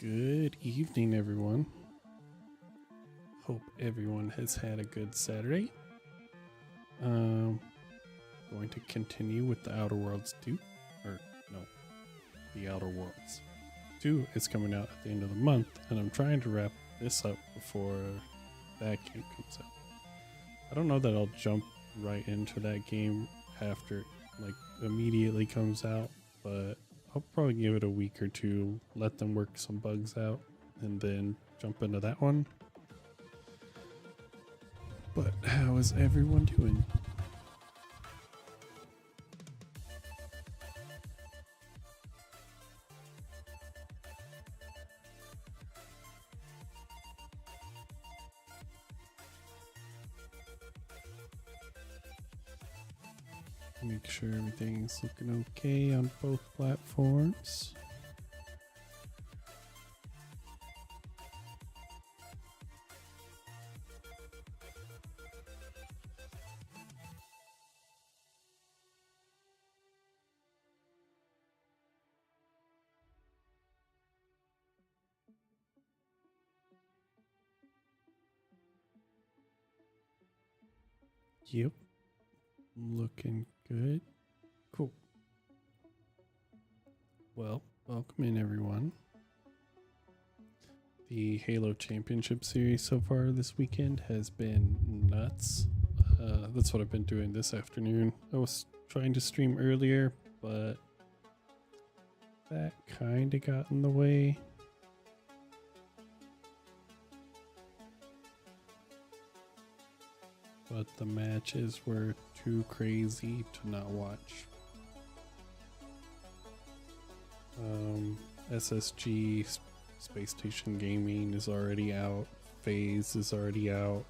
Good evening, everyone. Hope everyone has had a good Saturday. Going to continue with the Outer Worlds 2. The Outer Worlds 2 is coming out at the end of the month, and I'm trying to wrap this up before that game comes out. I don't know that I'll jump right into that game after it immediately comes out, but I'll probably give it a week or two, let them work some bugs out, and then jump into that one. But how is everyone doing? Make sure everything's looking okay on both platforms. Yep, looking good. Cool. Well, welcome in, everyone. The Halo Championship Series so far this weekend has been nuts. That's what I've been doing this afternoon. I was trying to stream earlier, but that kind of got in the way. But the matches were too crazy to not watch. SSG Space Station Gaming is already out. FaZe is already out.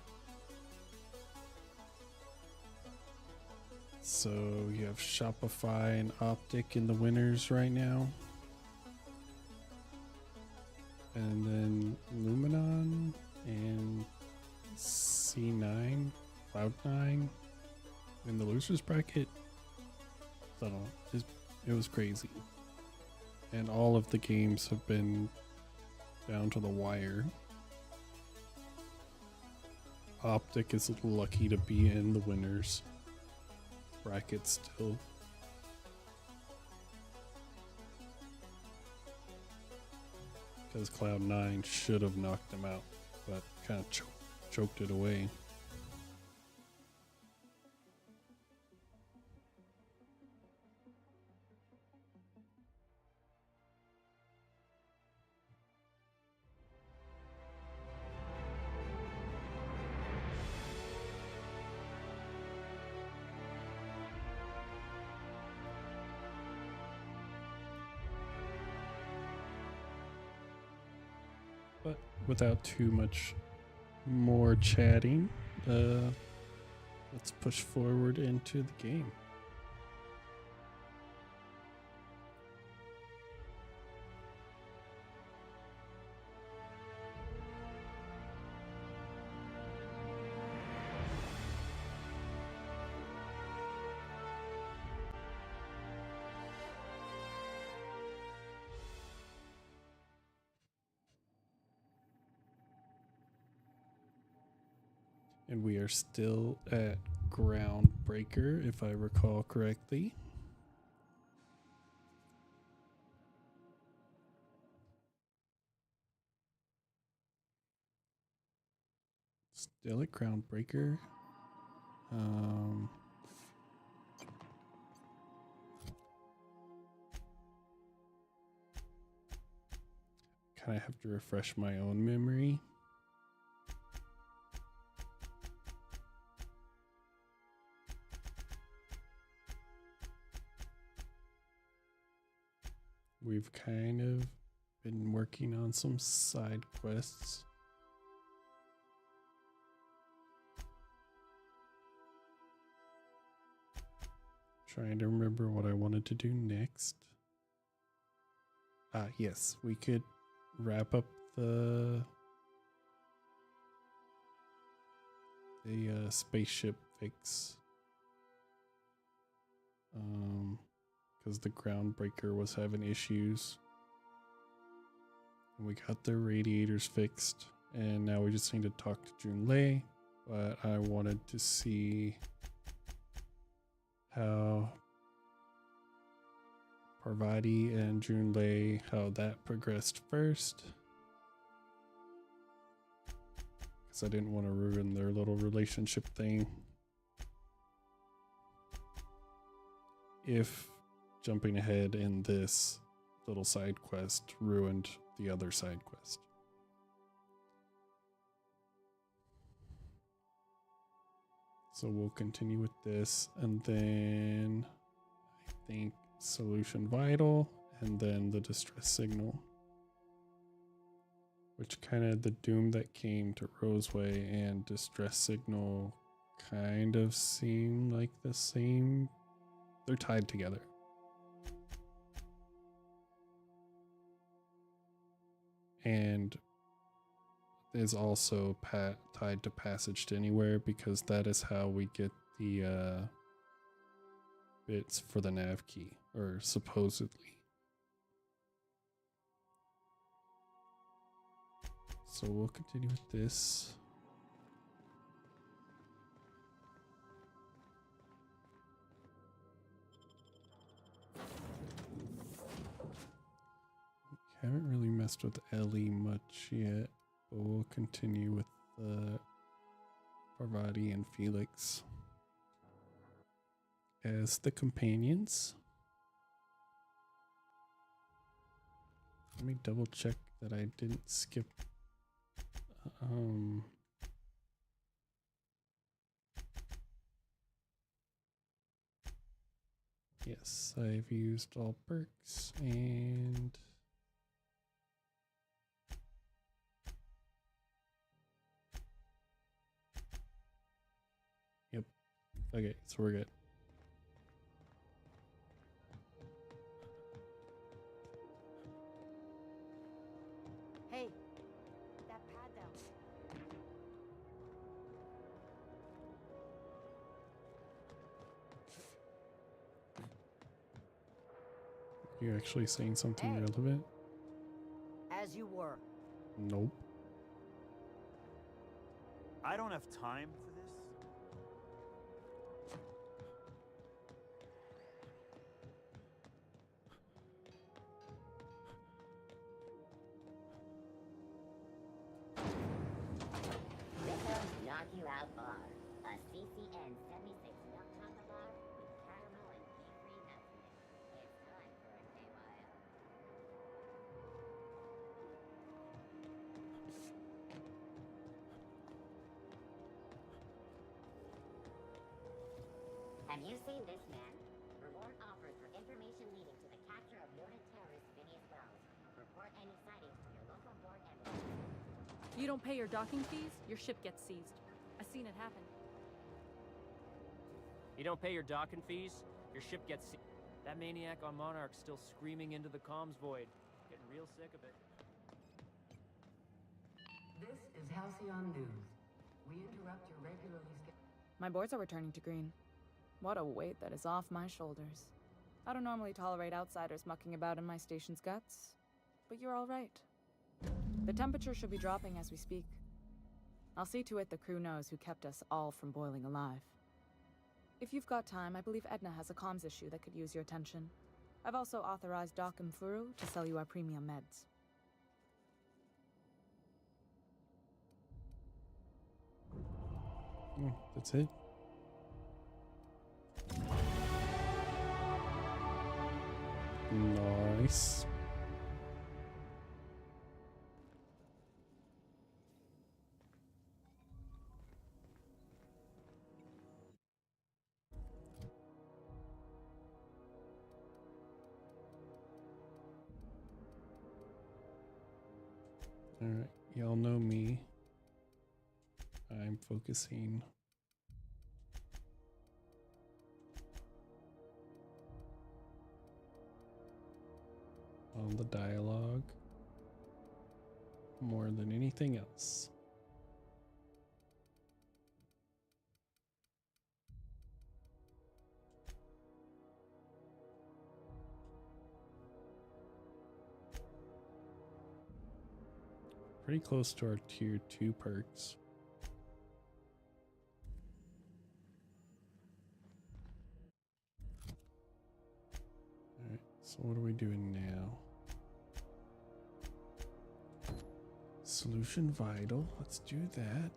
So you have Shopify and Optic in the winners right now. And then Luminon and C9, Cloud9 in the losers bracket. I don't know. It was crazy. And all of the games have been down to the wire. Optic is lucky to be in the winners bracket still. Because Cloud9 should have knocked them out, but kind of choked it away. But without too much more chatting, let's push forward into the game. And we are still at Groundbreaker, if I recall correctly. Still at Groundbreaker. Kind of have to refresh my own memory. We've kind of been working on some side quests. Trying to remember what I wanted to do next. Yes, we could wrap up the spaceship fix. Because the Groundbreaker was having issues. We got their radiators fixed, and now we just need to talk to Junlei. But I wanted to see how Parvati and Junlei, how that progressed first. Because I didn't want to ruin their little relationship thing. If jumping ahead in this little side quest ruined the other side quest. So we'll continue with this, and then I think Solution Vital, and then the Distress Signal. Which kind of the doom that came to Roseway and Distress Signal kind of seem like the same. They're tied together. And is also tied to Passage to Anywhere, because that is how we get the bits for the nav key, or supposedly. So we'll continue with this. Haven't really messed with Ellie much yet, but we'll continue with the Parvati and Felix as the companions. Let me double check that I didn't skip. Yes, I've used all perks and yep. Okay, so we're good. Hey, that pad down. You actually saying something Hey. relevant? As you were. Nope. I don't have time for this. Rico's Knock You Out Bar. A CCN 76 milk chocolate bar with caramel and pea-free nuts in it. It's time for a KYO. Have you seen this man? Reward offered for information leading to the capture of wanted terrorist Phineas Wells. Report any sightings to your local board and... You don't pay your docking fees, your ship gets seized. I've seen it happen. You don't pay your docking fees, your ship gets That maniac on Monarch's still screaming into the comms void. Getting real sick of it. This is Halcyon News. We interrupt your regularly scheduled... My boards are returning to green. What a weight that is off my shoulders. I don't normally tolerate outsiders mucking about in my station's guts, but you're all right. The temperature should be dropping as we speak. I'll see to it the crew knows who kept us all from boiling alive. If you've got time, I believe Edna has a comms issue that could use your attention. I've also authorized Doc and Furu to sell you our premium meds. Oh, that's it. Nice. All right, y'all know me. I'm focusing on the dialogue more than anything else. pretty close to our tier 2 perks. Alright, so what are we doing now? Solution vital. Let's do that.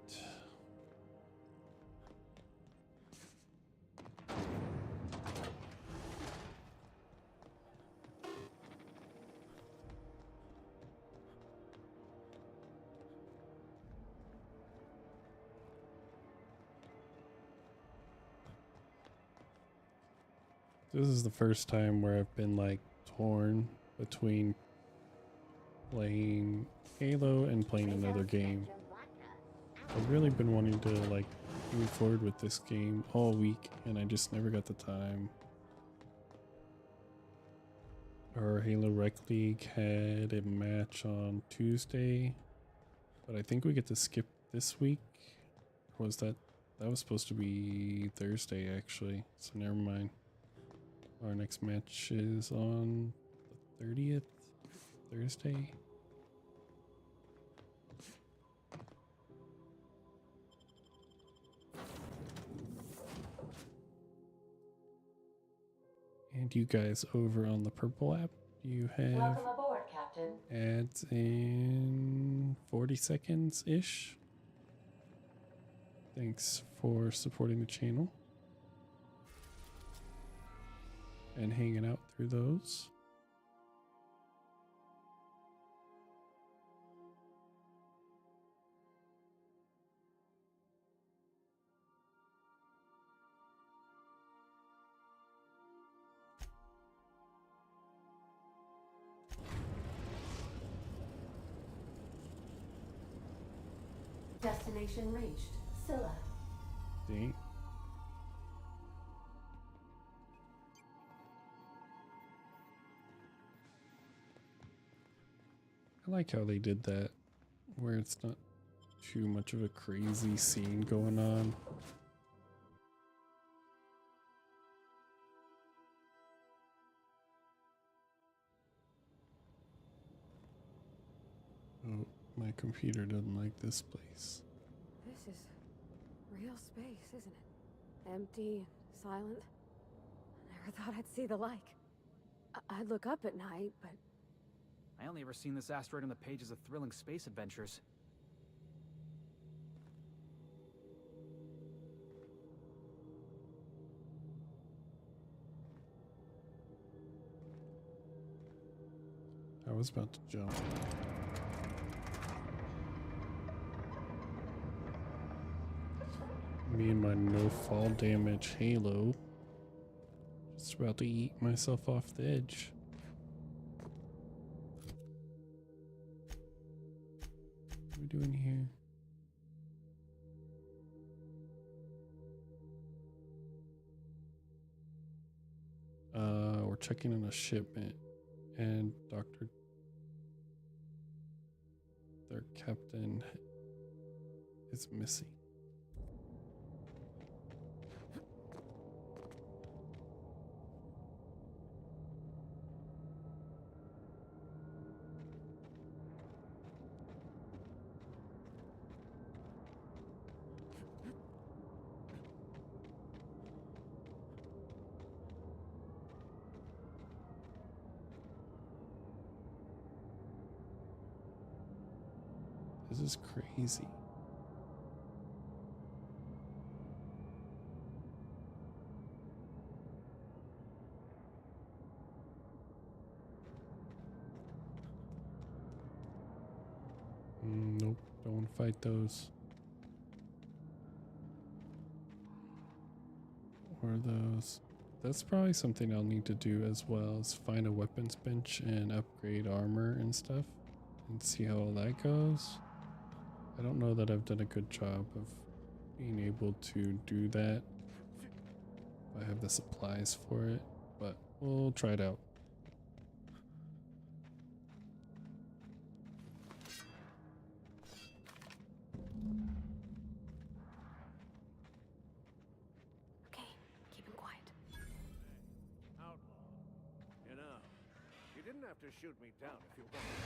This is the first time where I've been like torn between playing Halo and playing another game. I've really been wanting to like move forward with this game all week and I just never got the time. Our Halo Rec League had a match on Tuesday, but I think we get to skip this week. Or was that was supposed to be Thursday actually, so never mind. Our next match is on the 30th, Thursday. And you guys over on the Purple app, you have Welcome aboard, Captain. ads in 40 seconds-ish. Thanks for supporting the channel and hanging out through those. Destination reached. Scylla. See? I like how they did that, where it's not too much of a crazy scene going on. Oh, my computer doesn't like this place. This is real space, isn't it? Empty and silent. I never thought I'd see the like. I'd look up at night, but I only ever seen this asteroid on the pages of thrilling space adventures. I was about to jump. Me and my no fall damage Halo. Just about to eat myself off the edge. What are we doing here? We're checking on a shipment and their captain is missing. This is crazy. Nope, don't want to fight those. Or those. That's probably something I'll need to do as well, is find a weapons bench and upgrade armor and stuff and see how all that goes. I don't know that I've done a good job of being able to do that. I have the supplies for it, but we'll try it out. okay, keep him quiet. Outlaw. You know, you didn't have to shoot me down if you wanted.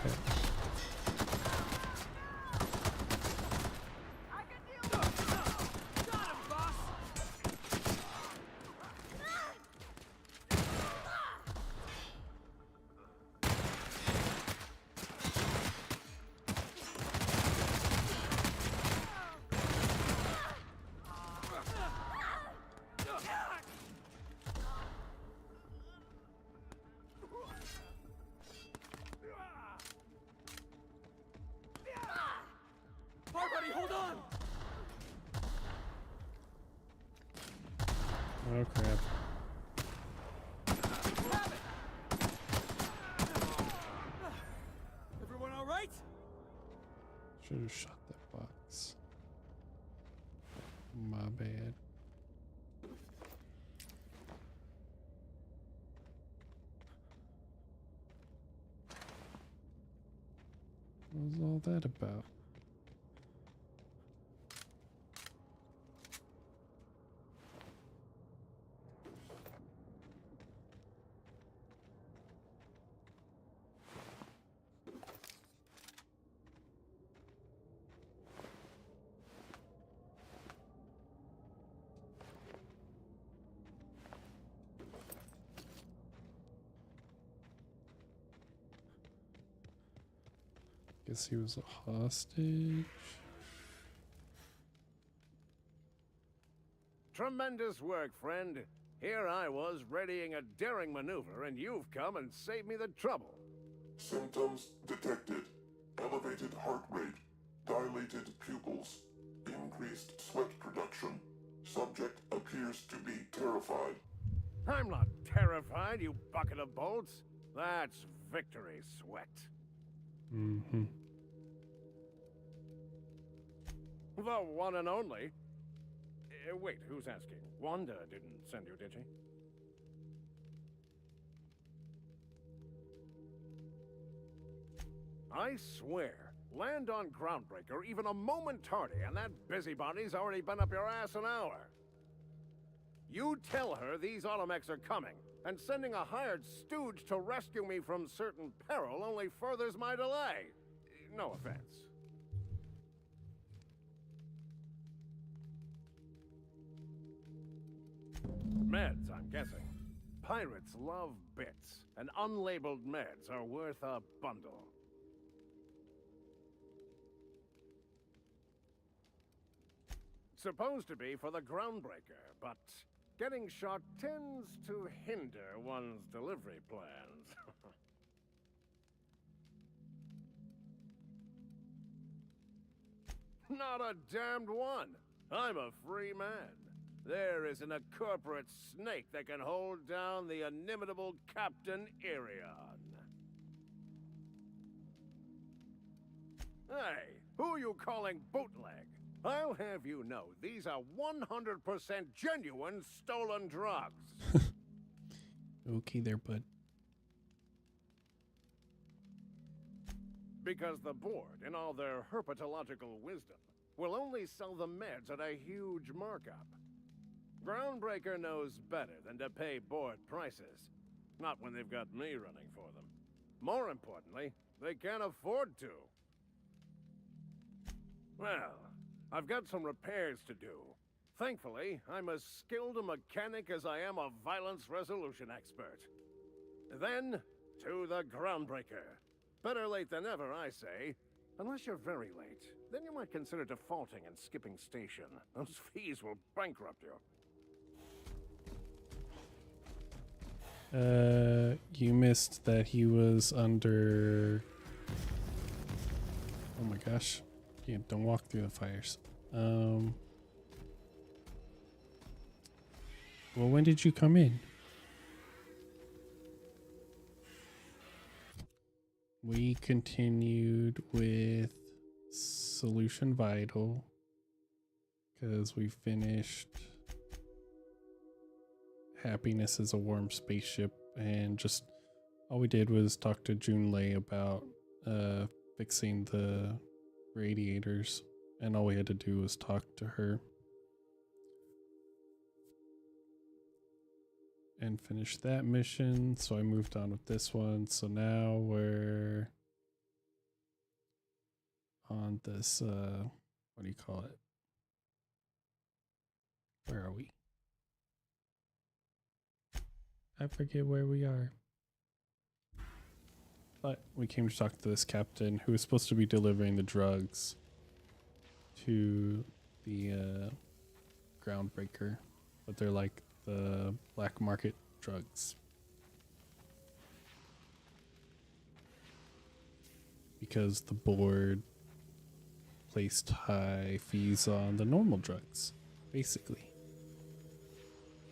Okay. Buddy, hold on! Oh crap. Everyone all right? Should have shot that box. My bad. What was all that about? Guess he was a hostage. Tremendous work, friend. Here I was readying a daring maneuver, and you've come and saved me the trouble. Symptoms detected. Elevated heart rate, dilated pupils, increased sweat production. Subject appears to be terrified. I'm not terrified, you bucket of bolts. That's victory sweat. Mm-hmm. The one and only. Wait, who's asking? Wanda didn't send you, did she? I swear, land on Groundbreaker even a moment tardy, and that busybody's already been up your ass an hour. You tell her these automechs are coming, and sending a hired stooge to rescue me from certain peril only furthers my delay. No offense. Meds, I'm guessing. Pirates love bits, and unlabeled meds are worth a bundle. Supposed to be for the Groundbreaker, but getting shot tends to hinder one's delivery plans. Not a damned one. I'm a free man. There isn't a corporate snake that can hold down the inimitable Captain Irion. Hey, who are you calling bootleg? I'll have you know, these are 100% genuine stolen drugs. Okay there, bud. Because the board, in all their herpetological wisdom, will only sell the meds at a huge markup. Groundbreaker knows better than to pay board prices. Not when they've got me running for them. More importantly, they can't afford to. Well, I've got some repairs to do. Thankfully, I'm as skilled a mechanic as I am a violence resolution expert. Then, to the Groundbreaker. Better late than never, I say. Unless you're very late, then you might consider defaulting and skipping station. Those fees will bankrupt you. You missed that he was under... Oh my gosh. Yeah, don't walk through the fires. Well, when did you come in? We continued with Solution Vital because we finished Happiness is a Warm Spaceship, and just all we did was talk to Junlei about fixing the radiators, and all we had to do was talk to her. and finished that mission. So I moved on with this one. So now we're on this, what do you call it? Where are we? I forget where we are. But we came to talk to this captain who was supposed to be delivering the drugs to the Groundbreaker, but they're like the black market drugs. Because the board placed high fees on the normal drugs, basically.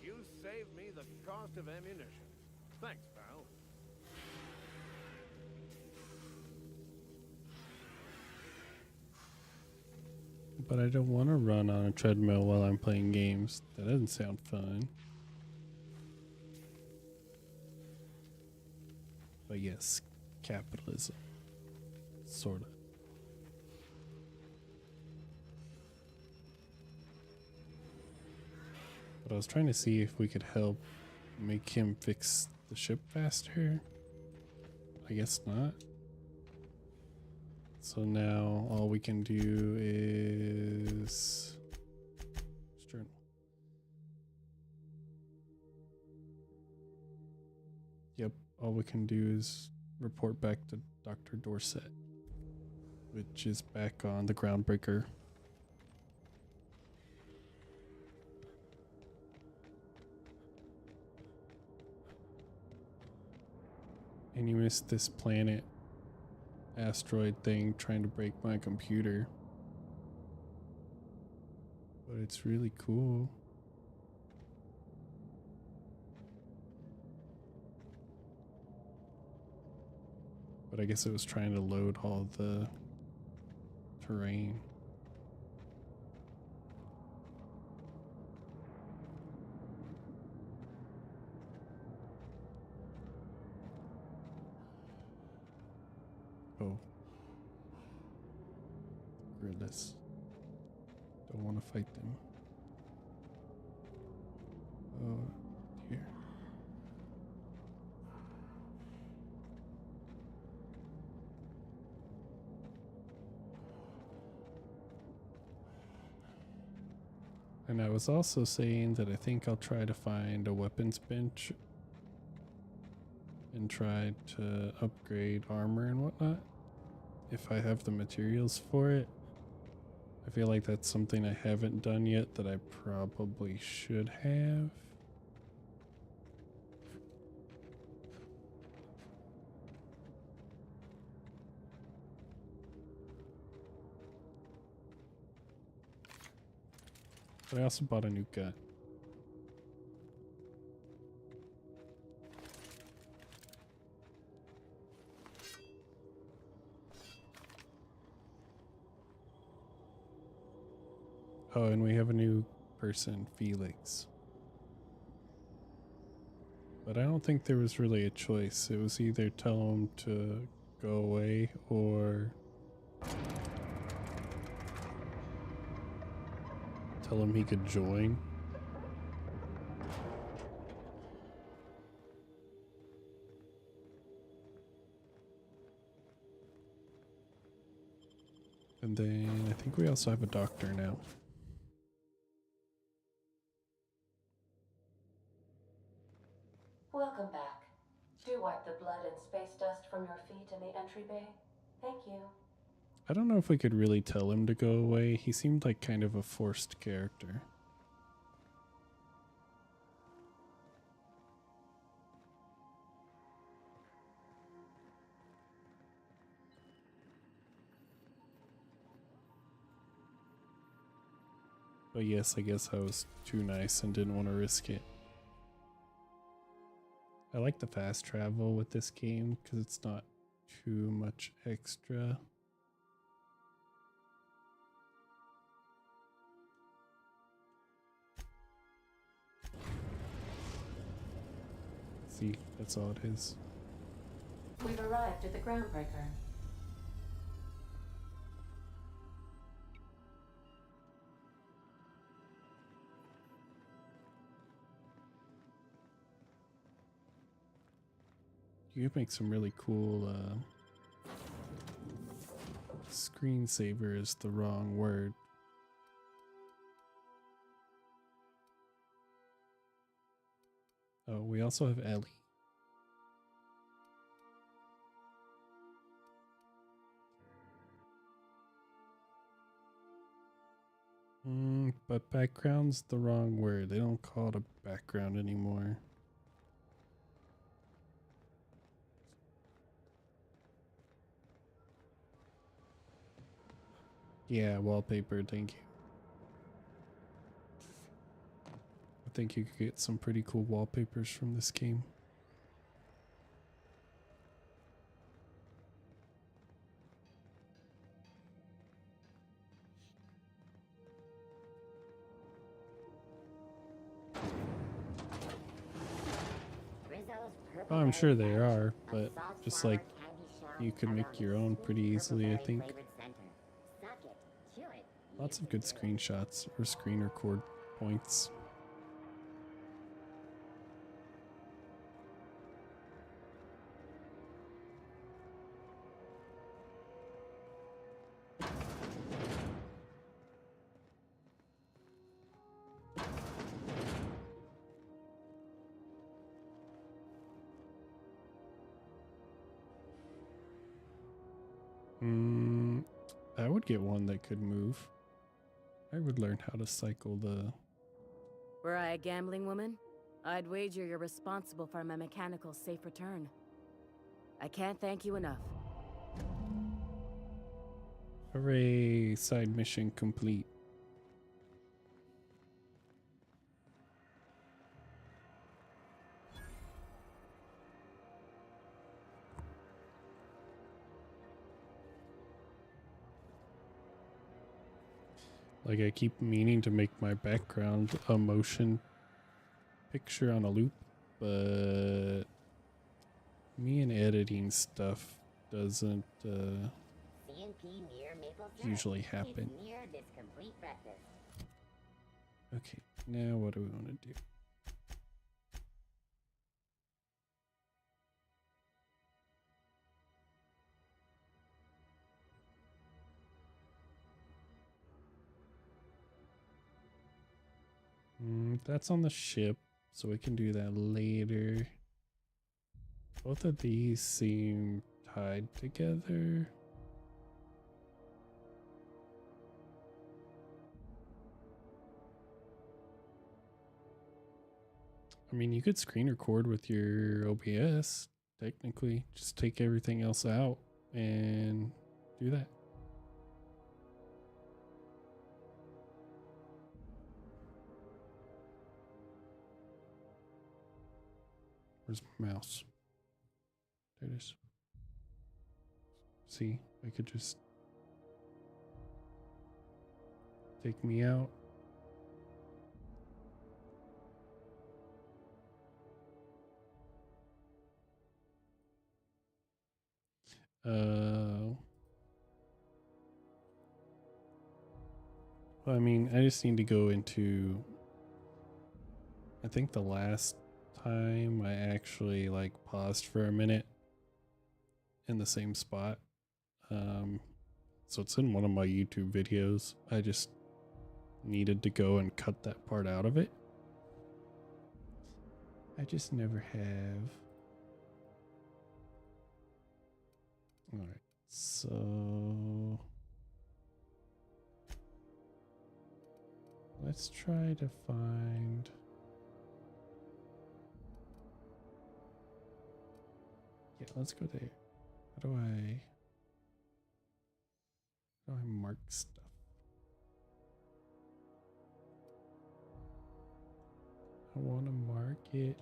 You saved me the cost of ammunition. Thanks, pal. But I don't want to run on a treadmill while I'm playing games. That doesn't sound fun. But yes, capitalism. Sorta. But I was trying to see if we could help make him fix the ship faster. I guess not. So now all we can do is journal. Yep, all we can do is report back to Dr. Dorset, which is back on the Groundbreaker. And you missed this planet asteroid thing trying to break my computer. But it's really cool. But I guess it was trying to load all the terrain. Oh. Gorillas. Don't want to fight them. Oh dear. And I was also saying that I think I'll try to find a weapons bench and try to upgrade armor and whatnot if I have the materials for it. I feel like that's something I haven't done yet that I probably should have. But I also bought a new gun. Oh, and we have a new person, Felix. But I don't think there was really a choice. It was either tell him to go away or tell him he could join. And then I think we also have a doctor now. Welcome back. Do wipe the blood and space dust from your feet in the entry bay. Thank you. I don't know if we could really tell him to go away. He seemed like kind of a forced character. But yes, I guess I was too nice and didn't want to risk it. I like the fast travel with this game because it's not too much extra. See, that's all it is. We've arrived at the Groundbreaker. You could make some really cool screensaver is the wrong word. Oh, we also have Ellie. But background's the wrong word. They don't call it a background anymore. Yeah, wallpaper, thank you. I think you could get some pretty cool wallpapers from this game. Oh, I'm sure they are, but just like you could make your own pretty easily, I think. Lots of good screenshots or screen record points. I would get one that could move. I would learn how to cycle the... Were I a gambling woman, I'd wager you're responsible for my mechanical safe return. I can't thank you enough. Hooray, side mission complete. Like, I keep meaning to make my background a motion picture on a loop, but me and editing stuff doesn't usually happen. Okay, now what do we want to do? That's on the ship, so we can do that later. Both of these seem tied together. I mean, you could screen record with your OBS, technically. Just take everything else out and do that. Where's my mouse? There it is. See, I could just take me out. Well, I mean, I just need to go into, I think the last time I actually like paused for a minute in the same spot. So it's in one of my YouTube videos. I just needed to go and cut that part out of it. I just never have. Alright, so let's try to find... Yeah, let's go there. How do I mark stuff? I want to mark it.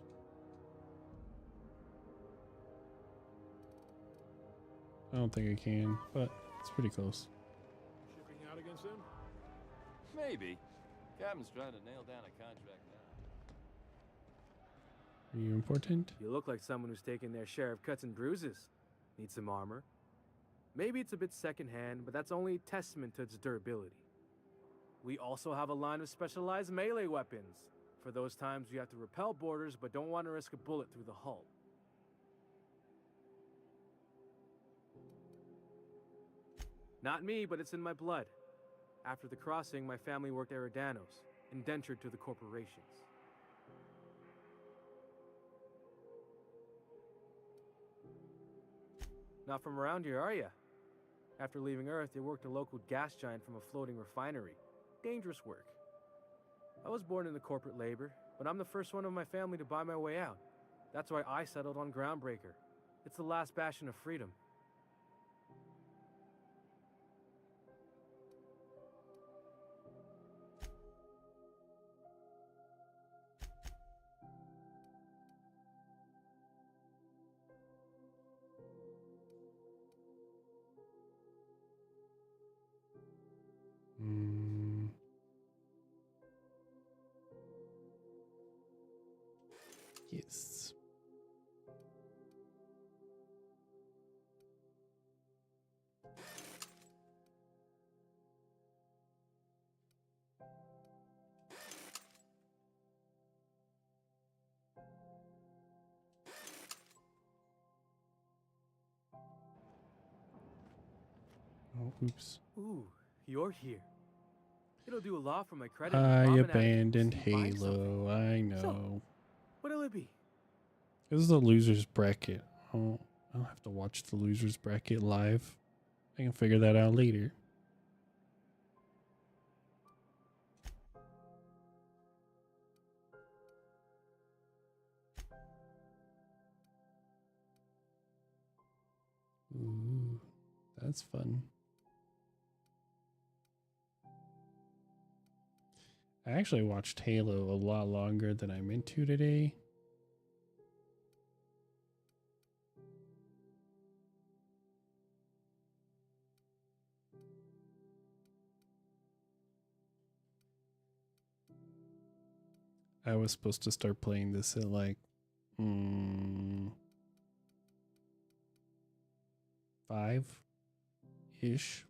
I don't think I can, but it's pretty close. Shipping out again soon? Maybe. Captain's trying to nail down a contract now. Are you important? You look like someone who's taken their share of cuts and bruises. Need some armor? Maybe it's a bit secondhand, but that's only a testament to its durability. We also have a line of specialized melee weapons, for those times you have to repel boarders but don't want to risk a bullet through the hull. Not me, but it's in my blood. After the crossing, my family worked Eridanos, indentured to the corporations. Not from around here, are ya? After leaving Earth, they worked a local gas giant from a floating refinery. Dangerous work. I was born into corporate labor, but I'm the first one of my family to buy my way out. That's why I settled on Groundbreaker. It's the last bastion of freedom. Yes. Oh, oops. Ooh, you're here. It'll do a lot for my credit. I Mom and abandoned Abby buying something. Halo. I know. So, what'll it be? This is the losers bracket. Oh, I'll have to watch the losers bracket live. I can figure that out later. Ooh, that's fun. I actually watched Halo a lot longer than I'm into today. I was supposed to start playing this at like 5-ish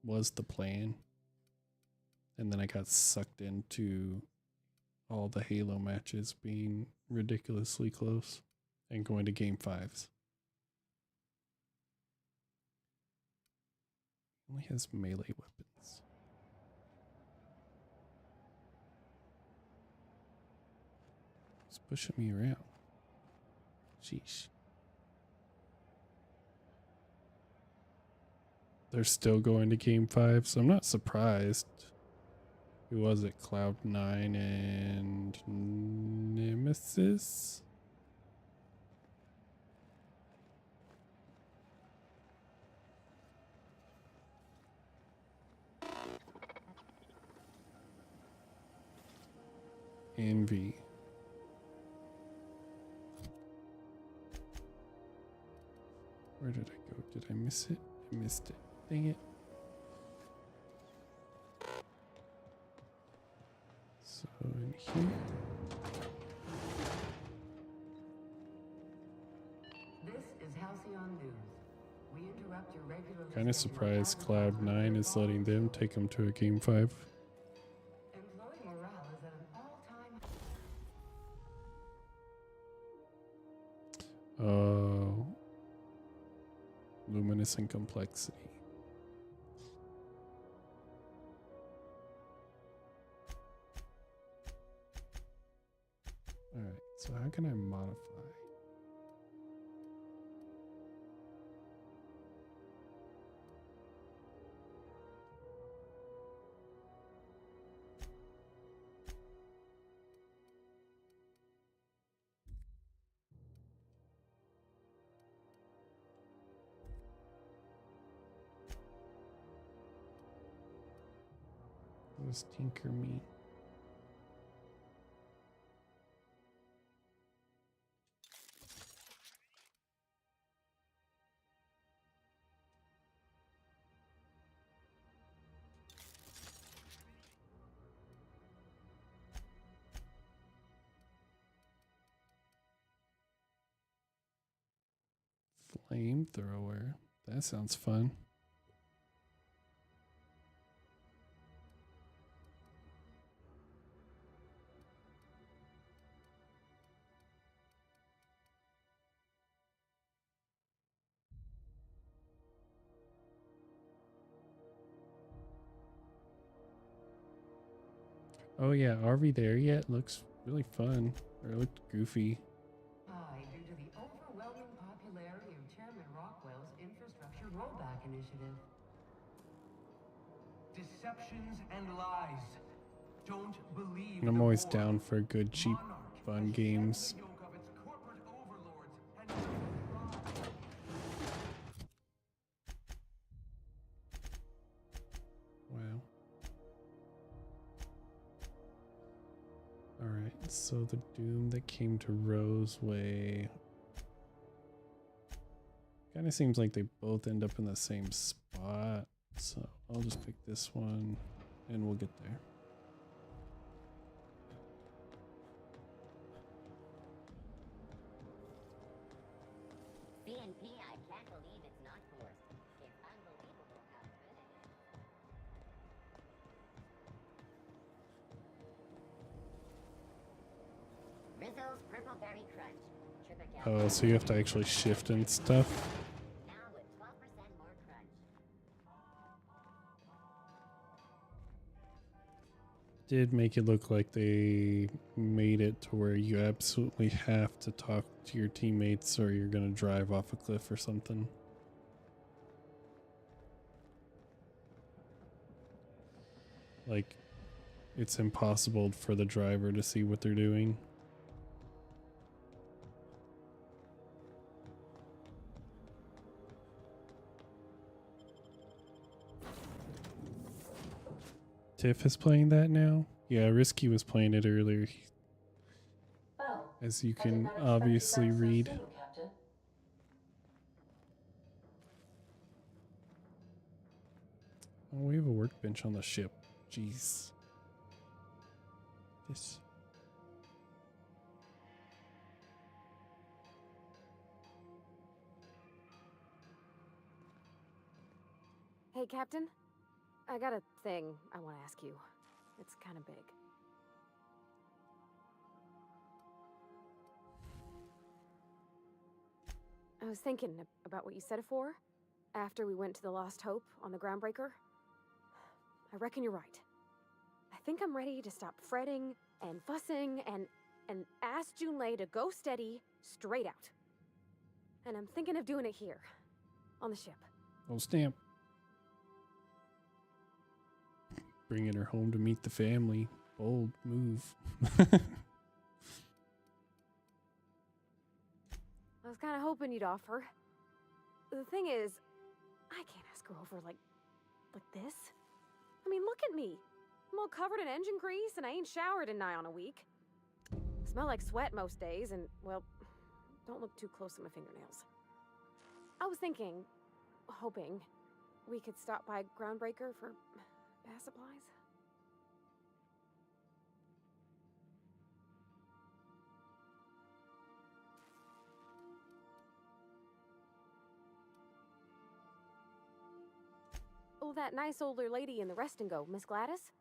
was the plan. And then I got sucked into all the Halo matches being ridiculously close and going to game 5s. Only has melee weapons. It's pushing me around. Sheesh. They're still going to game 5, so I'm not surprised. Who was it? Cloud9 and Nemesis? Envy. Where did I go? Did I miss it? I missed it. Dang it. So in here. This is Halcyon News. We interrupt your regular. Kind of surprised Cloud9 is letting them take them to a game 5. Employee morale is at an all-time. Oh. Luminescent complexity. Alright, so how can I modify? What does tinker mean? Flamethrower. That sounds fun. Oh yeah, are we there yet? Looks really fun. Or it looked goofy. Hi, due to the overwhelming popularity of Chairman Rockwell's infrastructure rollback initiative. Deceptions and lies. Don't believe And I'm the always board. down for good, cheap, fun games. The yoke of its corporate overlords and Wow. Alright, so the doom that came to Roseway. Kind of seems like they both end up in the same spot. So I'll just pick this one and we'll get there. CNP, I can't believe it's not forced. It's unbelievable how good it is. Rizzo's Purple Berry Crunch. Oh, so you have to actually shift and stuff? Now with 12% more crunch. Did make it look like they made it to where you absolutely have to talk to your teammates or you're gonna drive off a cliff or something. Like, it's impossible for the driver to see what they're doing. Tiff is playing that now? Yeah, Risky was playing it earlier. Well, As you I did can not expect obviously you back so read. soon, Captain. Oh, we have a workbench on the ship. Jeez. This. Hey, Captain. I got a thing I want to ask you. It's kind of big. I was thinking about what you said afore, after we went to the Lost Hope on the Groundbreaker. I reckon you're right. I think I'm ready to stop fretting and fussing and ask Junlei to go steady, straight out. And I'm thinking of doing it here, on the ship. Oh, stamp. Bringing her home to meet the family. Bold move. I was kind of hoping you'd offer. The thing is, I can't ask her over like this. I mean, look at me. I'm all covered in engine grease and I ain't showered in nigh on a week. Smell like sweat most days and, well, don't look too close at my fingernails. I was thinking, hoping, we could stop by Groundbreaker for bath supplies. Oh, that nice older lady in the rest and go, Miss Gladys?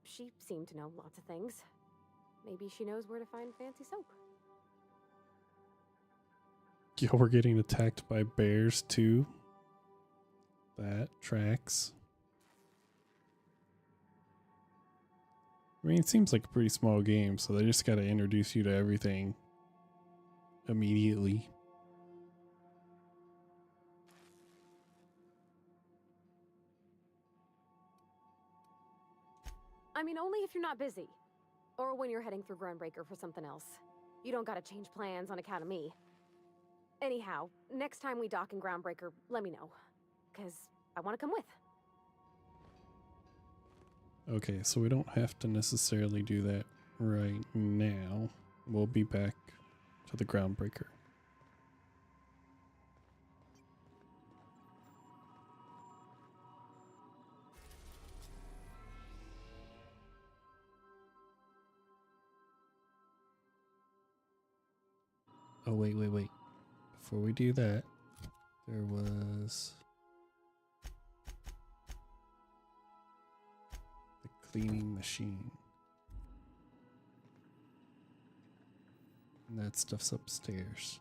She seemed to know lots of things. Maybe she knows where to find fancy soap. Yo, we're getting attacked by bears too. That tracks. I mean, it seems like a pretty small game, so they just gotta introduce you to everything immediately. I mean, only if you're not busy. Or when you're heading through Groundbreaker for something else. You don't gotta change plans on account of me. Anyhow, next time we dock in Groundbreaker, let me know. 'Cause I want to come with. Okay, so we don't have to necessarily do that right now. We'll be back to the Groundbreaker. Oh, wait. Before we do that, there was the cleaning machine. And that stuff's upstairs.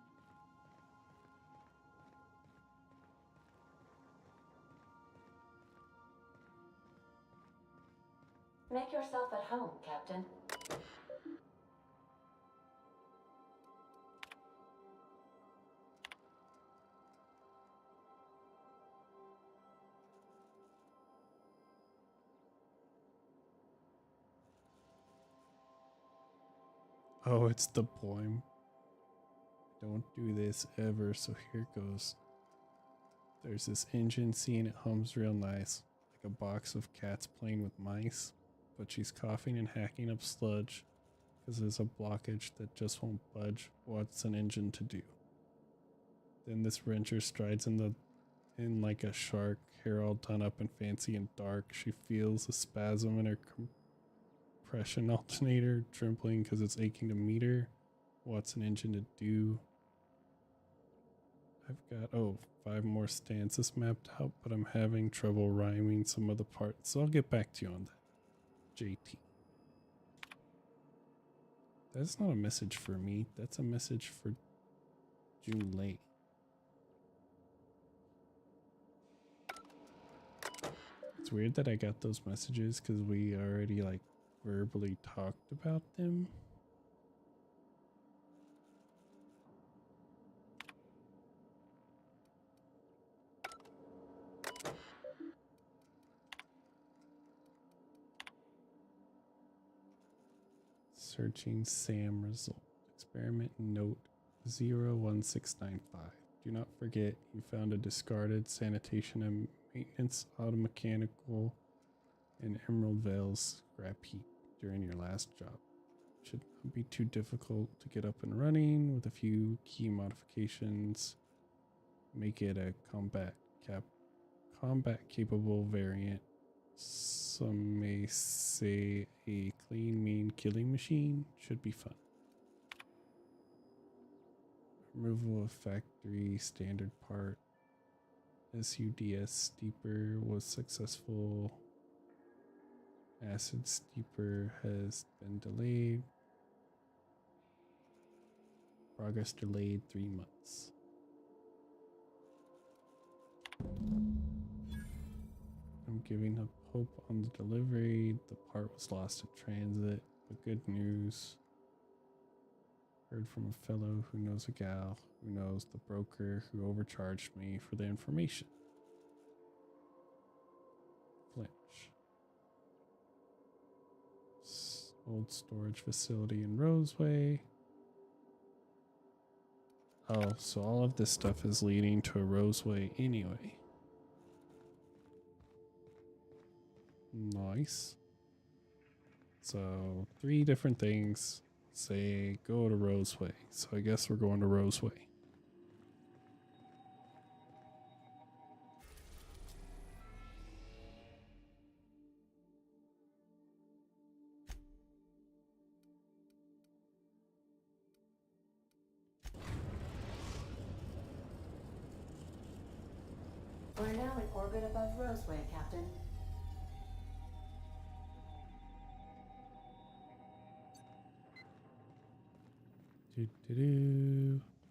Make yourself at home, Captain. Oh, it's the poem. Don't do this ever, so here it goes. There's this engine scene, it hums real nice, like a box of cats playing with mice, but she's coughing and hacking up sludge because there's a blockage that just won't budge. What's an engine to do? Then this wrencher strides in like a shark, hair all done up and fancy and dark. She feels a spasm in her compression alternator, trembling because it's aching to meet her. What's an engine to do? I've got, 5 more stanzas mapped out, but I'm having trouble rhyming some of the parts, so I'll get back to you on that. JT. That's not a message for me, that's a message for Junlei. It's weird that I got those messages because we already like verbally talked about them. Searching SAM result. Experiment note 01695. Do not forget you found a discarded sanitation and maintenance automechanical and Emerald Vale's scrap heap during your last job. Should not be too difficult to get up and running with a few key modifications. Make it a combat capable variant. Some may say a clean, mean killing machine. Should be fun. Removal of factory standard part. SUDS steeper was successful. Acid steeper has been delayed. Progress delayed 3 months. I'm giving up hope on the delivery. The part was lost in transit, but good news. Heard from a fellow who knows a gal who knows the broker who overcharged me for the information. Flinch. Old storage facility in Roseway. Oh, so all of this stuff is leading to a Roseway anyway. Nice. So 3 different things say go to Roseway. So I guess we're going to Roseway. We're now in orbit above Roseway, Captain.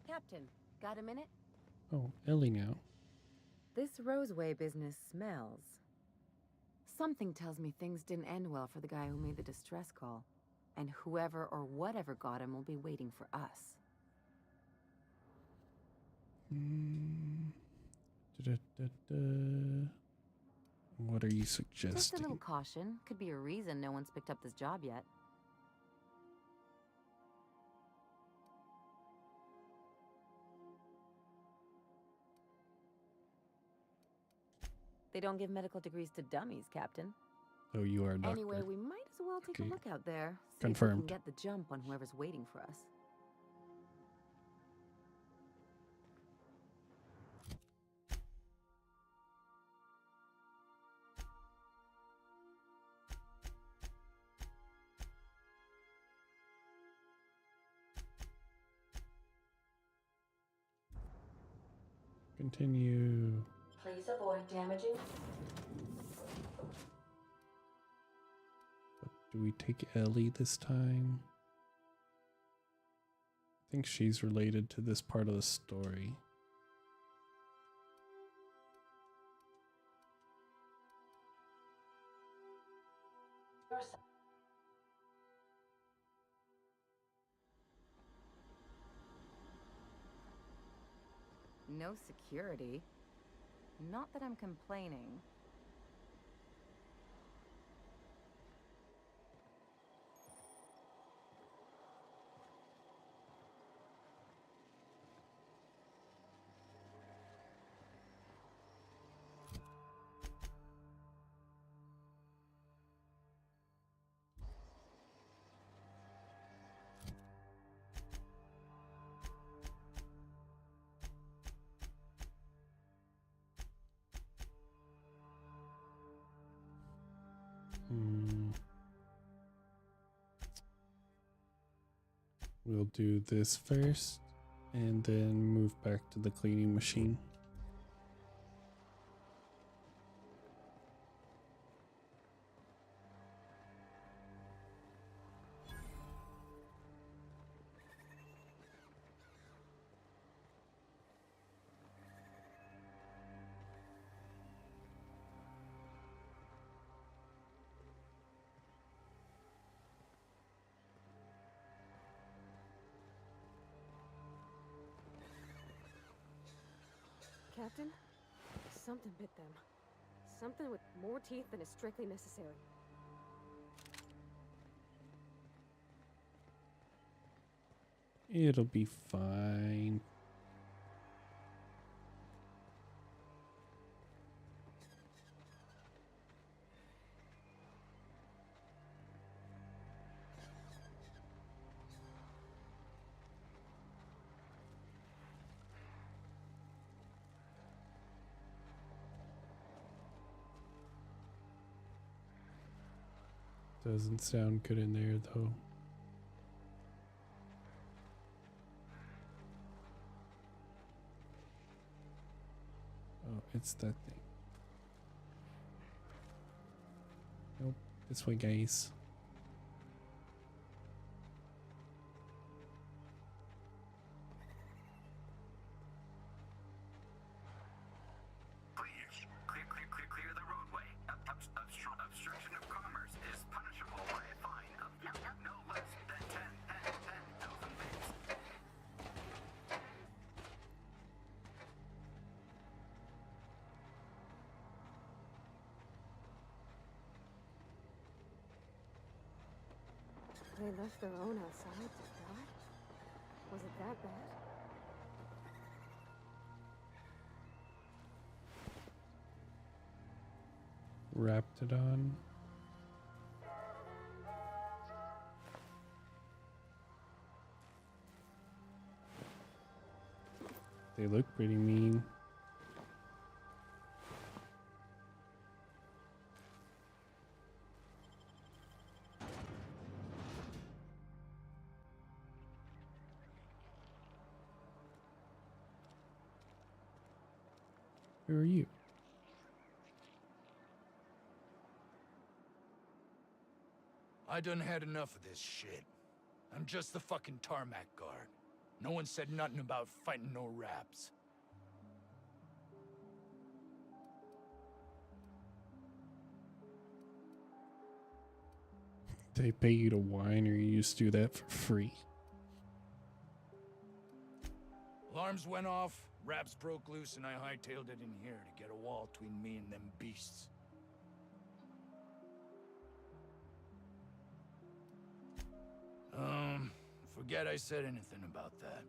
Captain, got a minute? Oh, Ellie now. This Roseway business smells. Something tells me things didn't end well for the guy who made the distress call. And whoever or whatever got him will be waiting for us. What are you Just a suggesting? little caution. Could be a reason no one's picked up this job yet. They don't give medical degrees to dummies, Captain. Oh, you are a doctor. Anyway, we might as well take Okay. a look out there. See Confirmed. if we can get the jump on whoever's waiting for us. Continue. Please avoid damaging. Do we take Ellie this time? I think she's related to this part of the story. No security. Not that I'm complaining. We'll do this first and then move back to the cleaning machine. Captain, something bit them. Something with more teeth than is strictly necessary. It'll be fine. Doesn't sound good in there though. Oh, it's that thing. Nope, this way, guys. Clear the roadway. Obstruction of commerce is punishable by a fine of no less than 10,000 bits. They left their own outside to die? Was it that bad? Wrapped it on. They look pretty mean. Who are you? I done had enough of this shit. I'm just the fucking tarmac guard. No one said nothing about fighting no raps. They pay you to whine, or you just do that for free? Alarms went off, raps broke loose, and I hightailed it in here to get a wall between me and them beasts. Forget I said anything about that.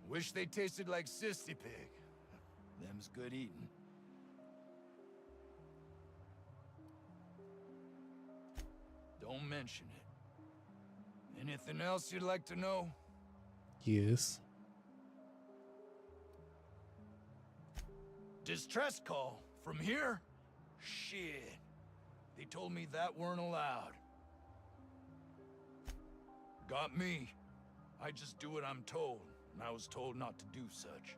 Wish they tasted like Sissy Pig. Them's good eating. Don't mention it. Anything else you'd like to know? Yes. Distress call? From here? Shit. They told me that weren't allowed. Got me. I just do what I'm told, and I was told not to do such.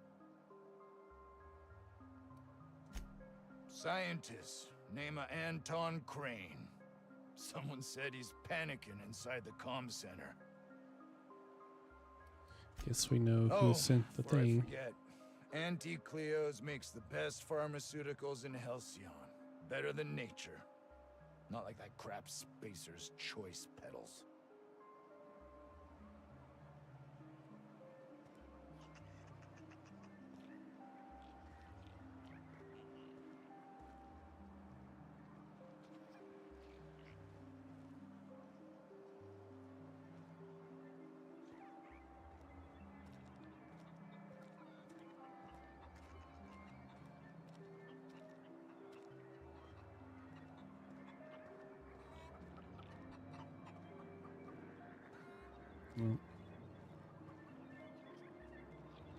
Scientist, name of Anton Crane. Someone said he's panicking inside the comm center. Guess we know who sent the thing. I forget. Auntie Cleo's makes the best pharmaceuticals in Halcyon. Better than nature. Not like that crap Spacer's Choice peddles. Well,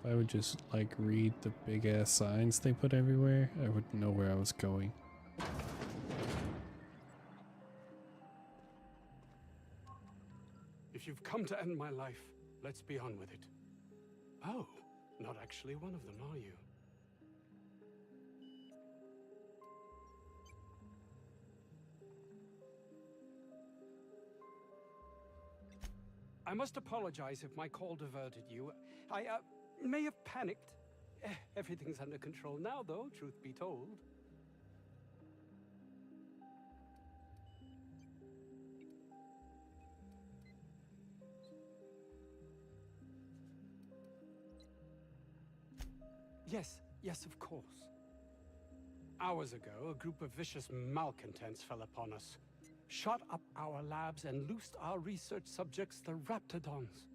if I would just like read the big ass signs they put everywhere, I would know where I was going. If you've come to end my life, let's be on with it. Oh, not actually one of them, are you? I must apologize if my call diverted you. I may have panicked. Everything's under control now, though, truth be told. Yes, of course. Hours ago, a group of vicious malcontents fell upon us, shot up our labs and loosed our research subjects, the Raptidons.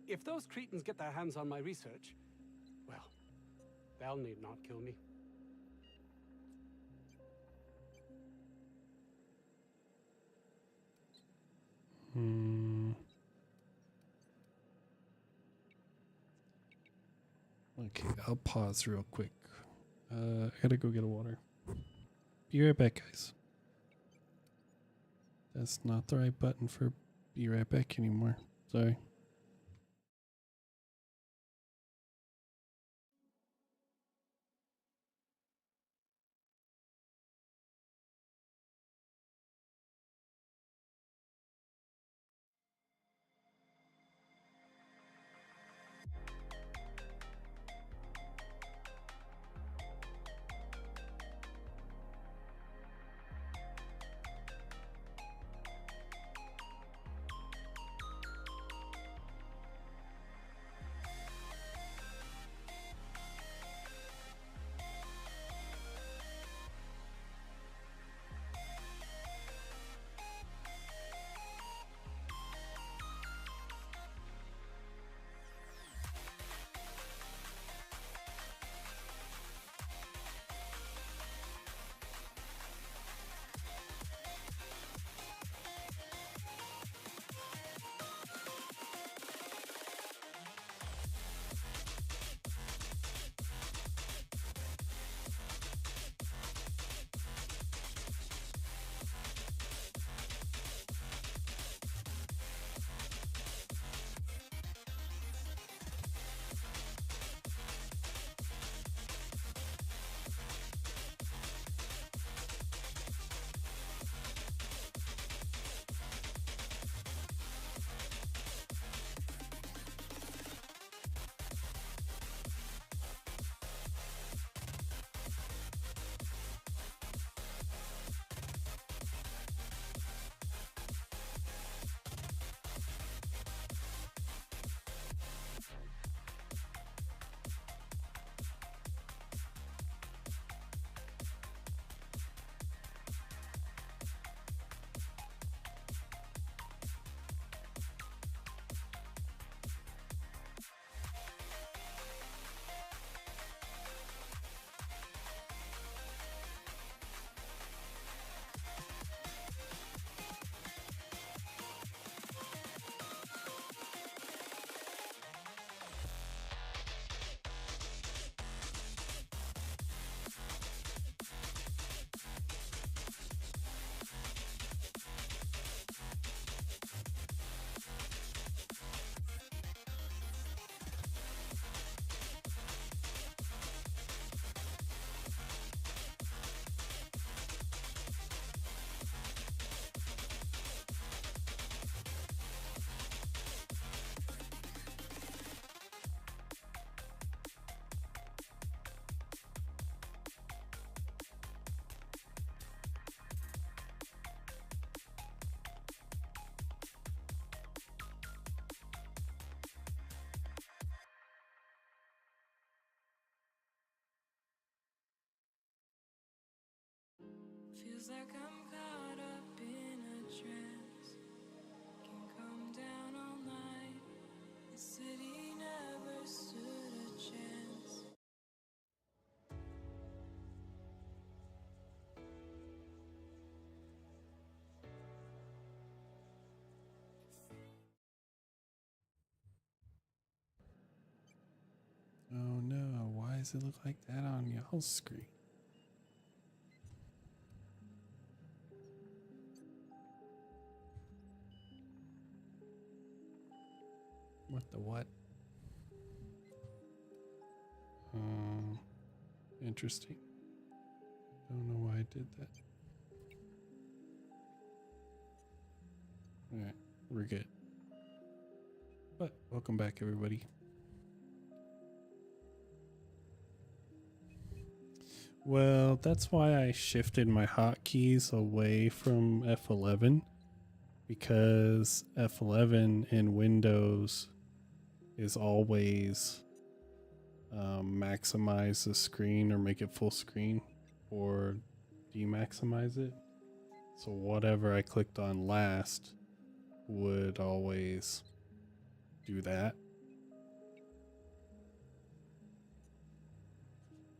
If those cretins get their hands on my research, well, they'll need not kill me. Okay, I'll pause real quick. I gotta go get a water. Be right back, guys. That's not the right button for be right back anymore. Sorry. Feels like I'm caught up in a trance. Can't come down all night. The city never stood a chance. does it look like that on y'all's screen? What the what? Interesting. Don't know why I did that. Alright, we're good. But welcome back, everybody. Well, that's why I shifted my hotkeys away from F11, because F11 in Windows is always maximize the screen or make it full screen or demaximize it. So whatever I clicked on last would always do that.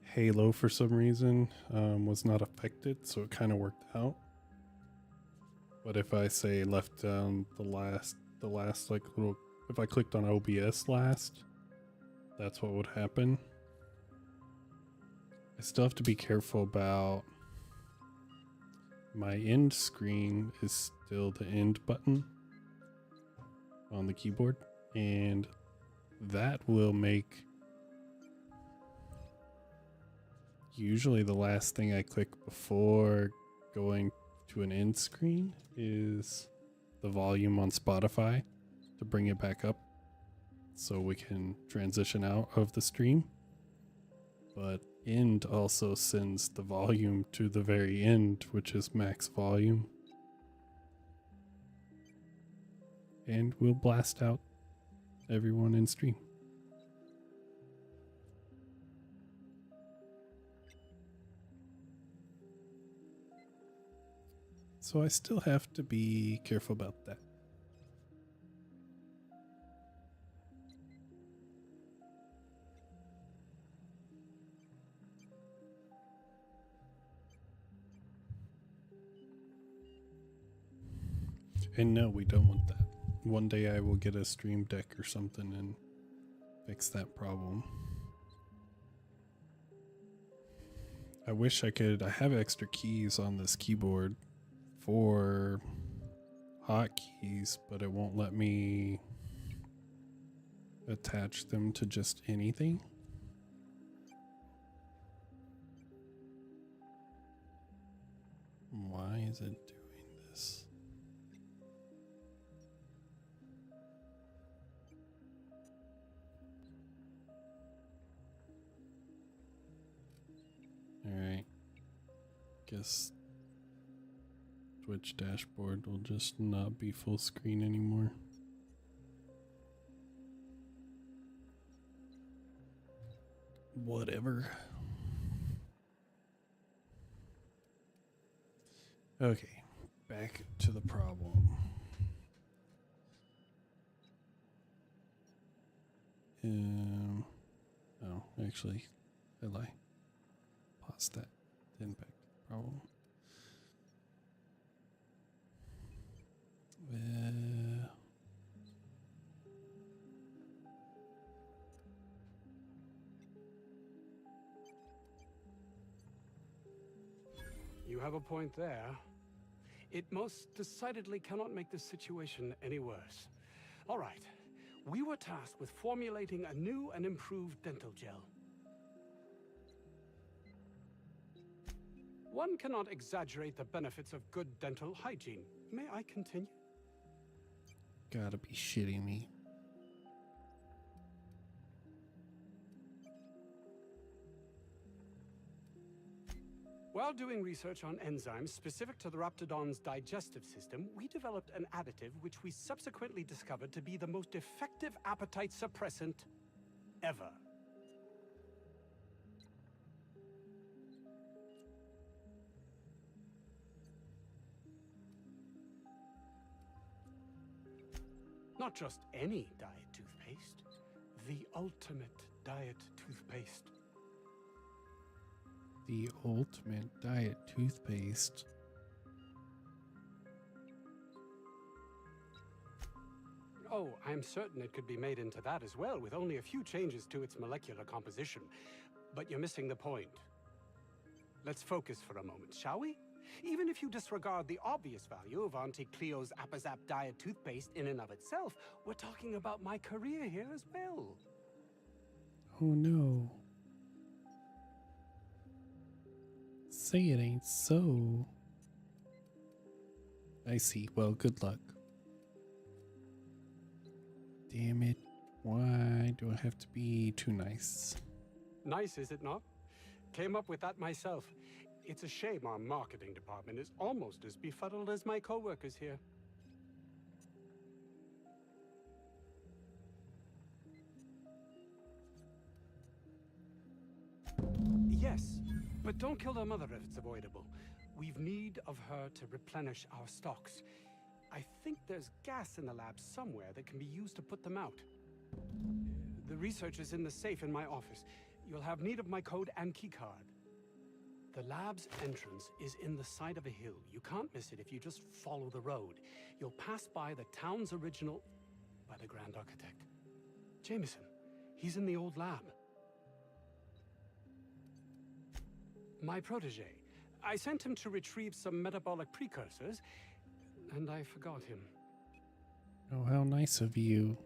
Halo for some reason was not affected, so it kind of worked out. But if I say left down the last like little, if I clicked on OBS last, that's what would happen. I still have to be careful about my end screen is still the end button on the keyboard, and that will make usually the last thing I click before going to an end screen is the volume on Spotify to bring it back up so we can transition out of the stream. But end also sends the volume to the very end, which is max volume. And we'll blast out everyone in stream. So I still have to be careful about that. And no, we don't want that. One day I will get a Stream Deck or something and fix that problem. I wish I could. I have extra keys on this keyboard for hotkeys, but it won't let me attach them to just anything. Why is it doing this? Alright. Guess Twitch dashboard will just not be full screen anymore. Whatever. Okay, back to the problem. Oh, actually, I lie. Pause that. Didn't back to the problem. You have a point there. It most decidedly cannot make this situation any worse. All right. We were tasked with formulating a new and improved dental gel. One cannot exaggerate the benefits of good dental hygiene. May I continue? Gotta be shitting me. While doing research on enzymes specific to the Raptidon's digestive system, we developed an additive which we subsequently discovered to be the most effective appetite suppressant ever. Not just any diet toothpaste, the ultimate diet toothpaste. The ultimate diet toothpaste. Oh, I'm certain it could be made into that as well, with only a few changes to its molecular composition. But you're missing the point. Let's focus for a moment, shall we? Even if you disregard the obvious value of Auntie Cleo's Apazap diet toothpaste in and of itself, we're talking about my career here as well. Oh no. Say it ain't so. I see. Well, good luck. Damn it. Why do I have to be too nice? Nice, is it not? Came up with that myself. It's a shame our marketing department is almost as befuddled as my co-workers here. Yes, but don't kill their mother if it's avoidable. We've need of her to replenish our stocks. I think there's gas in the lab somewhere that can be used to put them out. The research is in the safe in my office. You'll have need of my code and keycard. The lab's entrance is in the side of a hill. You can't miss it if you just follow the road. You'll pass by the town's original... by the Grand Architect. Jameson. He's in the old lab. My protege. I sent him to retrieve some metabolic precursors, and I forgot him. Oh, how nice of you.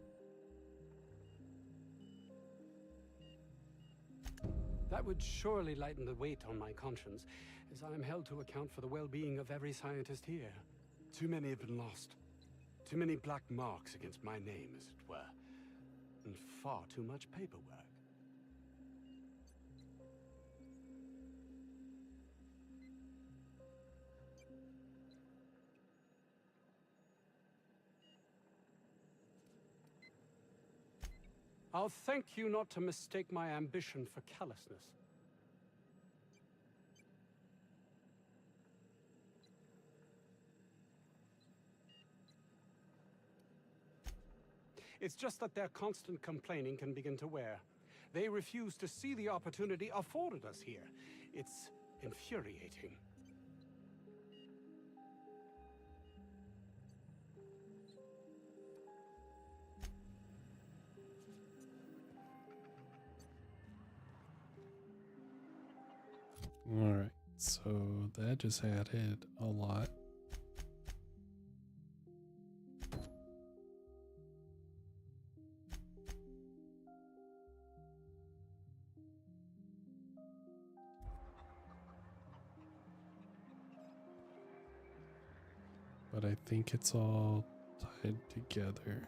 That would surely lighten the weight on my conscience, as I am held to account for the well-being of every scientist here. Too many have been lost. Too many black marks against my name, as it were. And far too much paperwork. I'll thank you not to mistake my ambition for callousness. It's just that their constant complaining can begin to wear. They refuse to see the opportunity afforded us here. It's infuriating. Alright, so that just added a lot. But I think it's all tied together.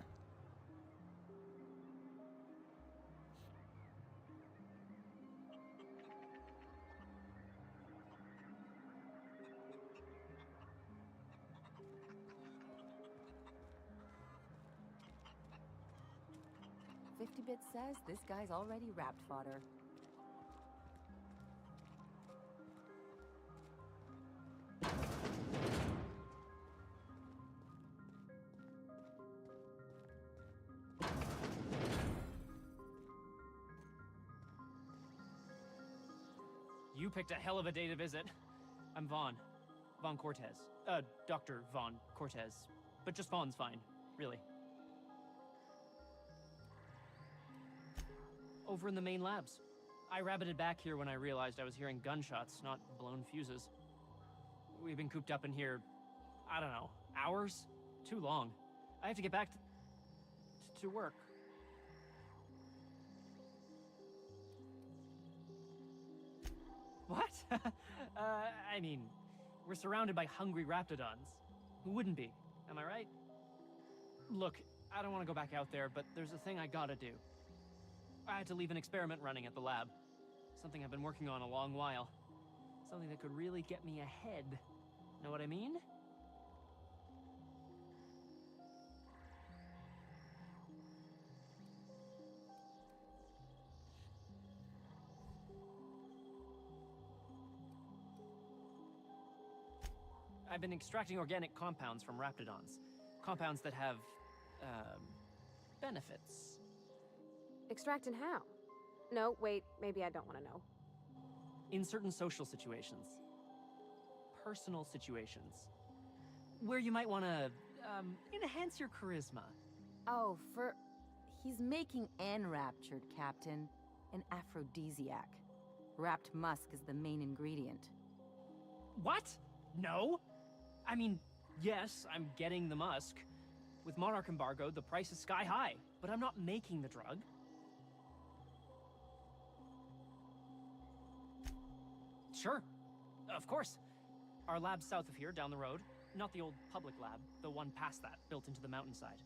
Bit says this guy's already wrapped fodder. You picked a hell of a day to visit. I'm Vaughn. Vaughn Cortez. Dr. Vaughn Cortez. But just Vaughn's fine, really. Over in the main labs. I rabbited back here when I realized I was hearing gunshots, not blown fuses. We've been cooped up in here, I don't know, hours? Too long. I have to get back to work. What? I mean, we're surrounded by hungry raptidons. Who wouldn't be? Am I right? Look, I don't want to go back out there, but there's a thing I gotta do. I had to leave an experiment running at the lab. Something I've been working on a long while. Something that could really get me ahead. Know what I mean? I've been extracting organic compounds from raptidons. Compounds that have, benefits. Extracting how? No, wait, maybe I don't want to know. In certain social situations. Personal situations. Where you might want to, enhance your charisma. Oh, he's making enraptured, Captain. An aphrodisiac. Wrapped musk is the main ingredient. What? No? I mean, yes, I'm getting the musk. With Monarch embargo, the price is sky high, but I'm not making the drug. Sure. Of course. Our lab's south of here, down the road. Not the old public lab, the one past that, built into the mountainside.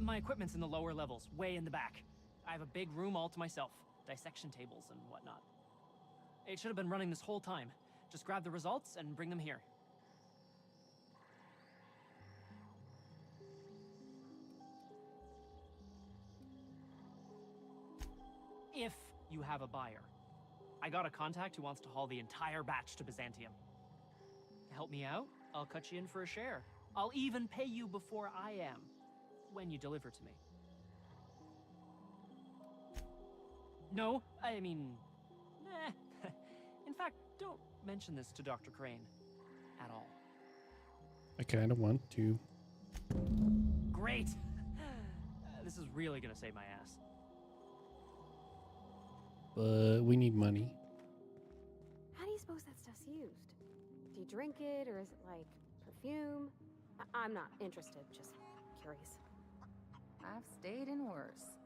My equipment's in the lower levels, way in the back. I have a big room all to myself, dissection tables and whatnot. It should have been running this whole time. Just grab the results and bring them here. If you have a buyer. I got a contact who wants to haul the entire batch to Byzantium. Help me out, I'll cut you in for a share. I'll even pay you before I am, when you deliver to me. No, I mean, in fact, don't mention this to Dr. Crane at all. I kind of want to. Great! This is really gonna save my ass. But we need money. How do you suppose that stuff's used? Do you drink it, or is it like perfume? I'm not interested, just curious. I've stayed in worse.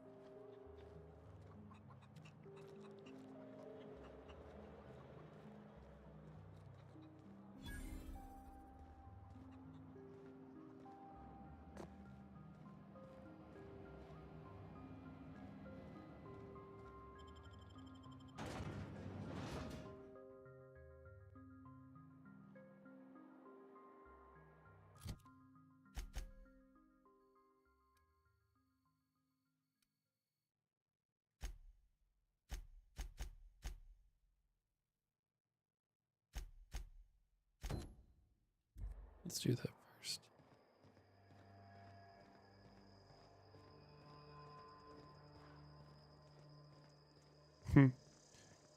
Let's do that first.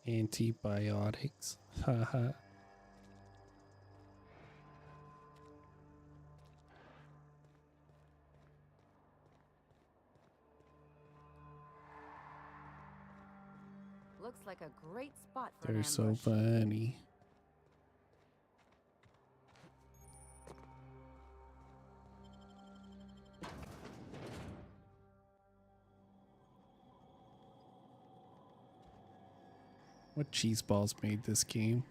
Antibiotics. Haha. Looks like a great spot for They're an so ambush. funny. What cheese balls made this game?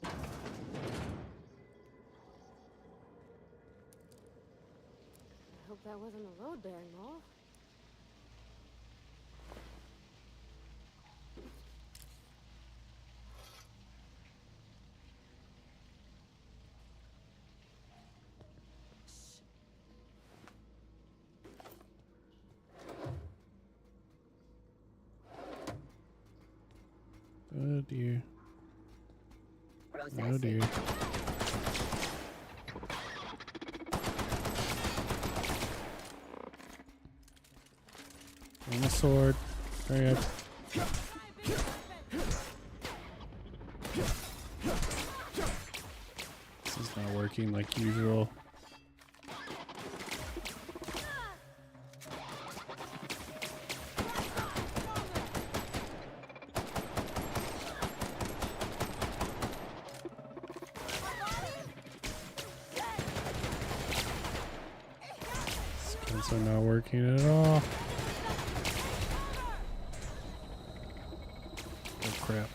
I hope that wasn't a load-bearing mole. Oh dear. Oh dear. And a sword. Hurry up. This is not working like usual. Skins are not working at all. Oh crap.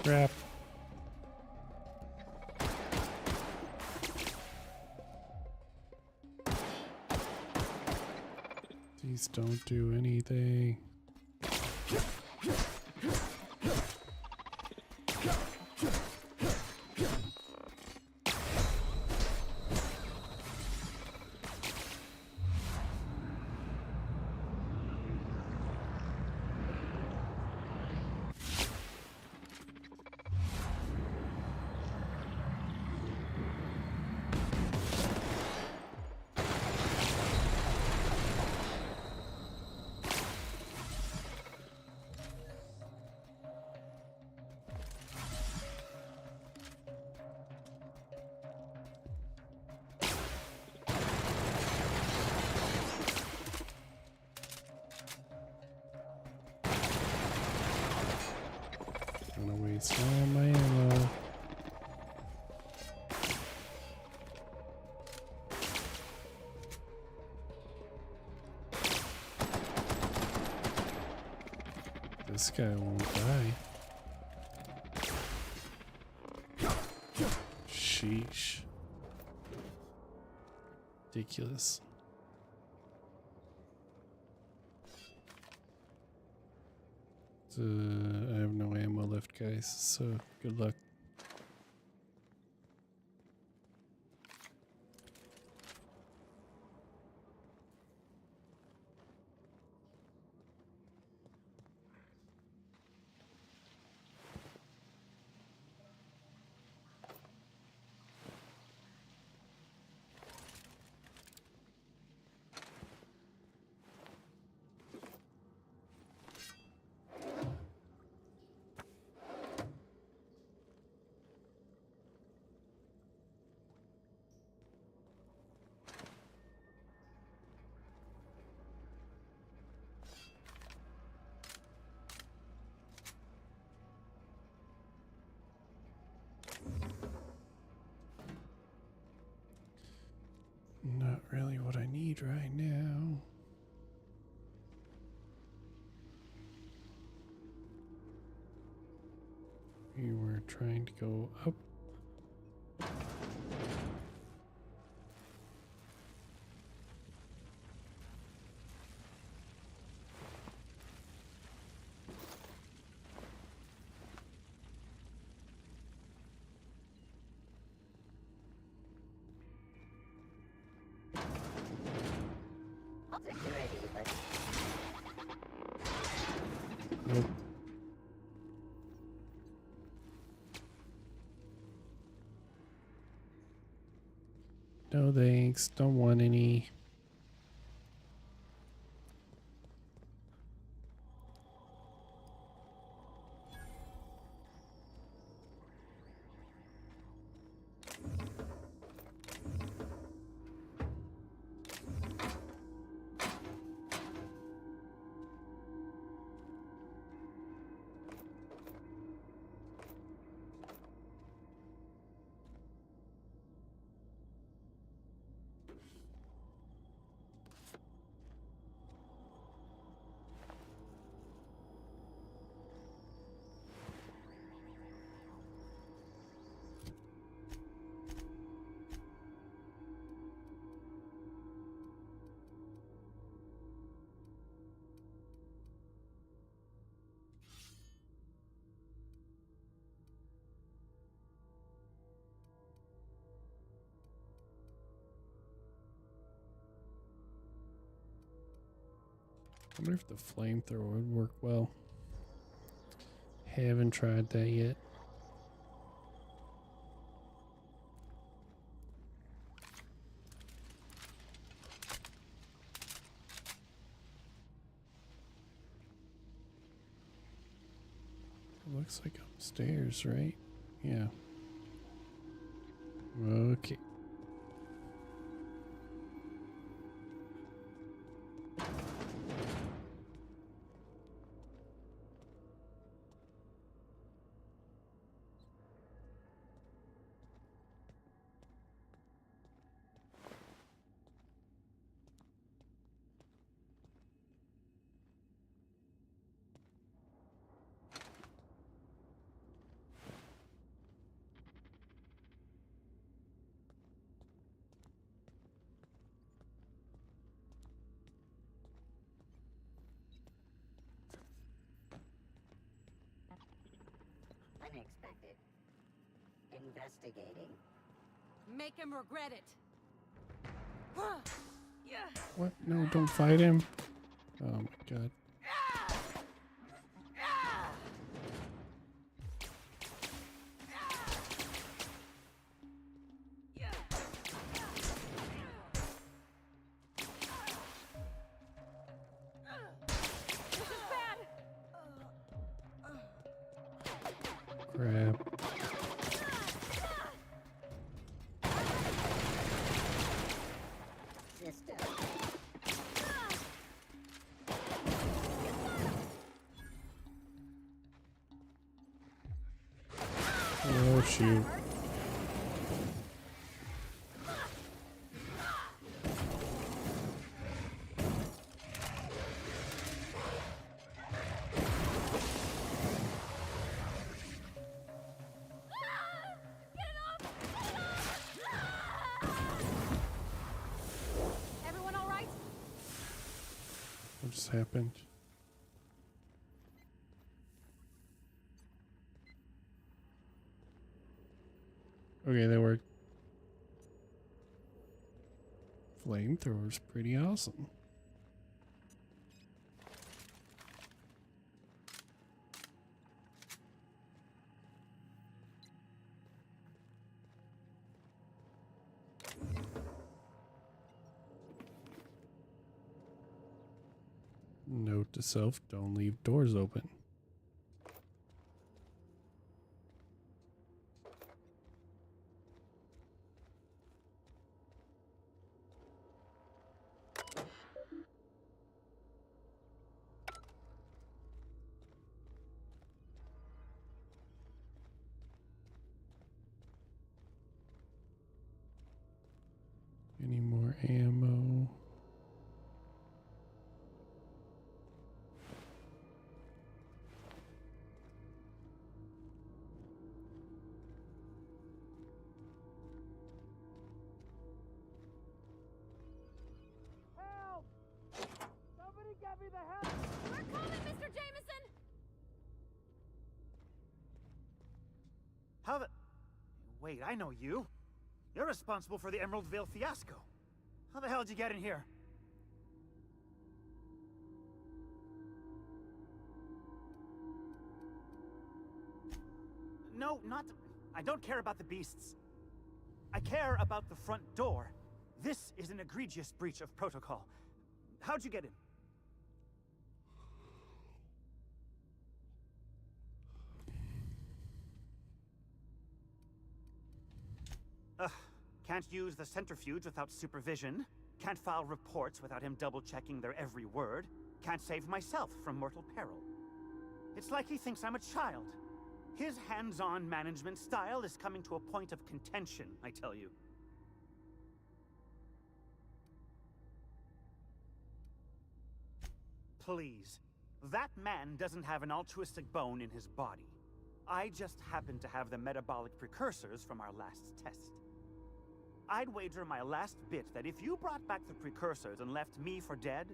Crap. Please don't do anything. Gonna waste all my ammo. This guy won't die. Sheesh. Ridiculous. I have no ammo left, guys, so good luck. Not really what I need right now. We were trying to go up. Nope. No thanks, don't want any. I wonder if the flamethrower would work well. Haven't tried that yet. It looks like upstairs, right? Yeah. Okay. investigating. Make him regret it. What? No, don't fight him. Oh my god. Crap. Oh shoot. Everyone all right? What just happened? Okay, that worked. Flamethrower's pretty awesome. Note to self, don't leave doors open. Any more ammo? Help! Somebody get me the help! We're coming, Mr. Jameson! How the... Wait, I know you. You're responsible for the Emeraldville fiasco. How the hell did you get in here? No, not... I don't care about the beasts. I care about the front door. This is an egregious breach of protocol. How'd you get in? Ugh. Can't use the centrifuge without supervision. Can't file reports without him double-checking their every word. Can't save myself from mortal peril. It's like he thinks I'm a child. His hands-on management style is coming to a point of contention, I tell you. Please. That man doesn't have an altruistic bone in his body. I just happen to have the metabolic precursors from our last test. I'd wager my last bit that if you brought back the precursors and left me for dead,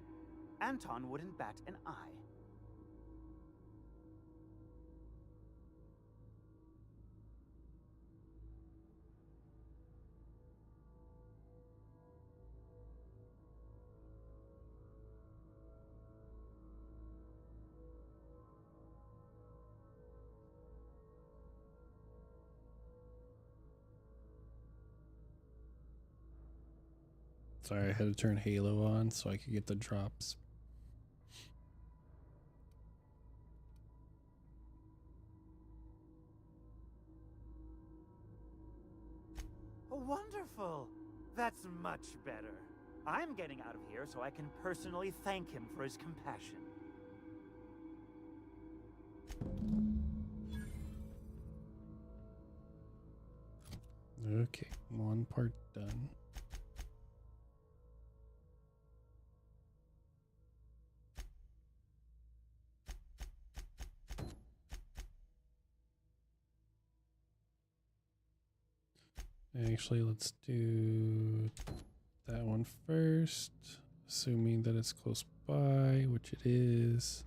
Anton wouldn't bat an eye. Sorry, I had to turn Halo on so I could get the drops. Wonderful! That's much better. I'm getting out of here so I can personally thank him for his compassion. Okay, one part done. Actually, let's do that one first, assuming that it's close by, which it is.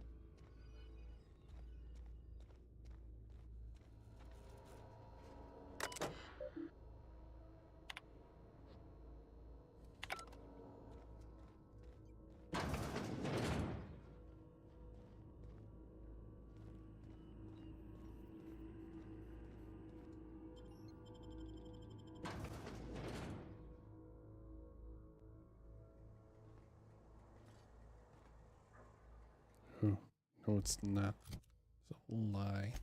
No, it's not. It's a lie.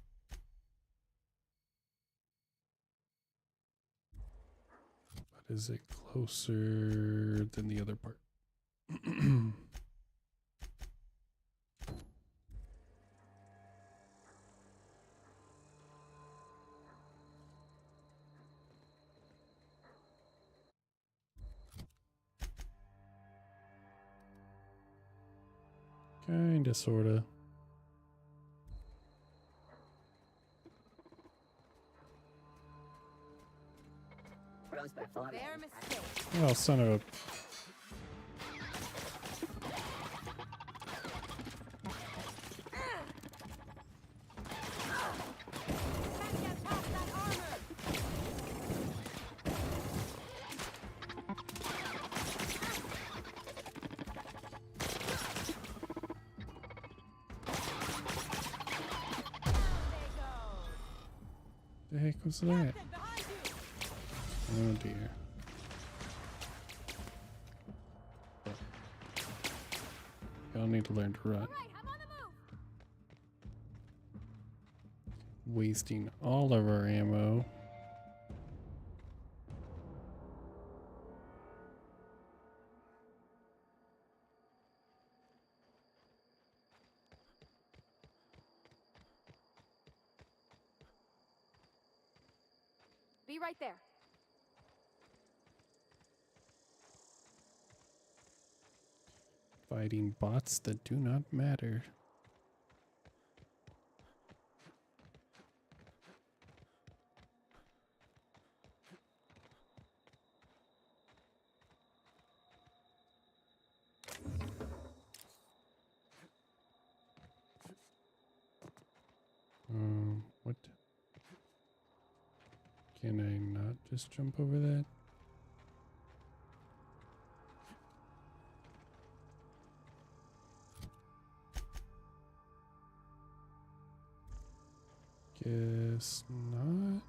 But is it closer than the other part? Kinda, sorta. Their mistake. Oh, son of a... The heck was that? Oh dear. Y'all need to learn to run. Wasting all of our ammo. Be right there. Fighting bots that do not matter. What? Can I not just jump over that? Guess not.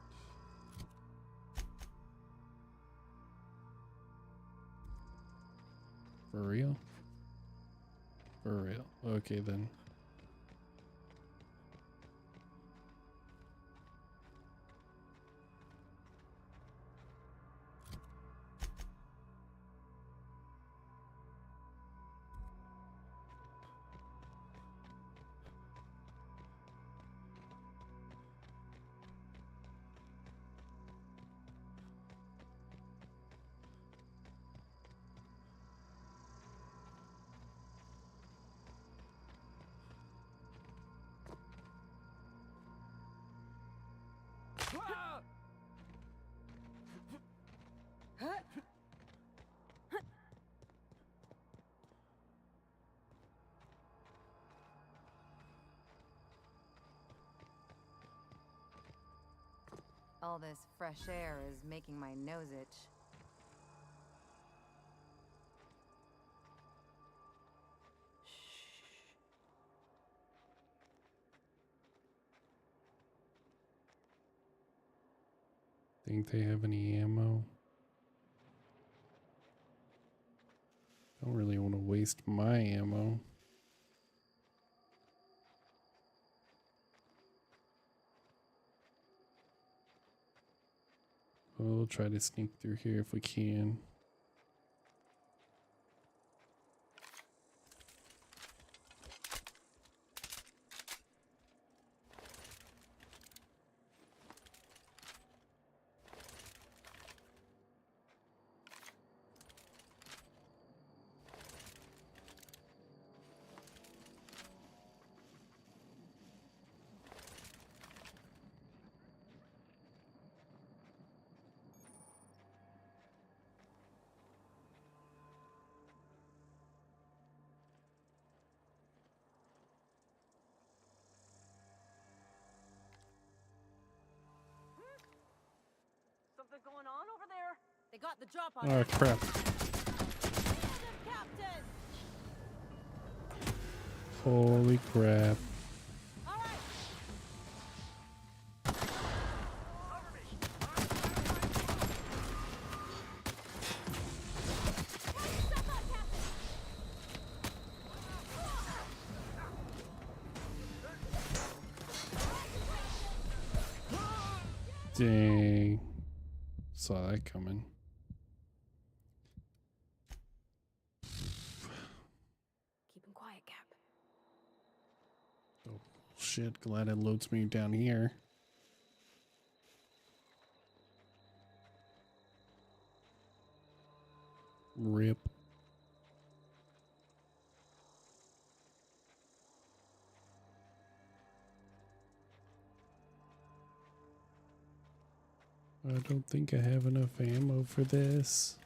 For real? For real. Okay then. All this fresh air is making my nose itch. Think they have any ammo? Don't really want to waste my ammo. We'll try to sneak through here if we can. Something going on over there? They got the drop on Oh us. crap. Captain! Holy crap. Dang. Saw that coming. Keep him quiet, Cap. Oh, shit. Glad it loads me down here. Rip. I don't think I have enough ammo for this.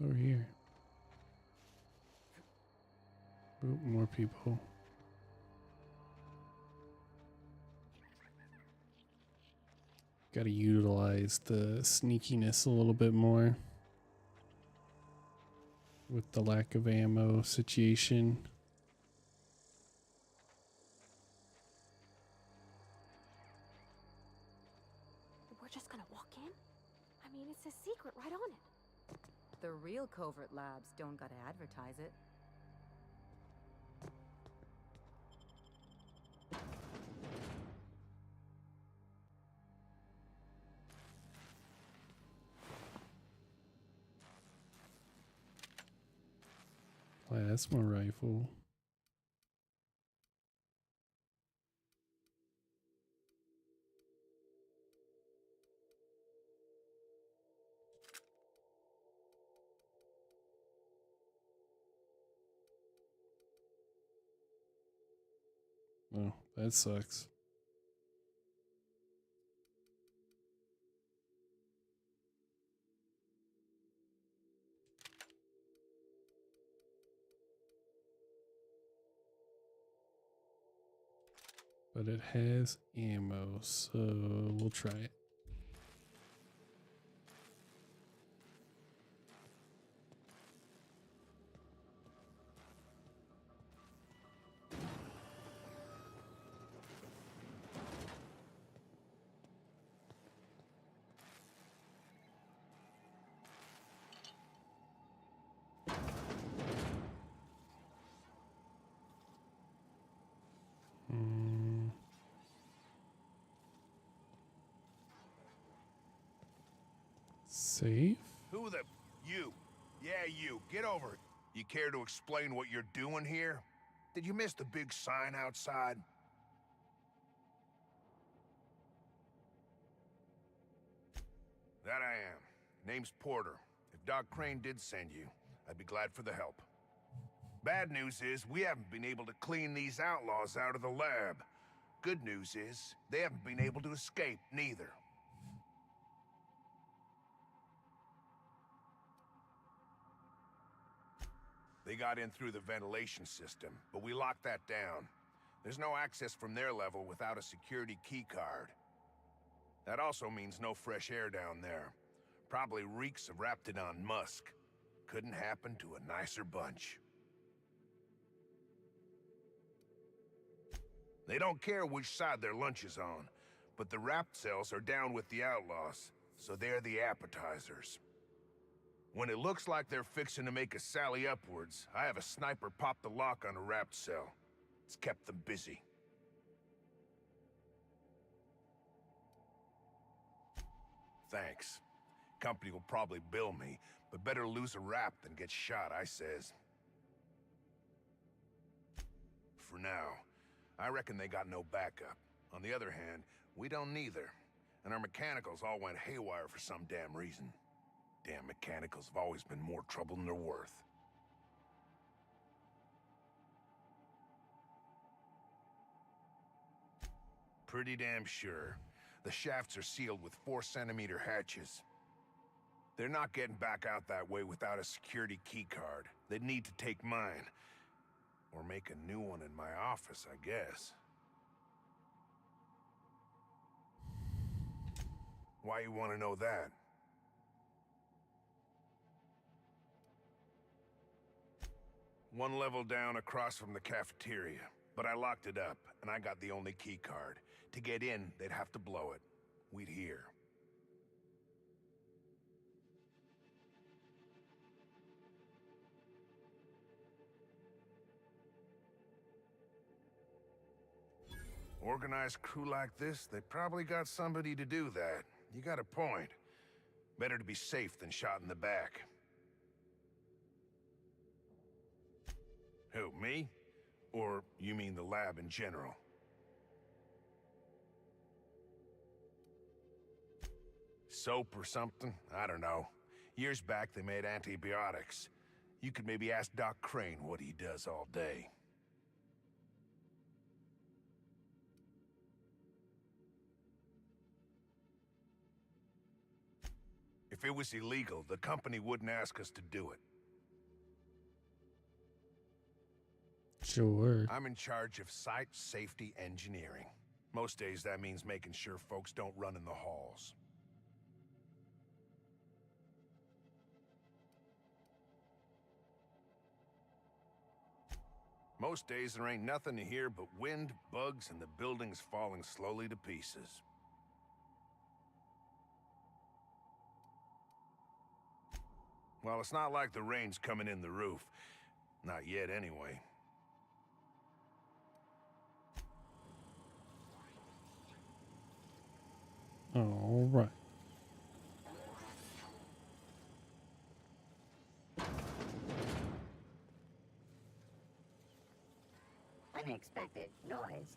It's over here. Oop, more people. Gotta utilize the sneakiness a little bit more with the lack of ammo situation. We're just gonna walk in? I mean, it's a secret right on it. The real covert labs don't gotta advertise it. Plasma rifle. Oh, that sucks. But it has ammo, so we'll try it. Safe? Who the... You. Yeah, you. Get over it. You care to explain what you're doing here? Did you miss the big sign outside? That I am. Name's Porter. If Doc Crane did send you, I'd be glad for the help. Bad news is, we haven't been able to clean these outlaws out of the lab. Good news is, they haven't been able to escape, neither. They got in through the ventilation system, but we locked that down. There's no access from their level without a security keycard. That also means no fresh air down there. Probably reeks of Raptidon musk. Couldn't happen to a nicer bunch. They don't care which side their lunch is on, but the Rapt cells are down with the outlaws, so they're the appetizers. When it looks like they're fixing to make a sally upwards, I have a sniper pop the lock on a Rapt cell. It's kept them busy. Thanks. Company will probably bill me, but better lose a Rapt than get shot, I says. For now, I reckon they got no backup. On the other hand, we don't neither. And our mechanicals all went haywire for some damn reason. Damn mechanicals have always been more trouble than they're worth. Pretty damn sure. The shafts are sealed with 4-centimeter hatches. They're not getting back out that way without a security keycard. They'd need to take mine. Or make a new one in my office, I guess. Why you want to know that? One level down across from the cafeteria, but I locked it up, and I got the only key card. To get in, they'd have to blow it. We'd hear. Organized crew like this, they probably got somebody to do that. You got a point. Better to be safe than shot in the back. Who, me? Or you mean the lab in general? Soap or something? I don't know. Years back, they made antibiotics. You could maybe ask Doc Crane what he does all day. If it was illegal, the company wouldn't ask us to do it. Sure. I'm in charge of site safety engineering. Most days that means making sure folks don't run in the halls. Most days there ain't nothing to hear but wind, bugs, and the buildings falling slowly to pieces. Well, it's not like the rain's coming in the roof. Not yet, anyway. All right. Unexpected noise.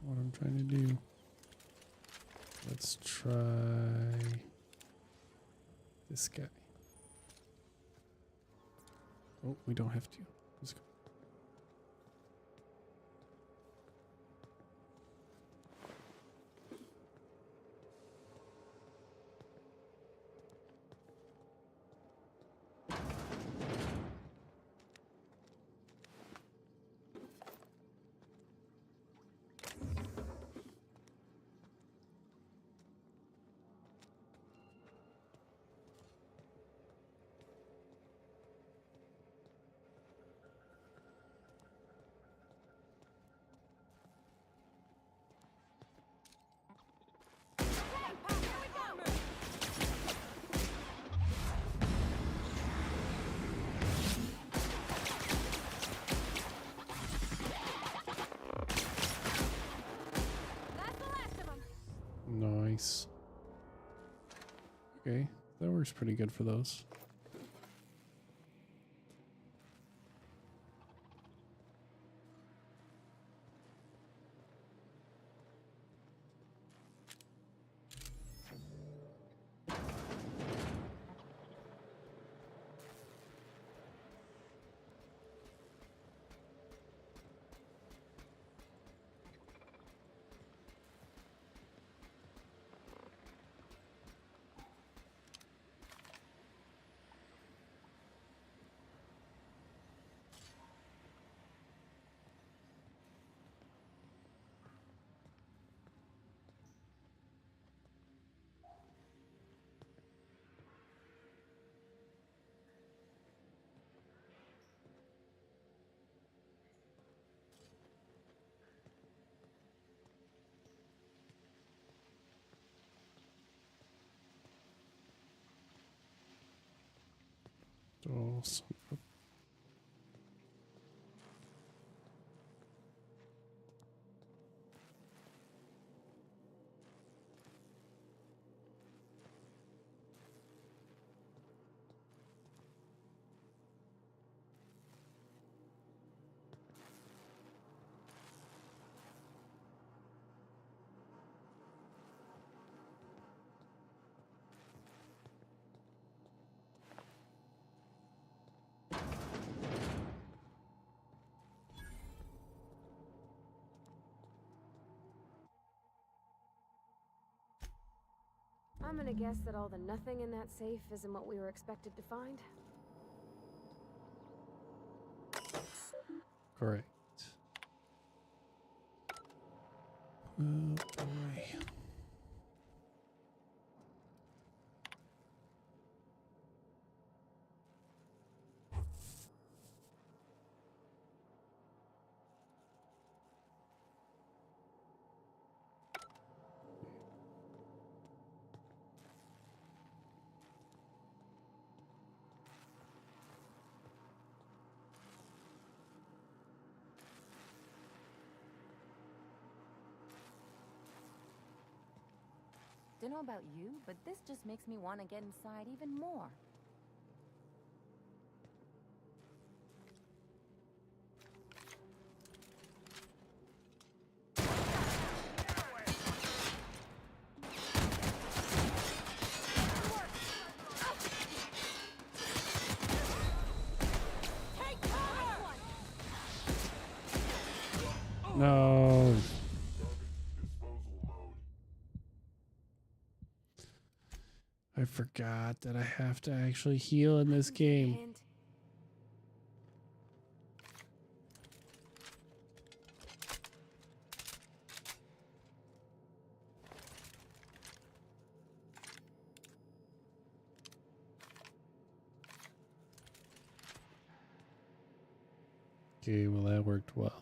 What I'm trying to do. Let's try this guy. Oh, we don't have to. Let's go. Nice. Okay, that works pretty good for those. Awesome. I'm gonna guess that all the nothing in that safe isn't what we were expected to find. Correct. Oh boy. Don't know about you, but this just makes me want to get inside even more. No. I forgot that I have to actually heal in this game. Okay, well that worked well.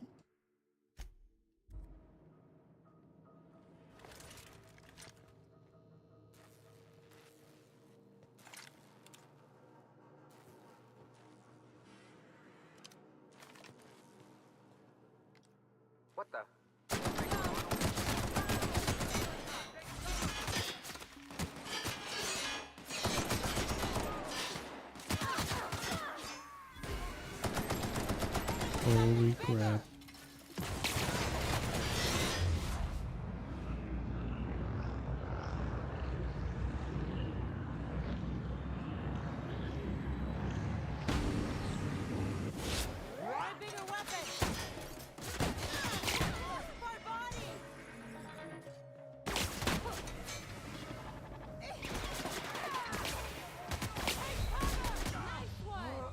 What the? Holy crap.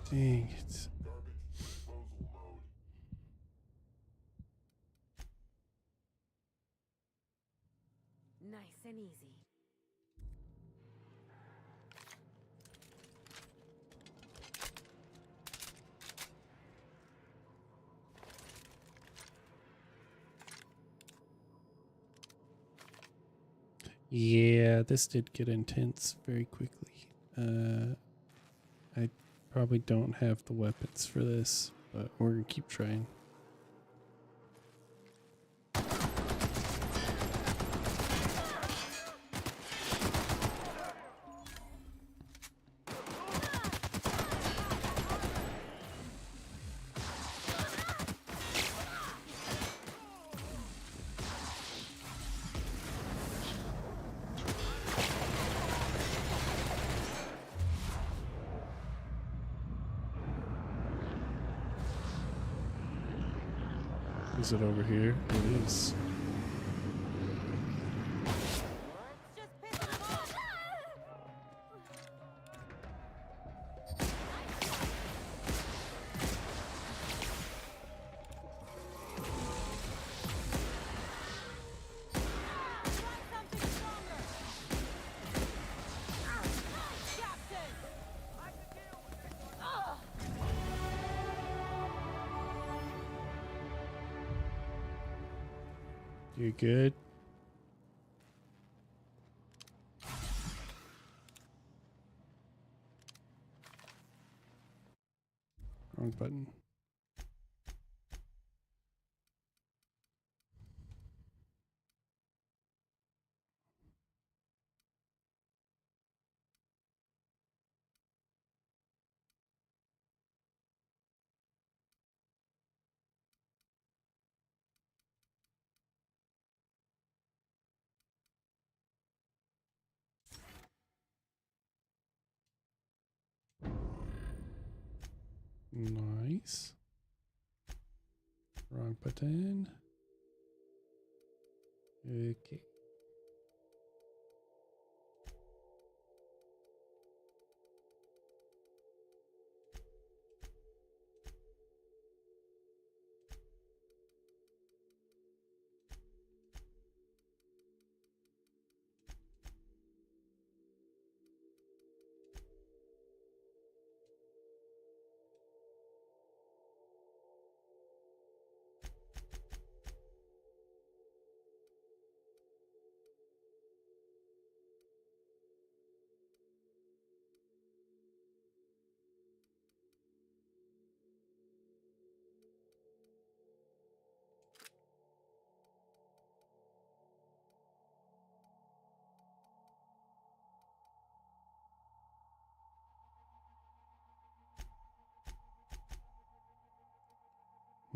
Dang it. Nice and easy. Yeah, this did get intense very quickly. I probably don't have the weapons for this, but we're gonna keep trying. Is it over here? It is. You good? Wrong button. Nice. Wrong button. Okay.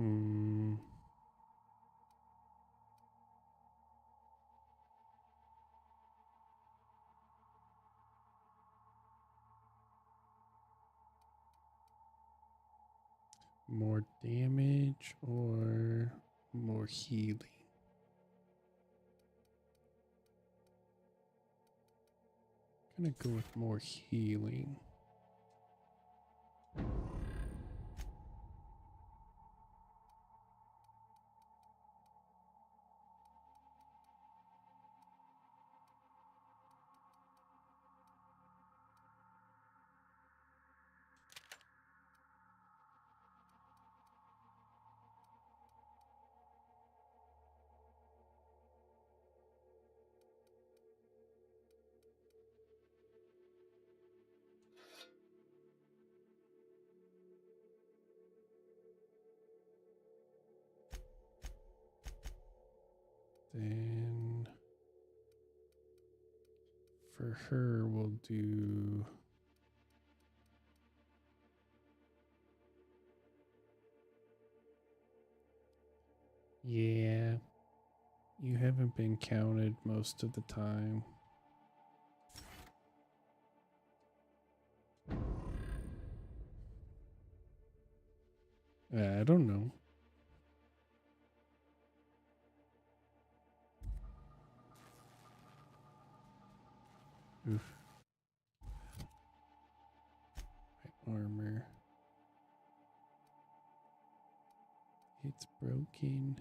Hmm. More damage or more healing? Gonna go with more healing. Then for her, we'll do yeah. You haven't been counted most of the time. I don't know. Oof. My armor. It's broken.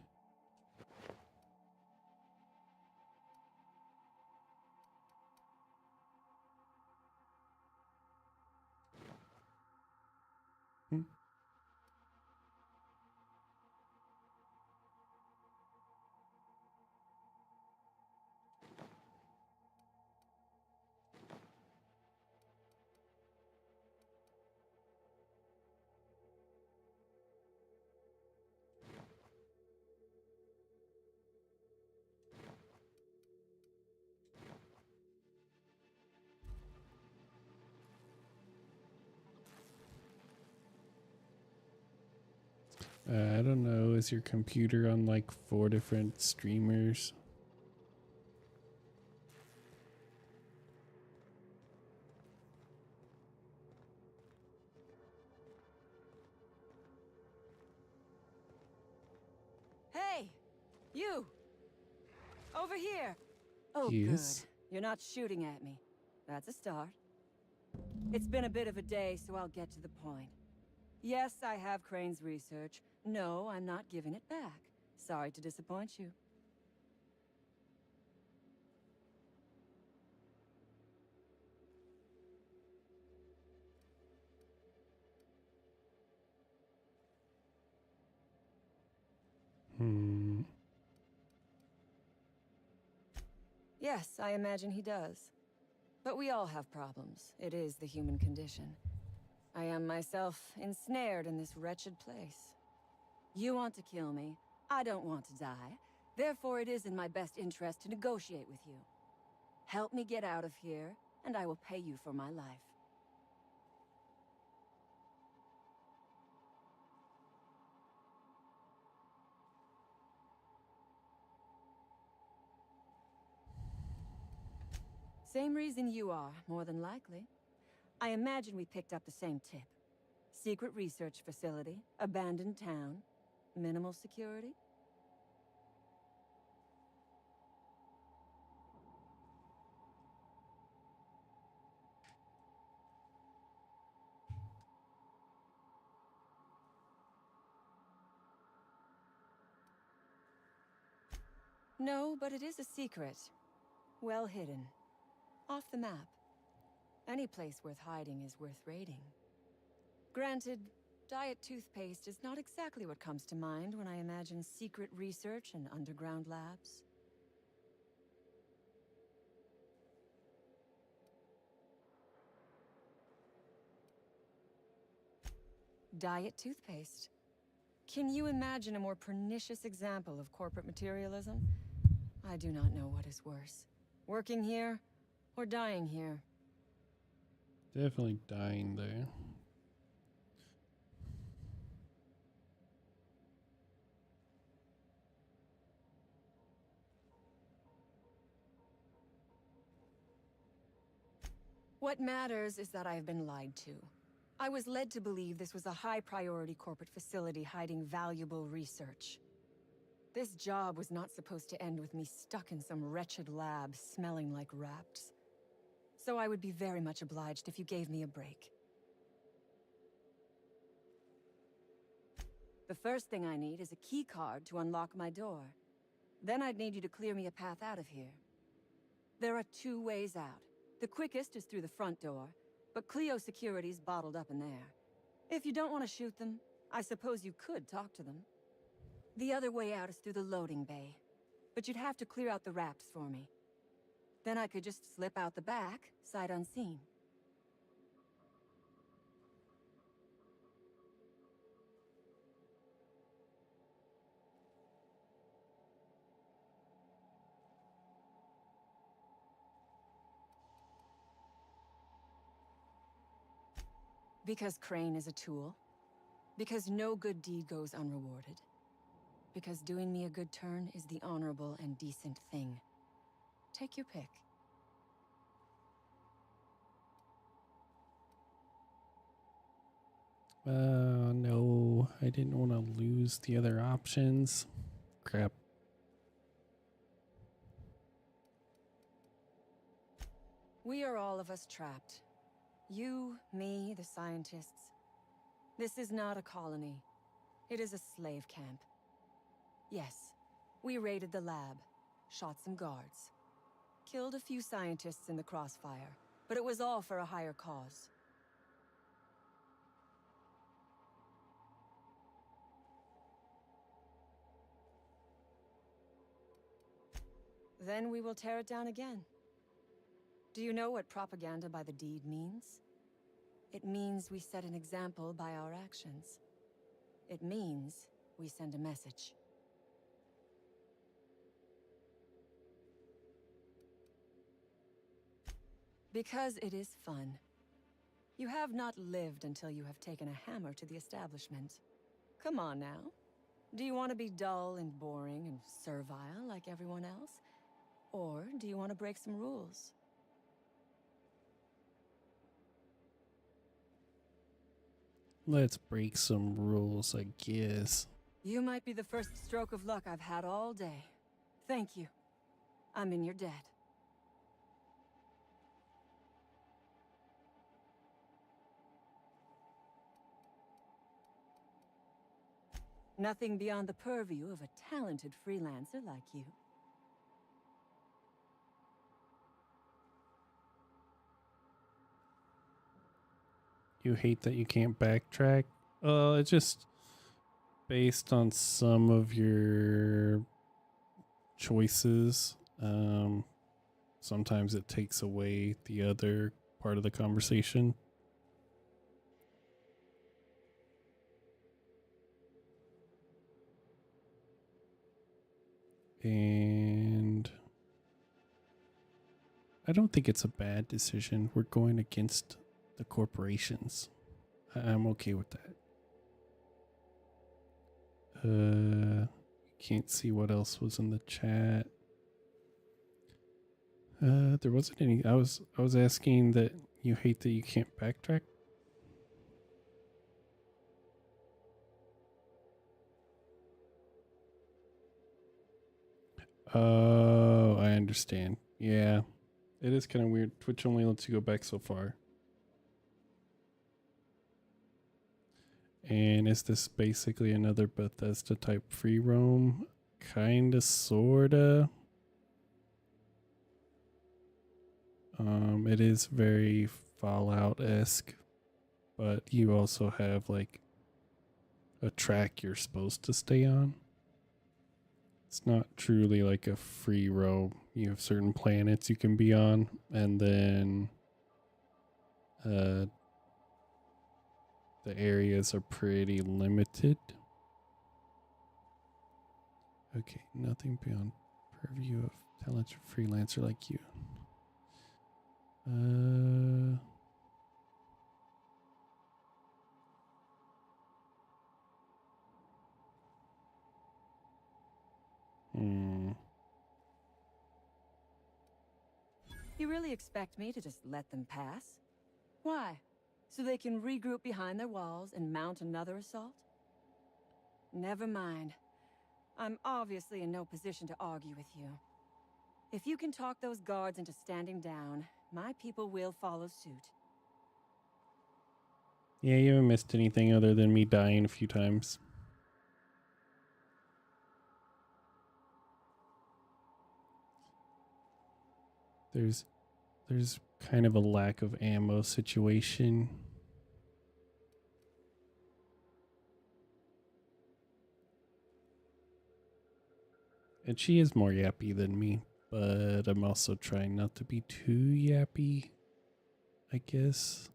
I don't know. Is your computer on like 4 different streamers? Hey, you! Over here! Oh, Yes. good. You're not shooting at me. That's a start. It's been a bit of a day, so I'll get to the point. Yes, I have Crane's research. No, I'm not giving it back. Sorry to disappoint you. Yes, I imagine he does. But we all have problems. It is the human condition. I am myself ensnared in this wretched place. You want to kill me. I don't want to die. Therefore, it is in my best interest to negotiate with you. Help me get out of here, and I will pay you for my life. Same reason you are, more than likely. I imagine we picked up the same tip. Secret research facility, abandoned town, minimal security. No, but it is a secret. Well hidden. Off the map. Any place worth hiding is worth raiding. Granted, diet toothpaste is not exactly what comes to mind when I imagine secret research and underground labs. Diet toothpaste. Can you imagine a more pernicious example of corporate materialism? I do not know what is worse. Working here, or dying here. Definitely dying there. What matters is that I've been lied to. I was led to believe this was a high-priority corporate facility hiding valuable research. This job was not supposed to end with me stuck in some wretched lab smelling like rats. So I would be very much obliged if you gave me a break. The first thing I need is a key card to unlock my door. Then I'd need you to clear me a path out of here. There are 2 ways out. The quickest is through the front door, but Cleo Security's bottled up in there. If you don't want to shoot them, I suppose you could talk to them. The other way out is through the loading bay, but you'd have to clear out the wraps for me. Then I could just slip out the back, sight unseen. Because Crane is a tool. Because no good deed goes unrewarded. Because doing me a good turn is the honorable and decent thing. Take your pick. No, I didn't want to lose the other options. Crap. We are all of us trapped. You, me, the scientists. This is not a colony. It is a slave camp. Yes, we raided the lab, shot some guards, killed a few scientists in the crossfire, but it was all for a higher cause. Then we will tear it down again. Do you know what propaganda by the deed means? It means we set an example by our actions. It means we send a message. Because it is fun. You have not lived until you have taken a hammer to the establishment. Come on now. Do you want to be dull and boring and servile like everyone else? Or do you want to break some rules? Let's break some rules, I guess. You might be the first stroke of luck I've had all day. Thank you. I'm in your debt. Nothing beyond the purview of a talented freelancer like you. You hate that you can't backtrack? It's just based on some of your choices. Sometimes it takes away the other part of the conversation. And I don't think it's a bad decision. We're going against the corporations. I'm okay with that. Can't see what else was in the chat. There wasn't any. I was asking that you hate that you can't backtrack. Oh, I understand. Yeah, it is kind of weird. Twitch only lets you go back so far. And is this basically another Bethesda type free roam? Kinda, sorta. It is very Fallout-esque, but you also have like a track you're supposed to stay on. It's not truly like a free roam. You have certain planets you can be on, and then the areas are pretty limited. Okay, nothing beyond purview of talented freelancer like you. You really expect me to just let them pass? Why? So they can regroup behind their walls and mount another assault? Never mind. I'm obviously in no position to argue with you. If you can talk those guards into standing down, my people will follow suit. Yeah, you haven't missed anything other than me dying a few times. There's kind of a lack of ammo situation. And she is more yappy than me, but I'm also trying not to be too yappy, I guess.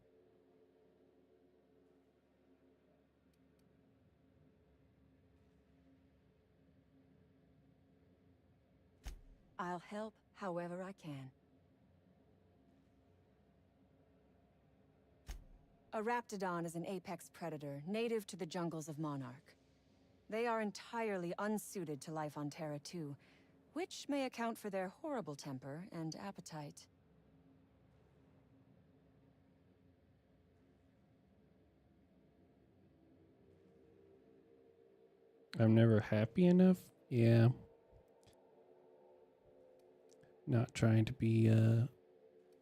I'll help however I can. A Raptidon is an apex predator, native to the jungles of Monarch. They are entirely unsuited to life on Terra 2, which may account for their horrible temper and appetite. I'm never happy enough? Yeah. Not trying to be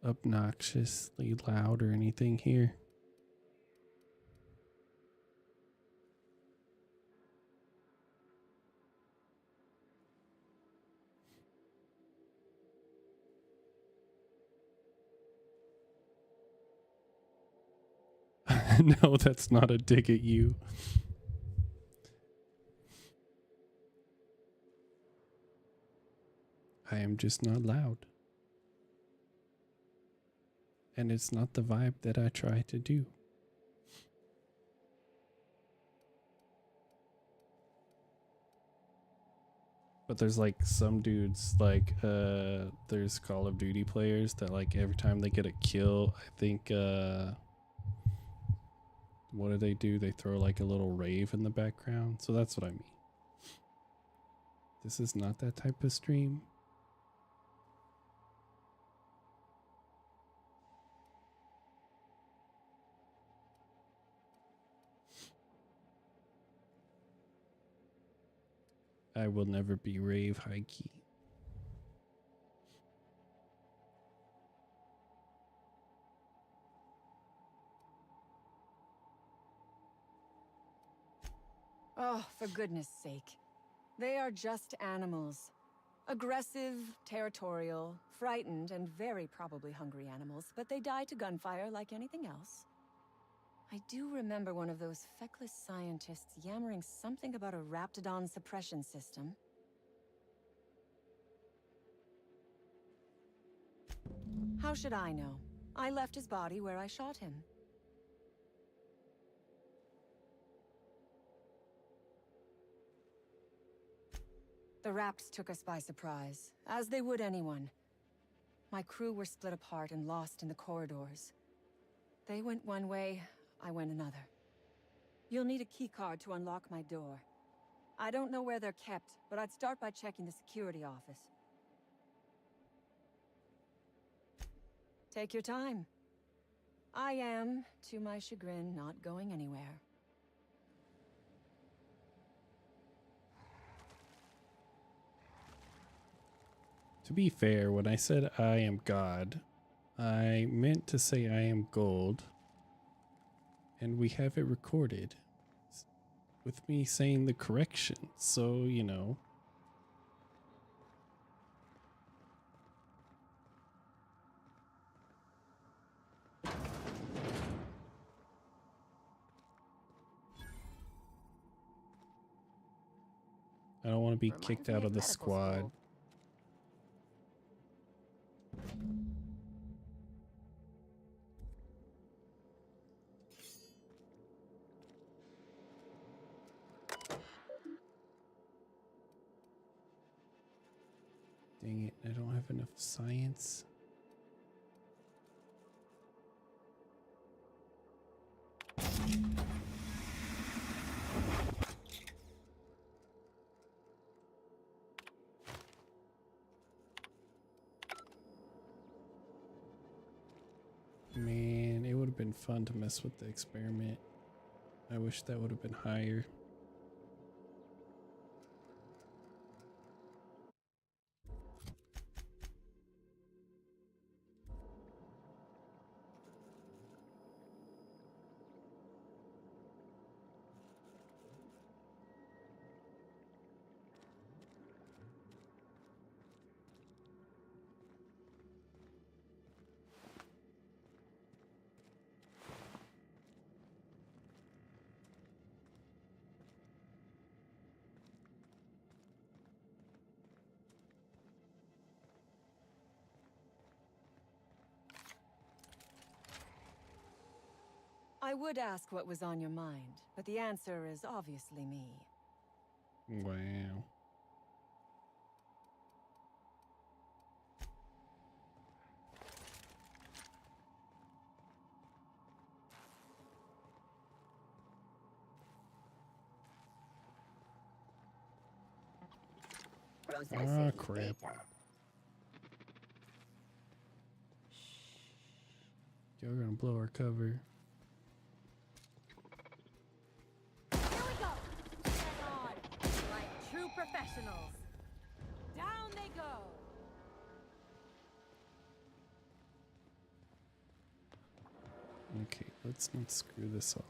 obnoxiously loud or anything here. No, that's not a dig at you. I am just not loud. And it's not the vibe that I try to do. But there's like some dudes, like there's Call of Duty players that like every time they get a kill, I think what do? They throw like a little rave in the background. So that's what I mean. This is not that type of stream. I will never be rave high key. Oh, for goodness sake. They are just animals. Aggressive, territorial, frightened, and very probably hungry animals, but they die to gunfire like anything else. I do remember one of those feckless scientists yammering something about a Raptidon suppression system. How should I know? I left his body where I shot him. The Raps took us by surprise, as they would anyone. My crew were split apart and lost in the corridors. They went one way, I went another. You'll need a keycard to unlock my door. I don't know where they're kept, but I'd start by checking the security office. Take your time. I am, to my chagrin, not going anywhere. To be fair, when I said I am God, I meant to say I am gold. And we have it recorded with me saying the correction. So, you know. I don't want to be kicked out of the squad. Dang it, I don't have enough science. been fun to mess with the experiment. I wish that would have been higher. I would ask what was on your mind, but the answer is obviously me. Wow. Ah, crap. You're gonna blow our cover. Here we go! Head on! Like true professionals. Down they go! Okay, let's not screw this up.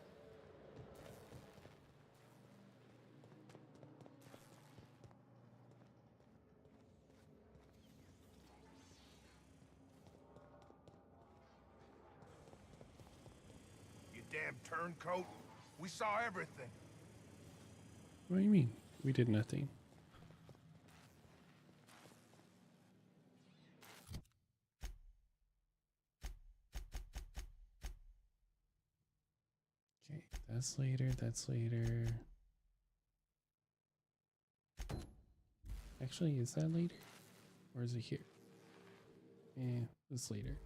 You damn turncoat. We saw everything. What do you mean? We did nothing. Okay, that's later, that's later. Actually, is that later? Or is it here? Yeah, it's later.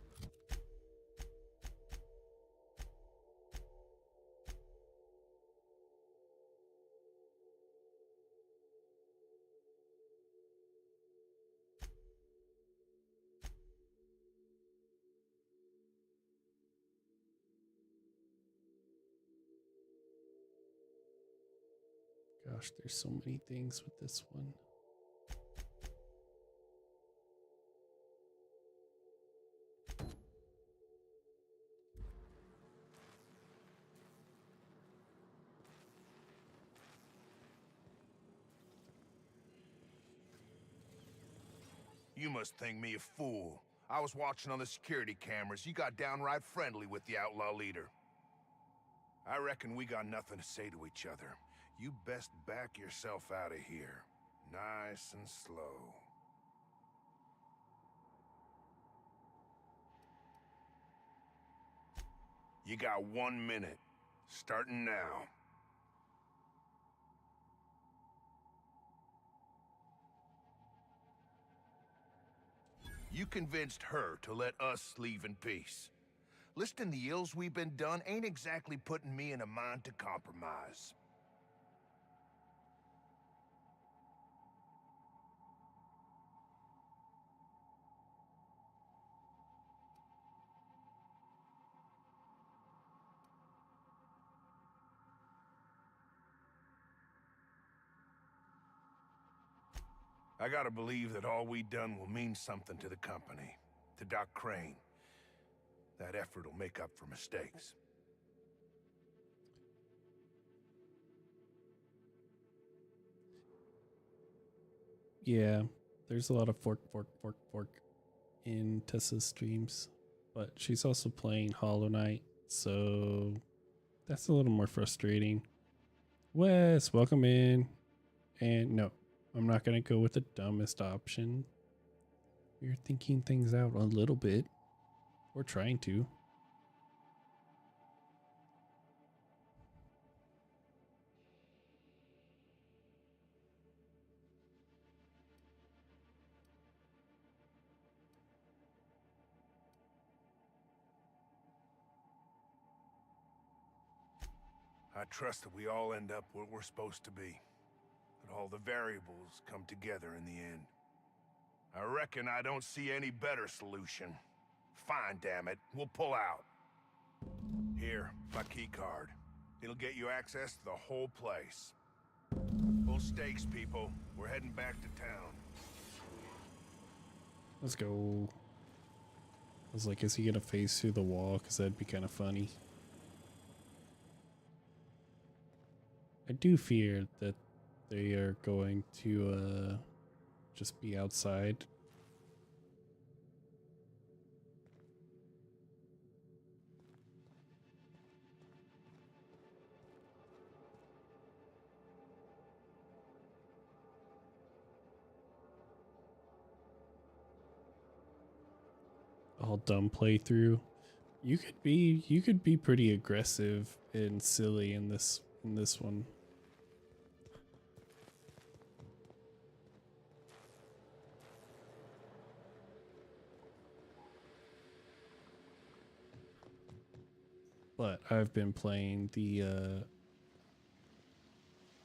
Gosh, there's so many things with this one. You must think me a fool. I was watching on the security cameras. You got downright friendly with the outlaw leader. I reckon we got nothing to say to each other. You best back yourself out of here. Nice and slow. You got 1 minute. Starting now. You convinced her to let us leave in peace. Listing the ills we've been done ain't exactly putting me in a mind to compromise. I gotta believe that all we done will mean something to the company, to Doc Crane. That effort will make up for mistakes. Yeah, there's a lot of fork in Tessa's streams, but she's also playing Hollow Knight, so that's a little more frustrating. Wes, welcome in. And no, I'm not gonna go with the dumbest option. We're thinking things out a little bit. We're trying to. I trust that we all end up where we're supposed to be. That all the variables come together in the end. I reckon I don't see any better solution. Fine, damn it. We'll pull out. Here, my key card. It'll get you access to the whole place. Full stakes, people. We're heading back to town. Let's go. I was like, is he gonna phase through the wall? Because that'd be kind of funny. I do fear that they are going to just be outside. All dumb playthrough. You could be pretty aggressive and silly in this one. But I've been playing the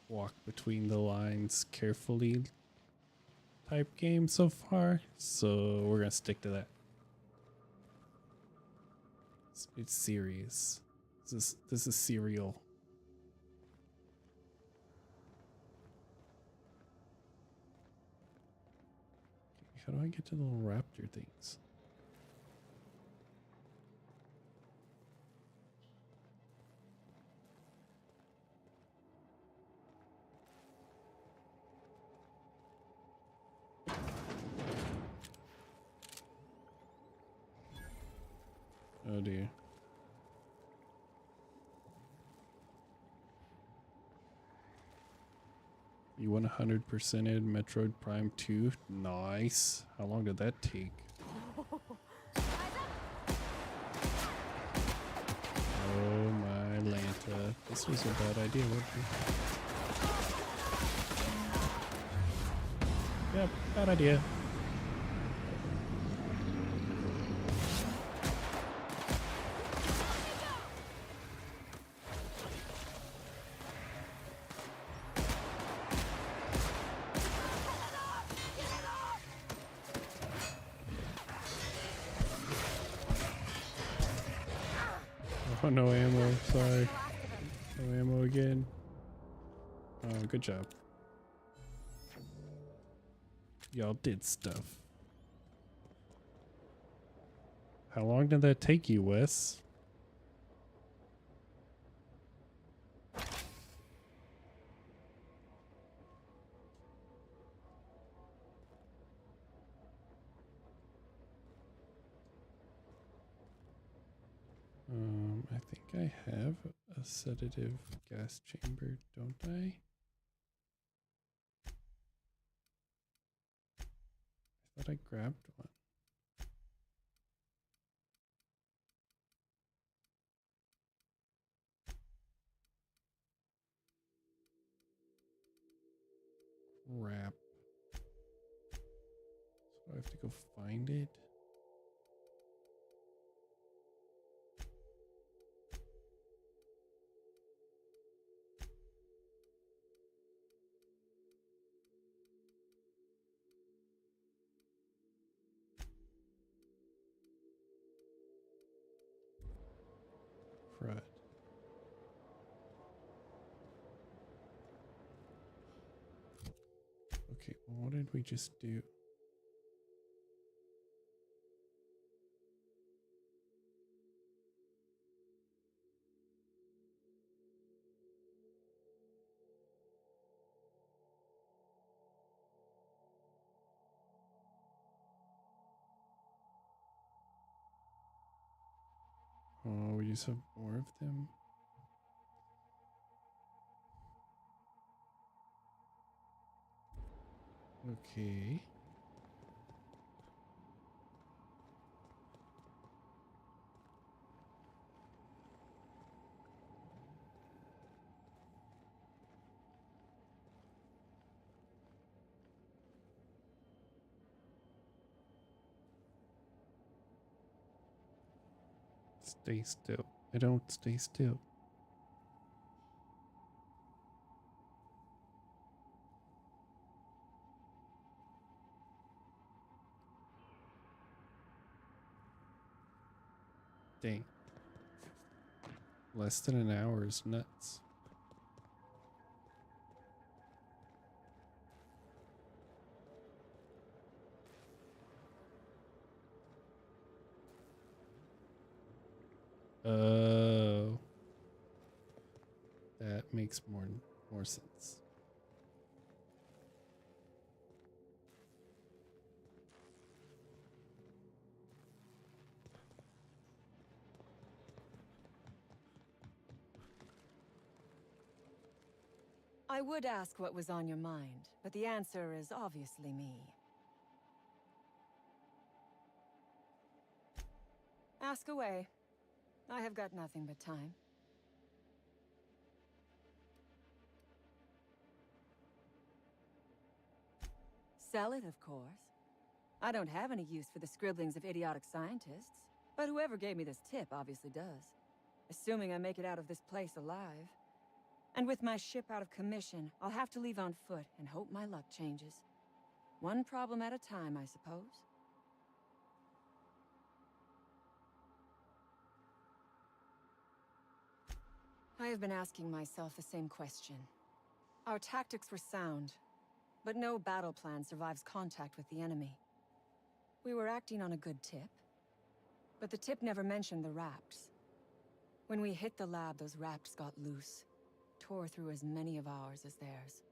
walk between the lines carefully type game so far, so we're gonna stick to that. It's serious. This is serial. Okay, how do I get to the little raptor things? Oh dear. You 100%ed Metroid Prime 2? Nice. How long did that take? Oh my Lanta. This was a bad idea, wasn't it? Yep, bad idea. Oh, no ammo, sorry. No ammo again. Oh, good job. Y'all did stuff. How long did that take you, Wes? I think I have a sedative gas chamber, don't I? I thought I grabbed one. Crap. So I have to go find it. Crud. Okay, well, what did we just do? Oh, we just have more of them. Okay. Stay still. I don't stay still. Dang. Less than an hour is nuts. Oh, that makes more sense. I would ask what was on your mind, but the answer is obviously me. Ask away. I have got nothing but time. Sell it, of course. I don't have any use for the scribblings of idiotic scientists, but whoever gave me this tip obviously does. Assuming I make it out of this place alive. And with my ship out of commission, I'll have to leave on foot and hope my luck changes. One problem at a time, I suppose. I have been asking myself the same question. Our tactics were sound, but no battle plan survives contact with the enemy. We were acting on a good tip, but the tip never mentioned the Rapts. When we hit the lab, those Rapts got loose, tore through as many of ours as theirs.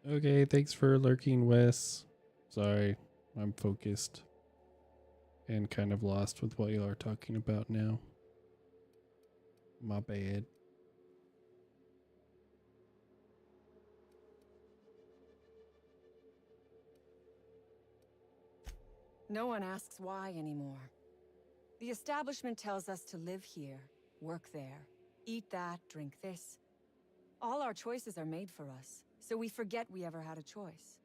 Okay, thanks for lurking, Wes. Sorry, I'm focused and kind of lost with what y'all are talking about now. My bad. No one asks why anymore. The establishment tells us to live here, work there, eat that, drink this. All our choices are made for us, so we forget we ever had a choice.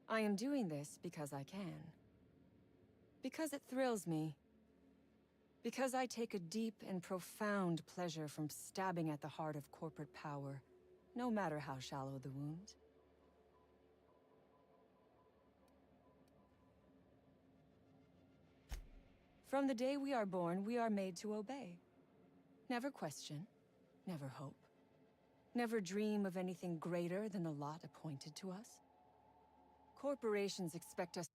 I am doing this because I can. Because it thrills me. Because I take a deep and profound pleasure from stabbing at the heart of corporate power, no matter how shallow the wound. From the day we are born, we are made to obey. Never question, never hope. Never dream of anything greater than the lot appointed to us. Corporations expect us.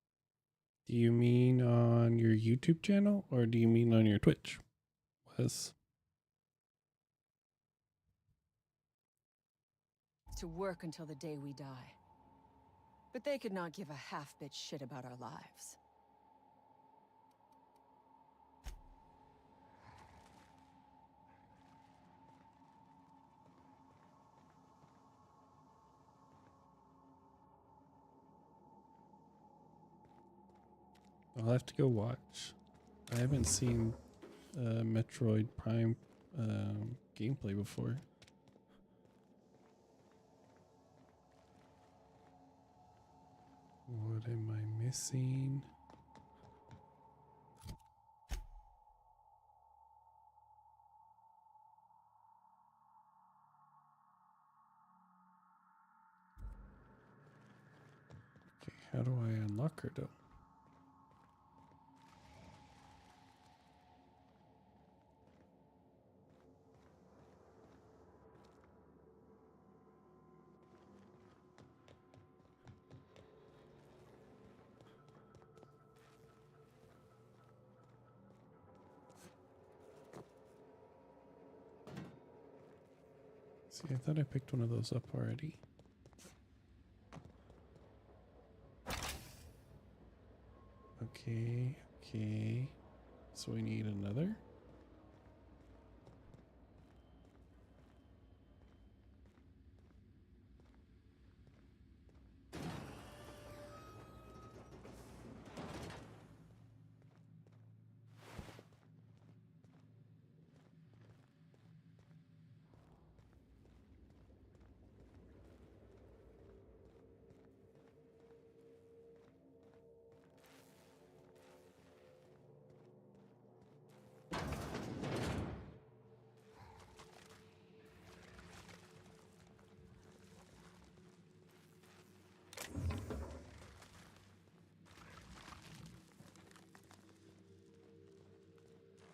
Do you mean on your YouTube channel or do you mean on your Twitch? Wes? To work until the day we die. But they could not give a half-bit shit about our lives. I'll have to go watch. I haven't seen Metroid Prime gameplay before. What am I missing? Okay, how do I unlock her though? See, I thought I picked one of those up already. Okay, okay. So we need another.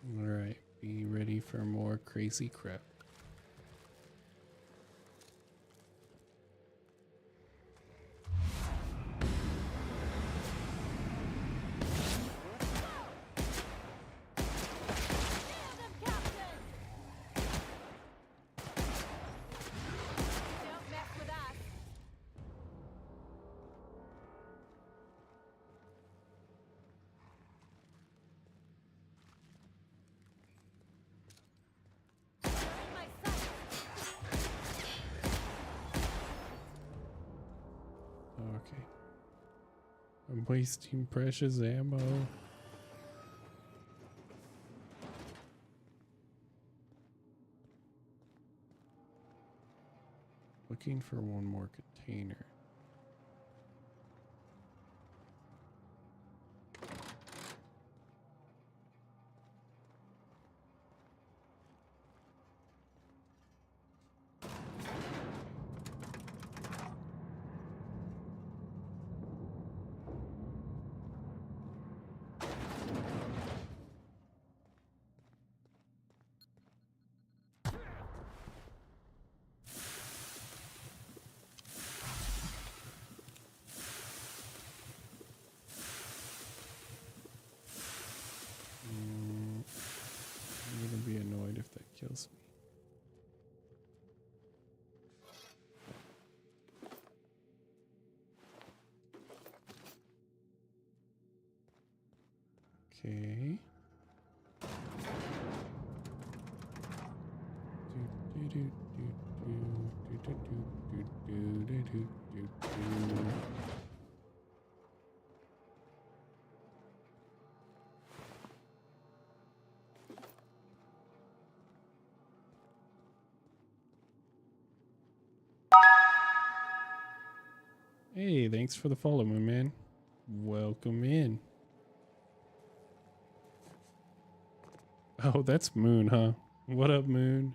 Alright, be ready for more crazy crap. Okay. I'm wasting precious ammo. Looking for one more container. I'm gonna be annoyed if that kills me. Okay. Hey, thanks for the follow, my man. Welcome in. Oh, that's Moon, huh? What up, Moon?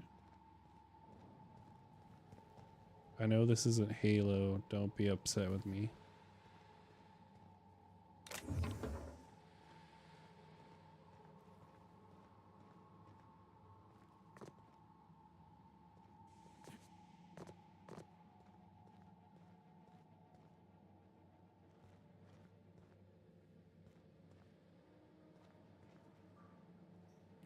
I know this isn't Halo. Don't be upset with me.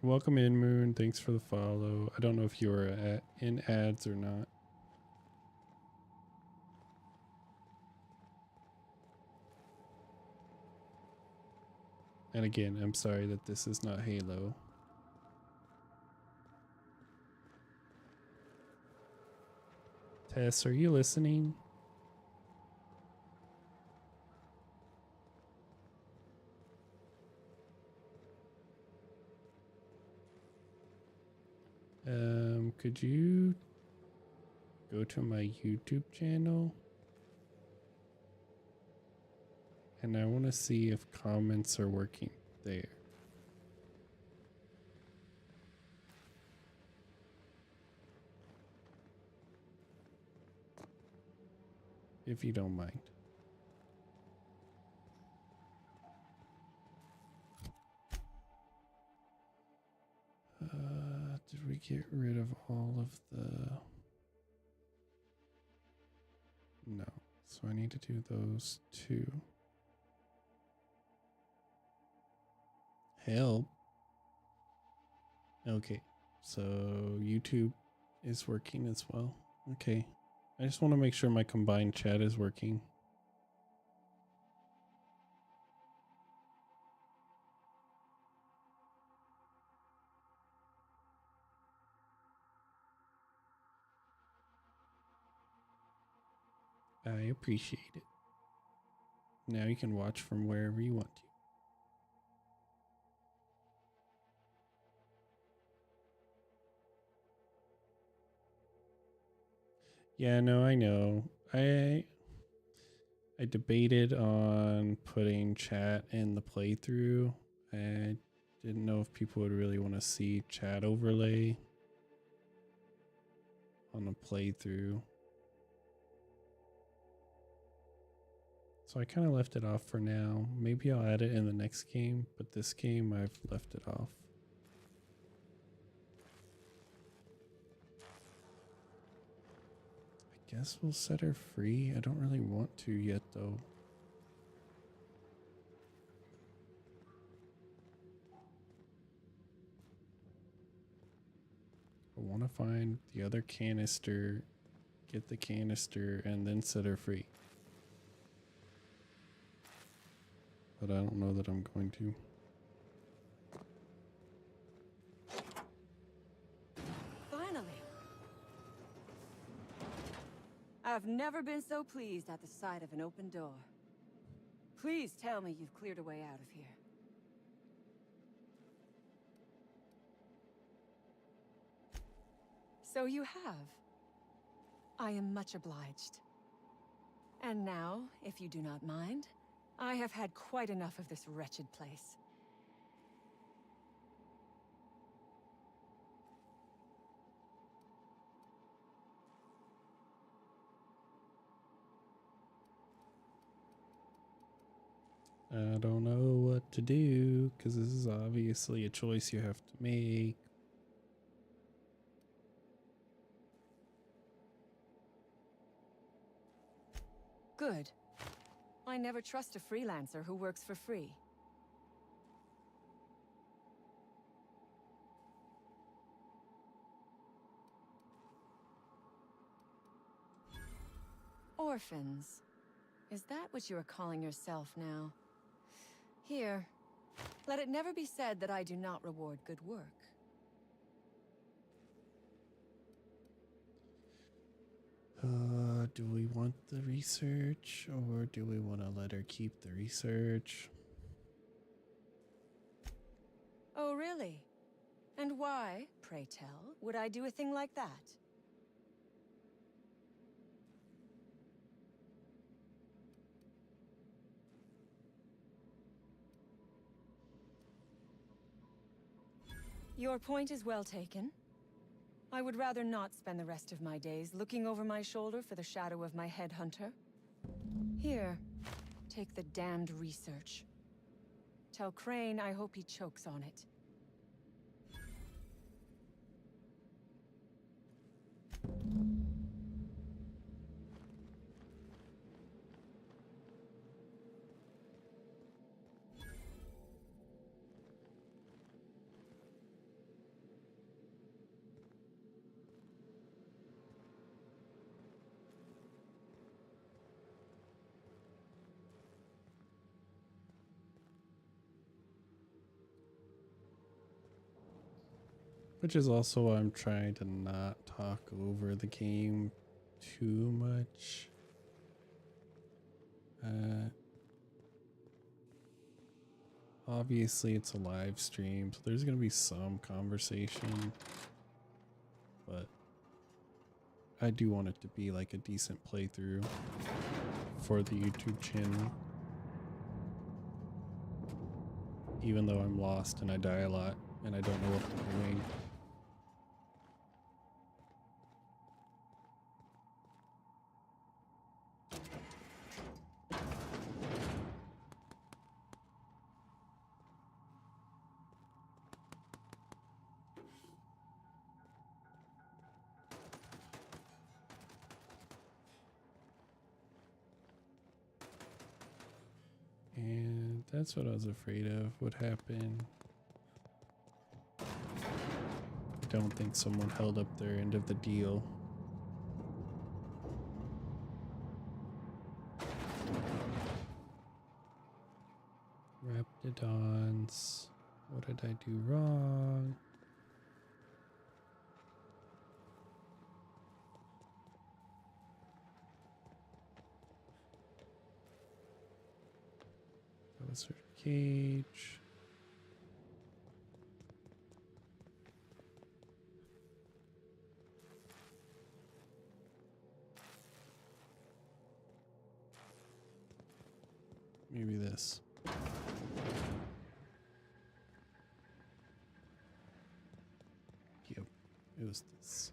Welcome in, Moon. Thanks for the follow. I don't know if you were in ads or not. And again, I'm sorry that this is not Halo. Tess, are you listening? Could you go to my YouTube channel? And I want to see if comments are working there. If you don't mind. Did we get rid of all of the... No. So I need to do those two. Help. Okay. So YouTube is working as well. Okay. I just want to make sure my combined chat is working. I appreciate it. Now you can watch from wherever you want to. Yeah, no, I know. I debated on putting chat in the playthrough. I didn't know if people would really want to see chat overlay on a playthrough. So I kind of left it off for now. Maybe I'll add it in the next game, but this game I've left it off. guess we'll set her free. I don't really want to yet, though. I want to find the other canister, get the canister, and then set her free. But I don't know that I'm going to. Finally. I've never been so pleased at the sight of an open door. Please tell me you've cleared a way out of here. So you have. I am much obliged. And now, if you do not mind, I have had quite enough of this wretched place. I don't know what to do, because this is obviously a choice you have to make. Good. I never trust a freelancer who works for free. Orphans. Is that what you are calling yourself now? Here. Let it never be said that I do not reward good work. Do we want the research, or do we want to let her keep the research? Oh, really? And why, pray tell, would I do a thing like that? Your point is well taken. I would rather not spend the rest of my days looking over my shoulder for the shadow of my headhunter. Here, take the damned research. Tell Crane I hope he chokes on it. Which is also why I'm trying to not talk over the game too much. Obviously it's a live stream, so there's gonna be some conversation, but I do want it to be like a decent playthrough for the YouTube channel. Even though I'm lost and I die a lot and I don't know what I'm doing. And that's what I was afraid of would happen. I don't think someone held up their end of the deal. Raptidons. What did I do wrong? Sort of cage. Maybe this. Yep, it was this.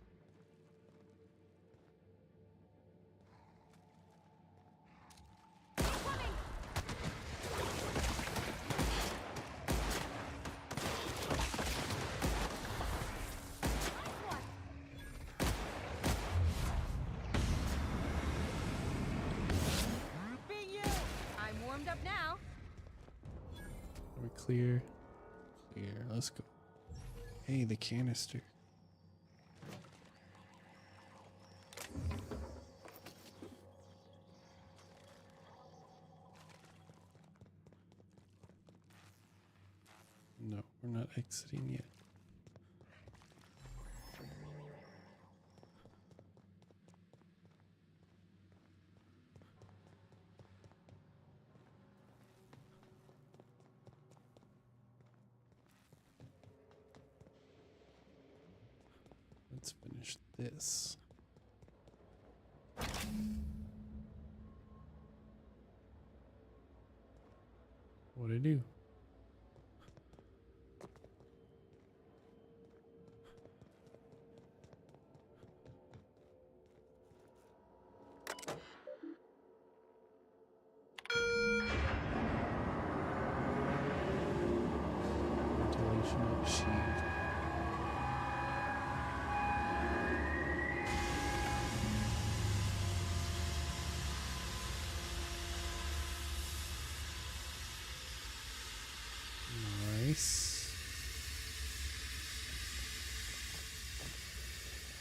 clear. Clear. Let's go. Hey, the canister. No, we're not exiting yet. Let's finish this. What'd I do? Ventilation achieved. Nice.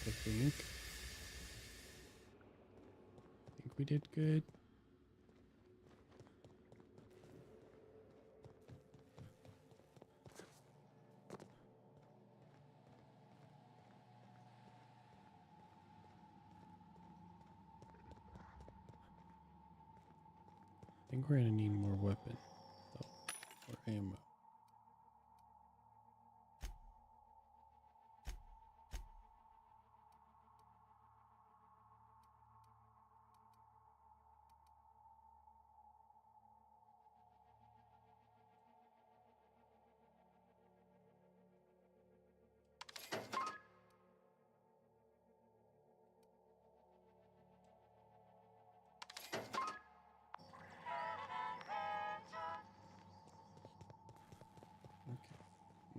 I think we did good. I think we're gonna need more weapon, though, or ammo.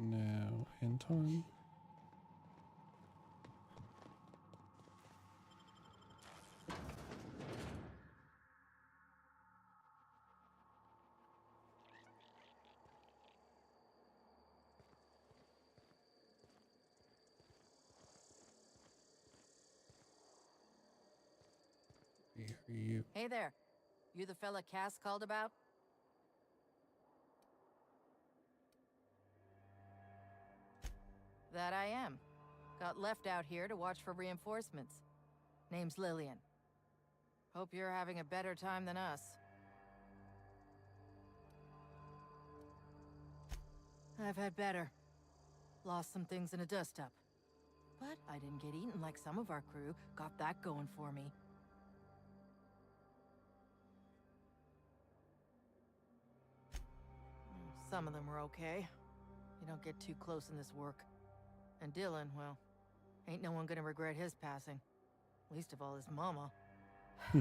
Now, Anton. Who are you? Hey there. You the fella Cass called about? That I am. Got left out here to watch for reinforcements. Name's Lillian. Hope you're having a better time than us. I've had better. Lost some things in a dust-up. But I didn't get eaten like some of our crew. Got that going for me. Some of them were okay. You don't get too close in this work. And Dylan, well, ain't no one gonna regret his passing. Least of all his mama.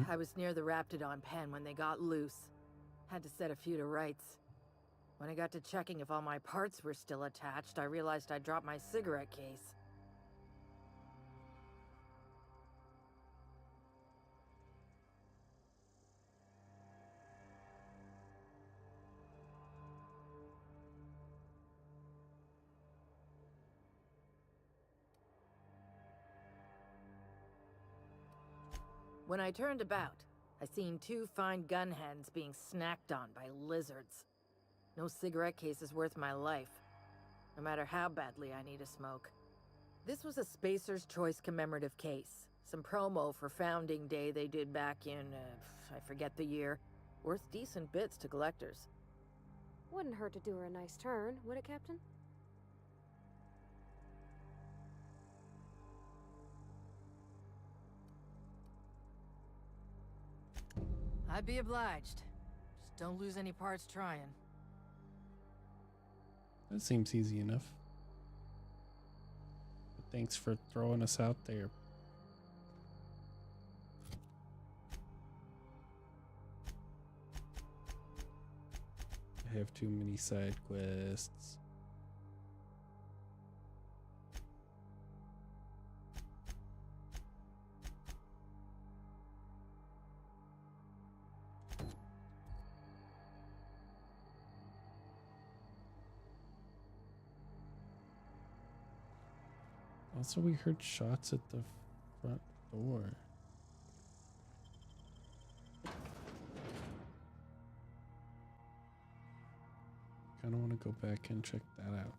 I was near the Raptidon pen when they got loose. Had to set a few to rights. When I got to checking if all my parts were still attached, I realized I'd dropped my cigarette case. When I turned about, I seen two fine gun hands being snacked on by lizards. No cigarette case is worth my life, no matter how badly I need a smoke. This was a Spacer's Choice commemorative case. Some promo for Founding Day they did back in, I forget the year. Worth decent bits to collectors. Wouldn't hurt to do her a nice turn, would it, Captain? I'd be obliged. Just don't lose any parts trying. That seems easy enough. But thanks for throwing us out there. I have too many side quests. Also, we heard shots at the front door. Kind of want to go back and check that out.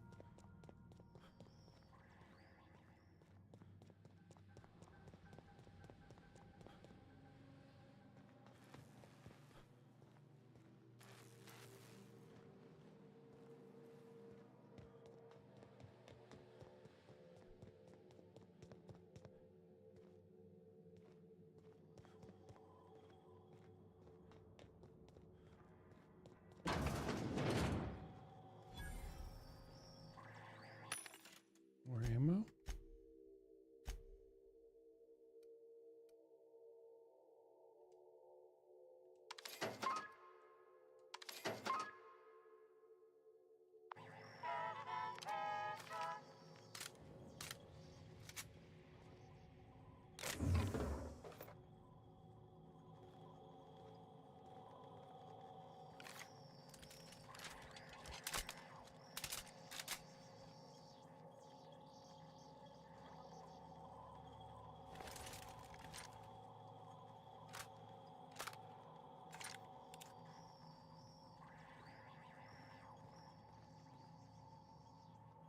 More ammo?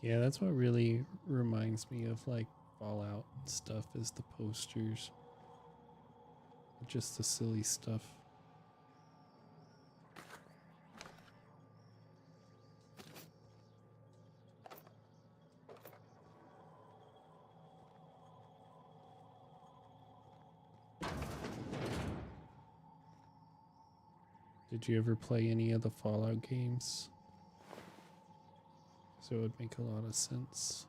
Yeah, that's what really reminds me of like Fallout stuff is the posters. Just the silly stuff. Did you ever play any of the Fallout games? So it would make a lot of sense.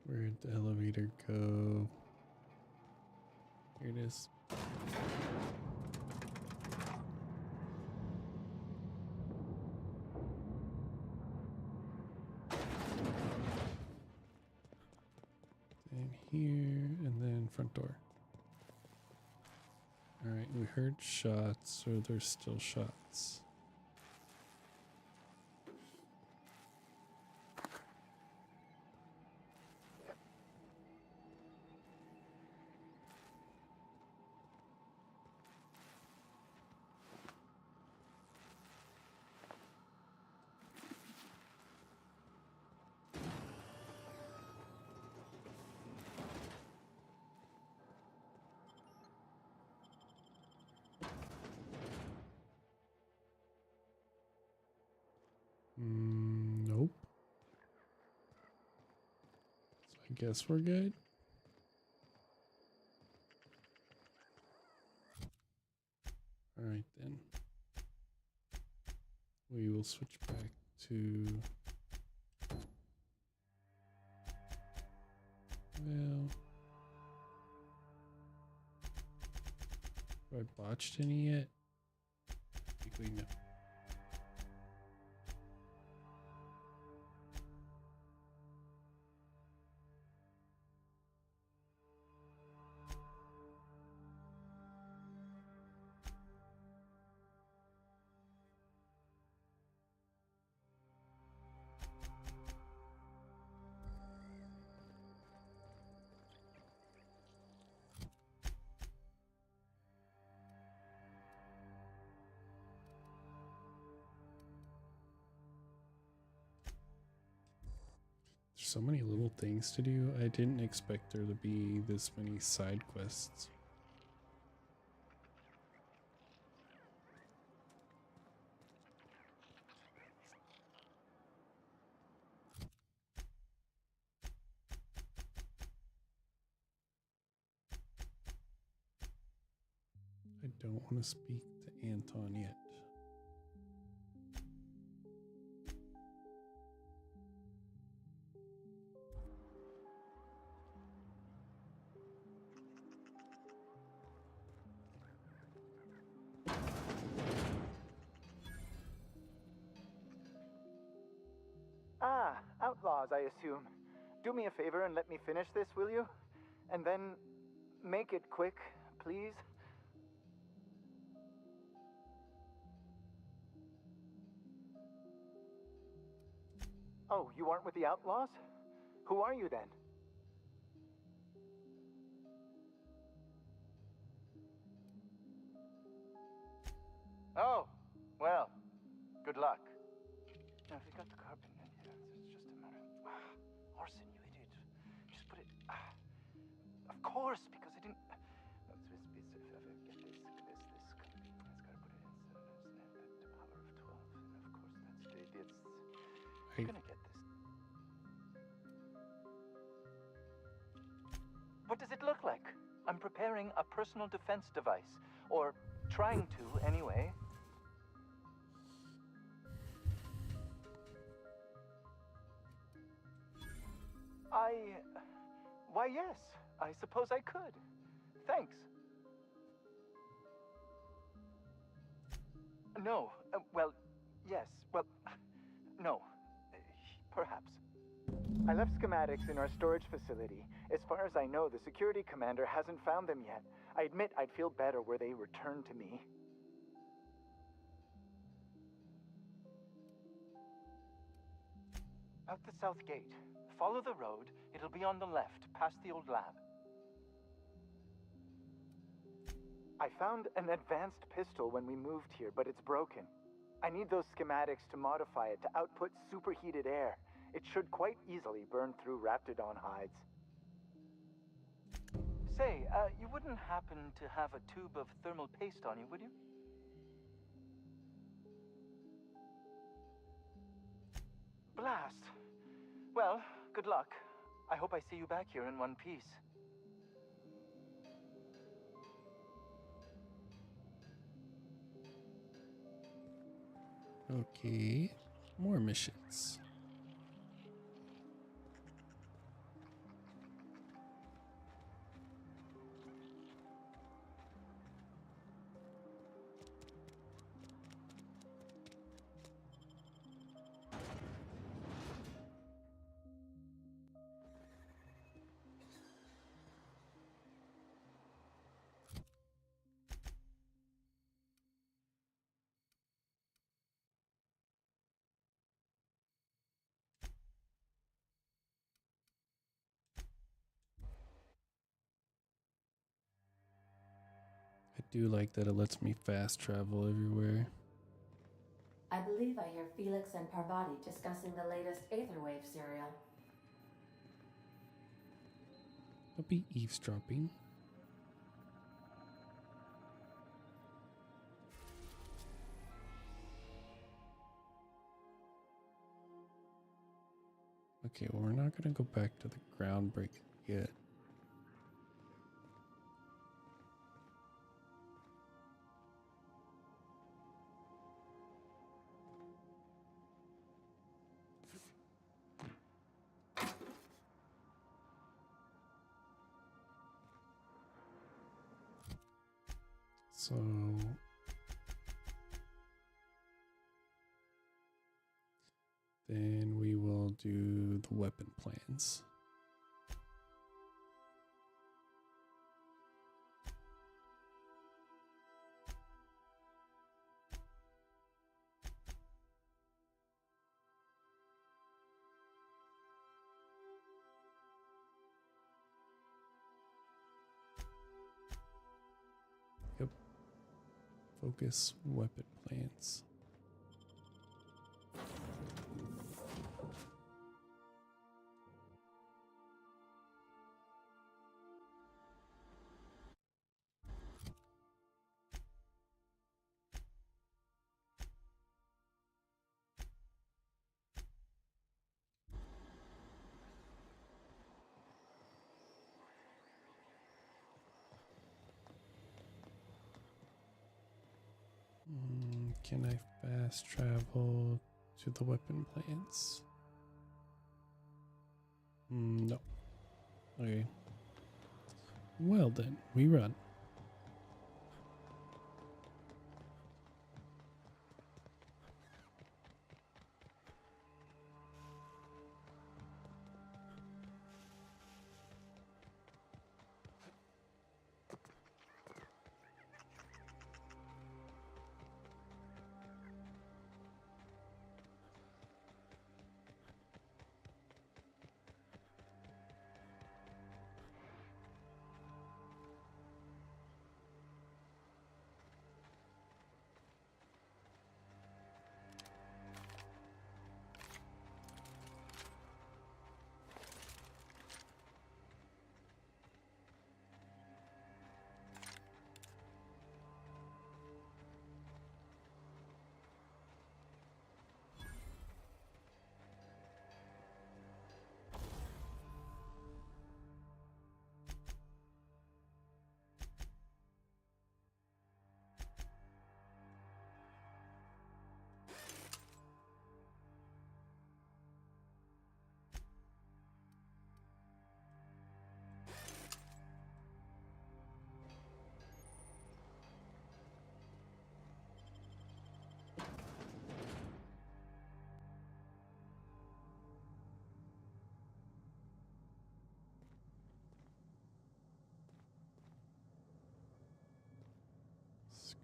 Where'd the elevator go? Here it is. And here, and then front door. Alright, we heard shots, or there's still shots. Nope. So I guess we're good. All right then. We will switch back to, well, have I botched any yet? Technically no. So many little things to do. I didn't expect there to be this many side quests. I don't want to speak to Anton yet. outlaws, I assume. Do me a favor and let me finish this, will you? And then make it quick, please. Oh, you aren't with the outlaws? Who are you then? Oh, well, good luck. Now, if you got the carpet in here, it's just a matter of... Orson, you idiot. Just put it... Of course, because I didn't... No, it's get this. It's gotta put it in. The power of 12. And of course, that's... You're gonna get this. What does it look like? I'm preparing a personal defense device. Or trying to, anyway. Why, yes. I suppose I could. Thanks. No. Well, yes. Well, no. Perhaps. I left schematics in our storage facility. As far as I know, the security commander hasn't found them yet. I admit I'd feel better were they returned to me. Out the south gate. Follow the road. It'll be on the left, past the old lab. I found an advanced pistol when we moved here, but it's broken. I need those schematics to modify it to output superheated air. It should quite easily burn through Raptidon hides. Say, you wouldn't happen to have a tube of thermal paste on you, would you? Blast. Well, good luck. I hope I see you back here in one piece. Okay, more missions. I do like that it lets me fast travel everywhere. I believe I hear Felix and Parvati discussing the latest Aetherwave serial. Don't be eavesdropping. Okay, well, we're not gonna go back to the groundbreaker yet. So then we will do the weapon plans. Yep. Focus weapon plans. Can I fast travel to the weapon plans? No. Okay. Well then, we run.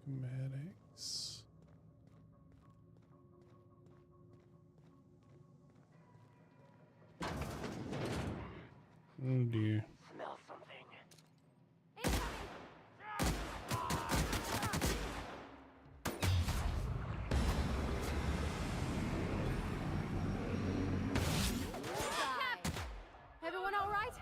Medics. Oh dear. Smell something. Everyone all right?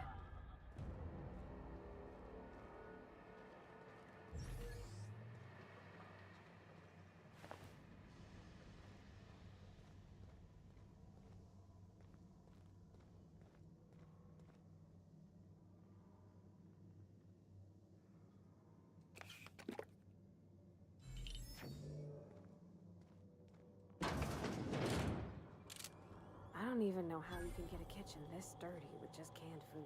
I don't even know how you can get a kitchen this dirty with just canned food.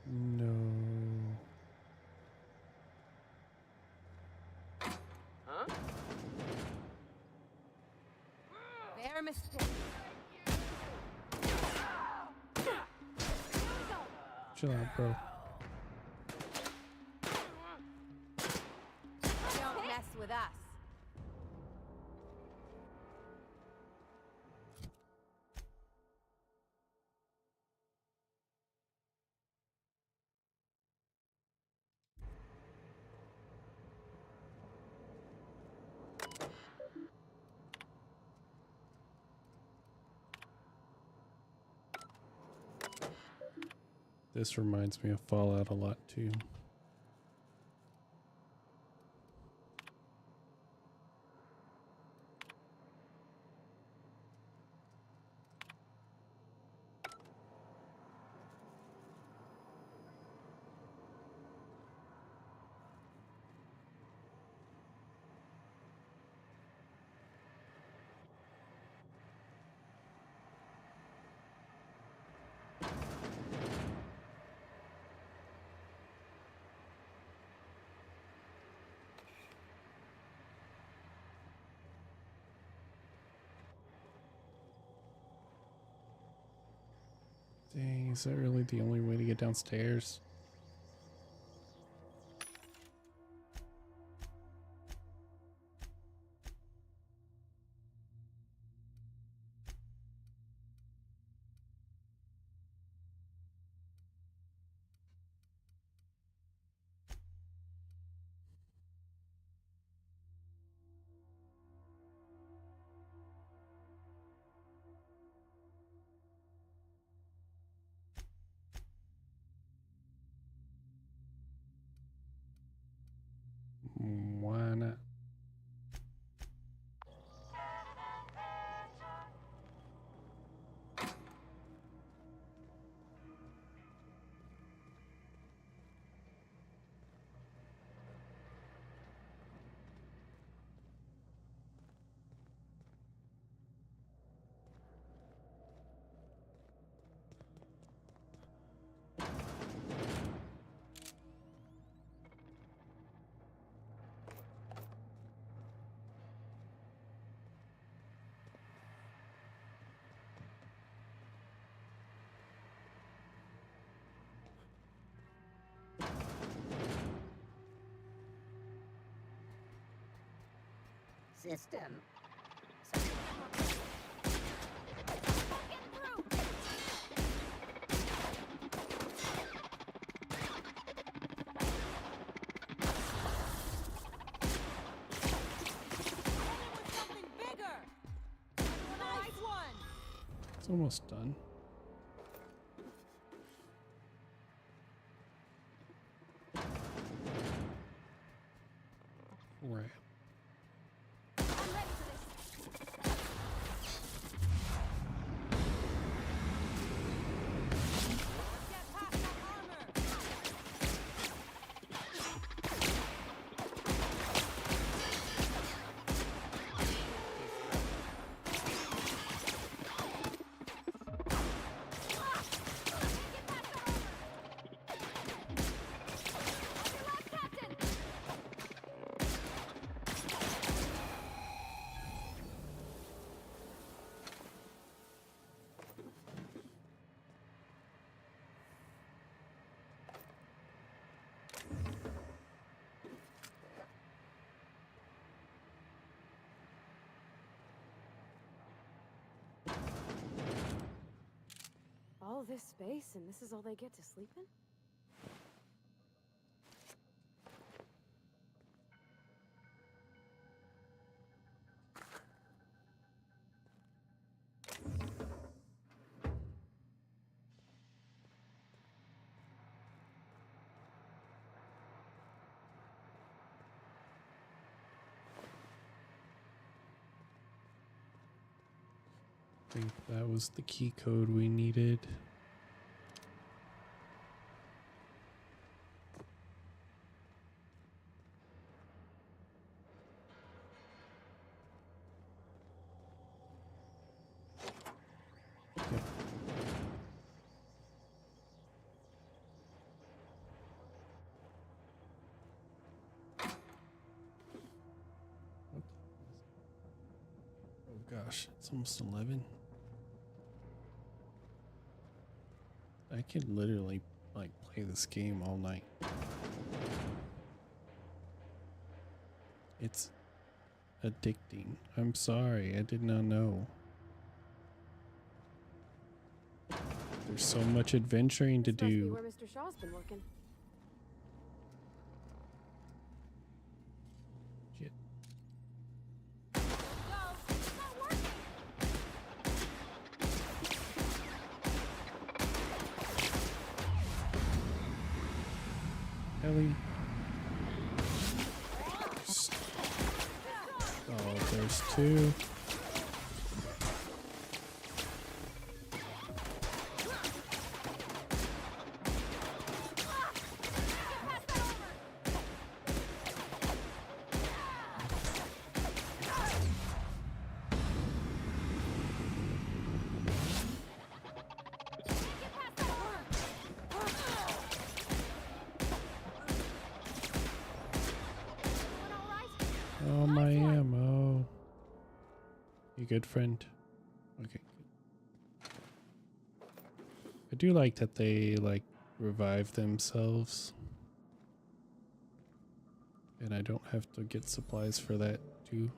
No. Huh? Fair mistake. Chill out, bro. Don't mess with us. This reminds me of Fallout a lot too. Dang, is that really the only way to get downstairs? Why not? System. It's almost done. Right. All this space, and this is all they get to sleep in? I think that was the key code we needed. Yep. Oh gosh, it's almost 11. I could literally like play this game all night. It's addicting. I'm sorry, I did not know. There's so much adventuring to This must be do. where Mr. Shaw's been working. Shit. Ellie. Oh, there's two. Oh, my ammo. You good, friend? Okay. I do like that they, like, revive themselves. And I don't have to get supplies for that, too.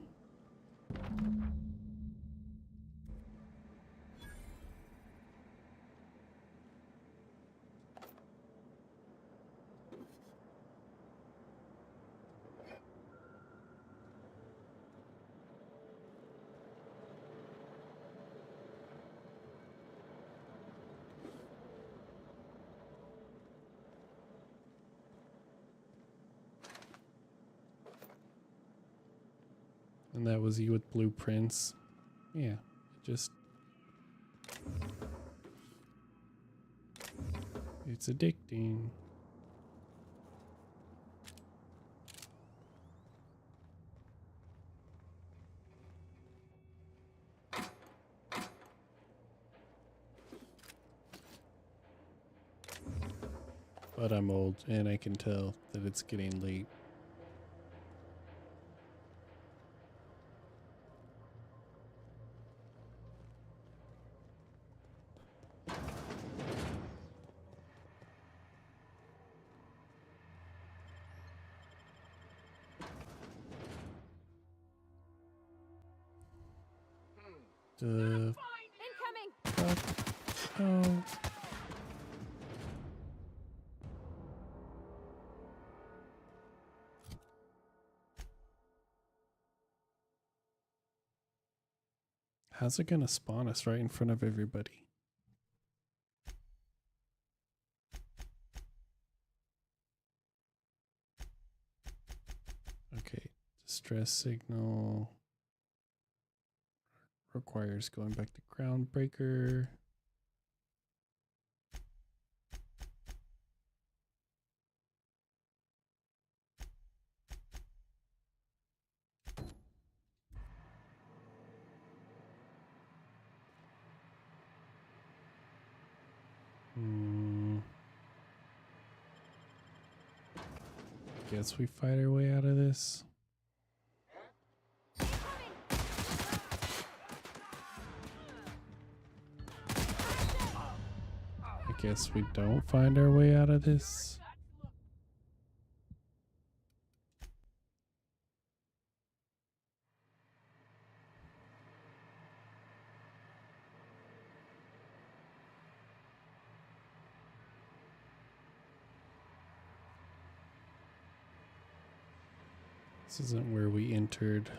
And that was you with blueprints. Yeah, just... It's addicting. But I'm old and I can tell that it's getting late. Incoming! Oh. How's it gonna spawn us right in front of everybody? Okay, distress signal. Requires going back to Groundbreaker. Guess we fight our way out of this. I guess we don't find our way out of this. This isn't where we entered.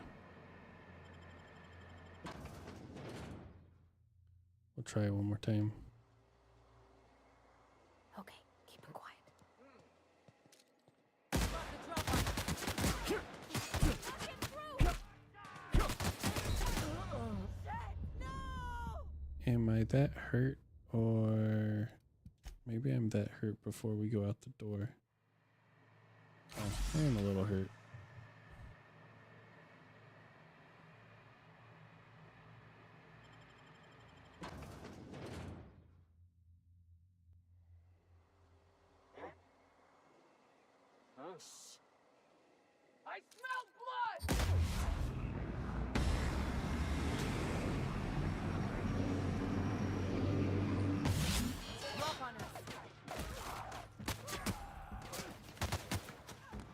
We'll try it one more time. Okay, keep him quiet. Am I that hurt, or maybe I'm that hurt before we go out the door? Oh, I am a little hurt. I smell blood! Drop on us.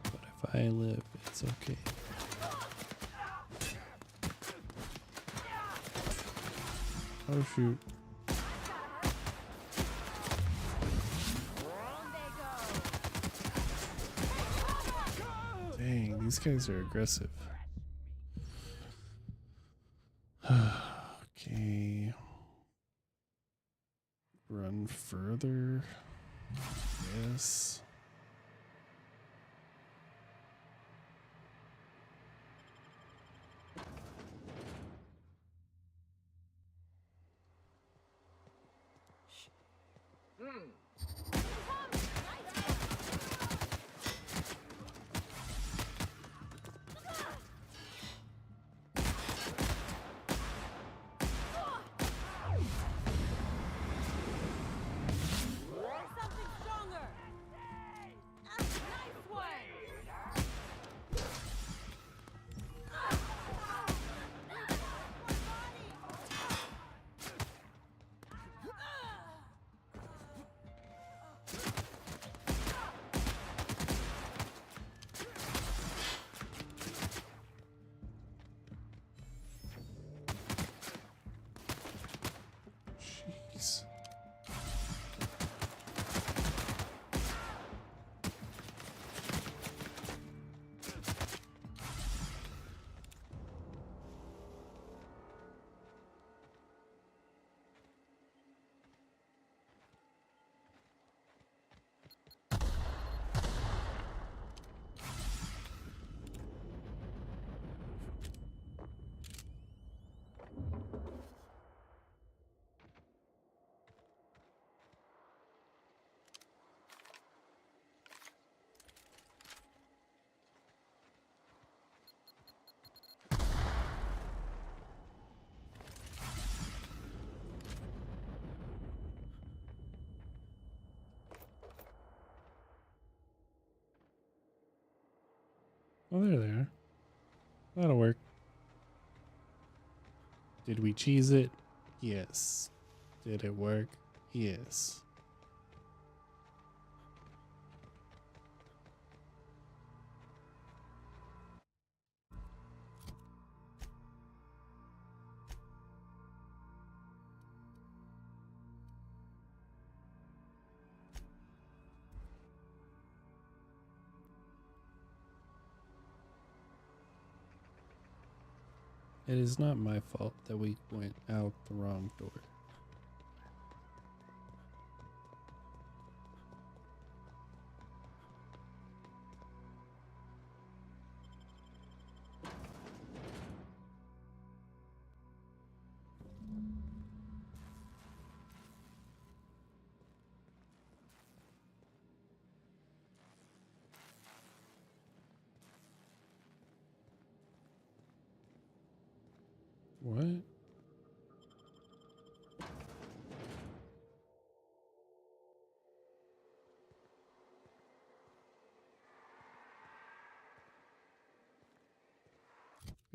But if I live, it's okay. Oh shoot. Dang, these guys are aggressive. Okay. Run further. Yes. Something stronger! Nice one! Jeez. Oh, there they are. That'll work. Did we cheese it? Yes. Did it work? Yes. It is not my fault that we went out the wrong door. What?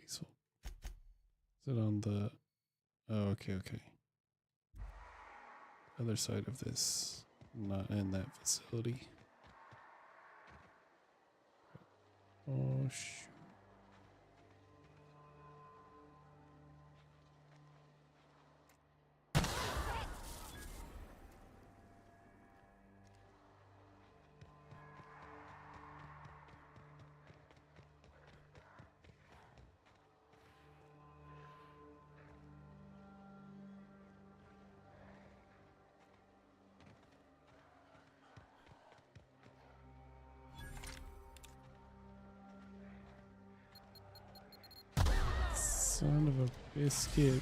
Peaceful. Is it on the... Oh, okay, okay. Other side of this. Not in that facility. Oh, shoot. Son of a biscuit.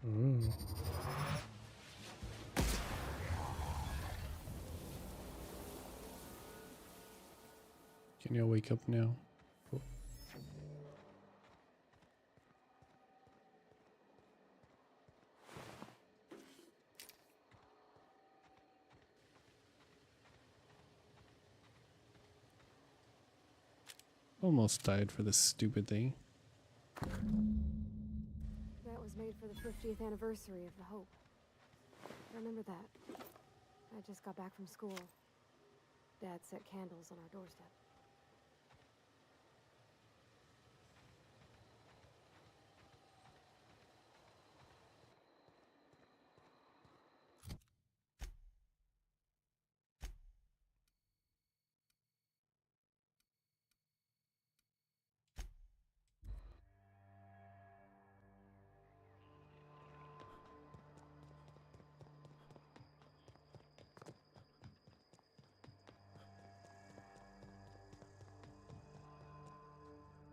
Ooh. Can you wake up now? Cool. Almost died for this stupid thing. That was made for the 50th anniversary of the Hope. Remember that. I just got back from school. Dad set candles on our doorstep.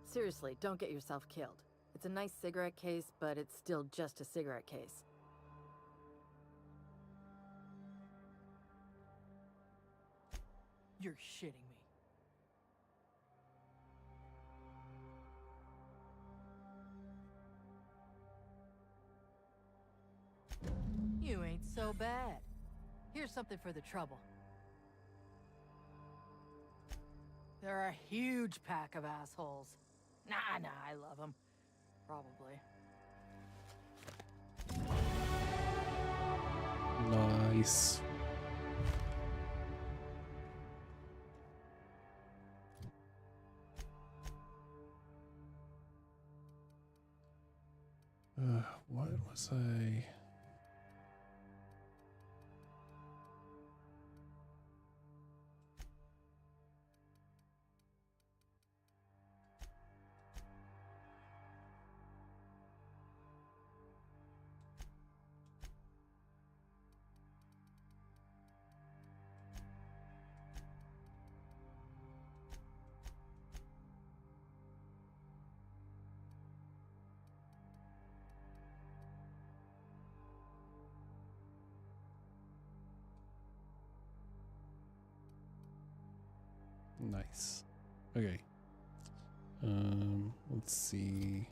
Seriously, don't get yourself killed. It's a nice cigarette case, but it's still just a cigarette case. You're shitting me. You ain't so bad. Here's something for the trouble. They're a huge pack of assholes. Nah, I love them. Probably. Nice. What was I? Nice. Okay. Let's see.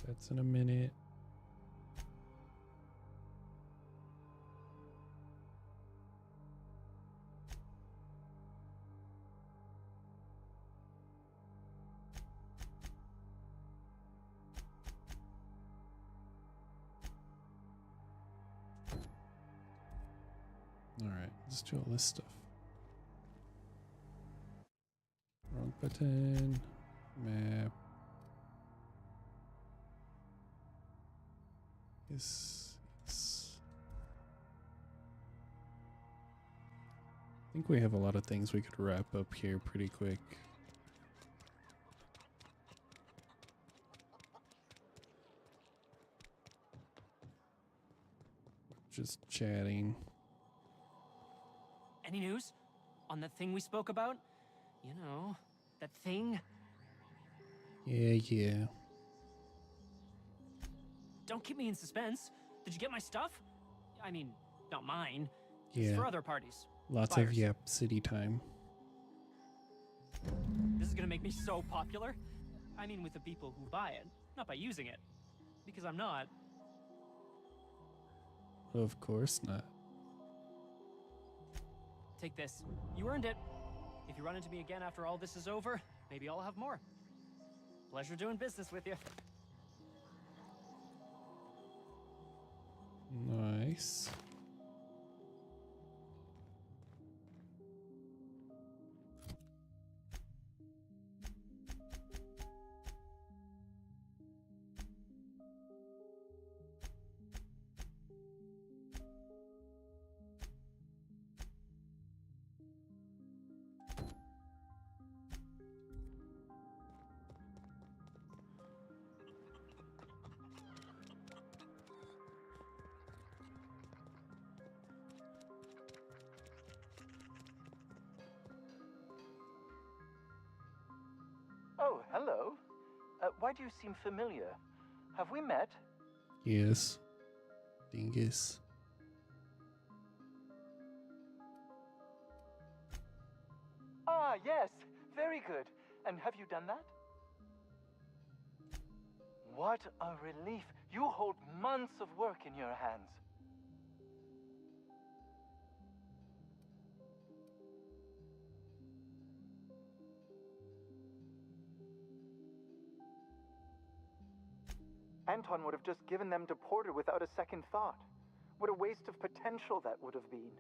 That's in a minute. Alright, let's do all this stuff. Wrong button. Map. Yes. I think we have a lot of things we could wrap up here pretty quick. Just chatting. Any news? On that thing we spoke about? You know, that thing? Yeah. Don't keep me in suspense. Did you get my stuff? I mean, not mine. Yeah. It's for other parties. Lots Buyers. of Yap City time. This is gonna make me so popular. I mean, with the people who buy it, not by using it. Because I'm not. Of course not. Take this. You earned it. If you run into me again after all this is over, maybe I'll have more. Pleasure doing business with you. Nice. Oh, hello. Why do you seem familiar? Have we met? Yes. Dingus. Ah, yes. Very good. And have you done that? What a relief. You hold months of work in your hands. Anton would have just given them to Porter without a second thought. What a waste of potential that would have been.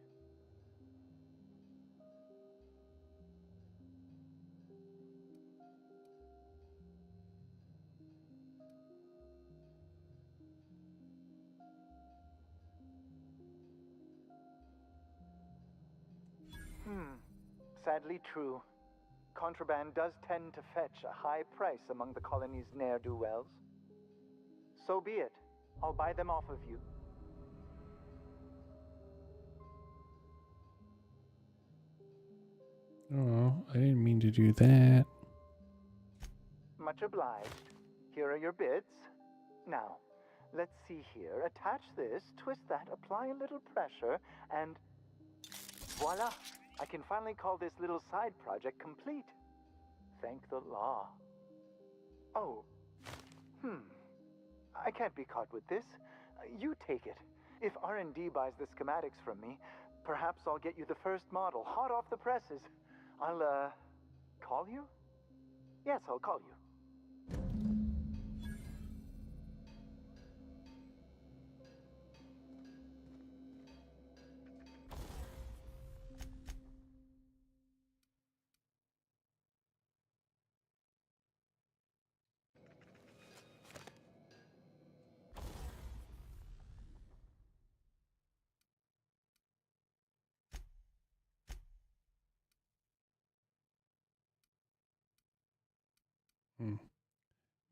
Sadly true. Contraband does tend to fetch a high price among the colony's ne'er-do-wells. So be it. I'll buy them off of you. Oh, I didn't mean to do that. Much obliged. Here are your bids. Now, let's see here. Attach this, twist that, apply a little pressure, and voila! I can finally call this little side project complete. Thank the law. Oh. I can't be caught with this. You take it. If R&D buys the schematics from me, perhaps I'll get you the first model, hot off the presses. I'll, call you? Yes, I'll call you.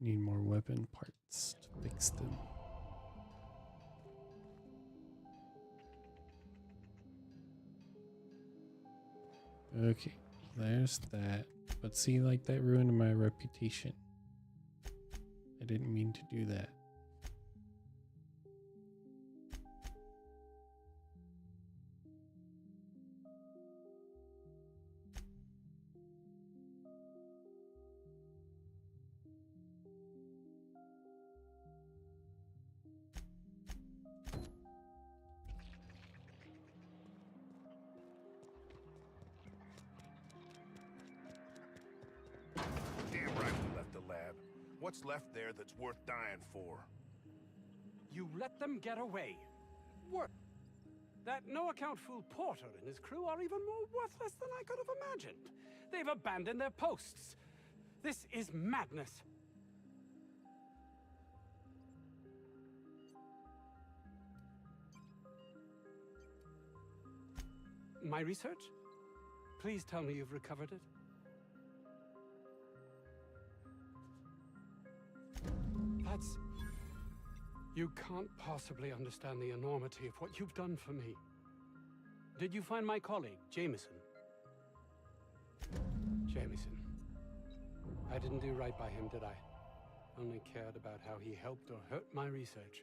Need more weapon parts to fix them. Okay, there's that. But see, like, that ruined my reputation. I didn't mean to do that. Damn right we left the lab. What's left there that's worth dying for? You let them get away. What? That no-account fool Porter and his crew are even more worthless than I could have imagined. They've abandoned their posts. This is madness. My research? Please tell me you've recovered it. That's... You can't possibly understand the enormity of what you've done for me. Did you find my colleague, Jameson? Jameson. I didn't do right by him, did I? Only cared about how he helped or hurt my research.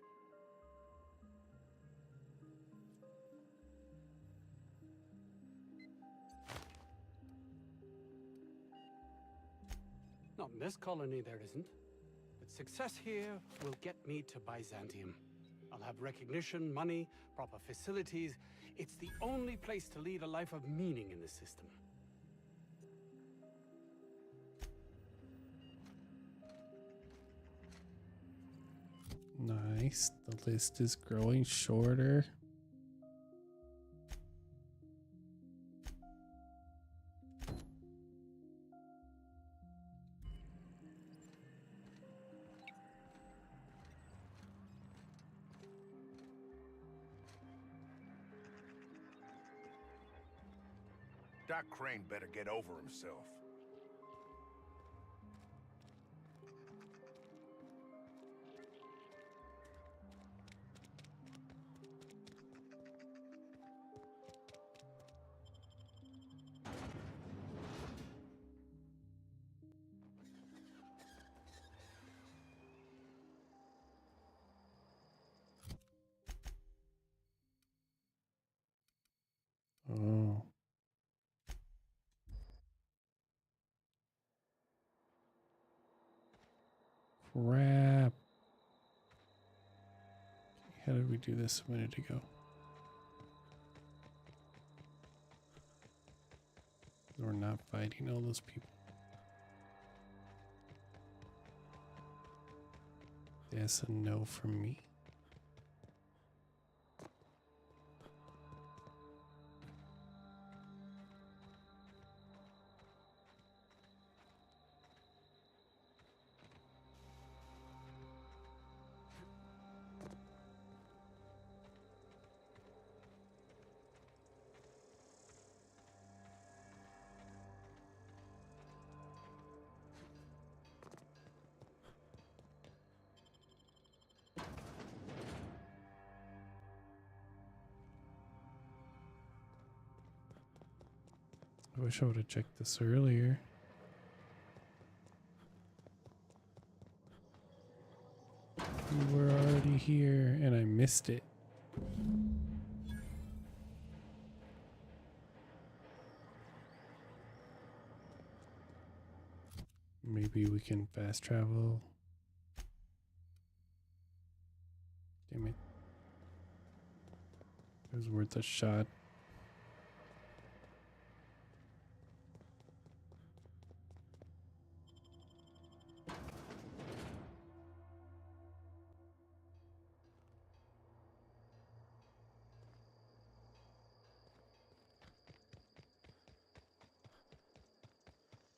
Not in this colony, there isn't. But success here will get me to Byzantium. I'll have recognition, money, proper facilities. It's the only place to lead a life of meaning in the system. Nice. The list is growing shorter. Doc Crane better get over himself. Oh. Crap. How did we do this a minute ago? We're not fighting all those people. That's a no from me. I wish I would have checked this earlier. We were already here and I missed it. Maybe we can fast travel. Damn it. It was worth a shot.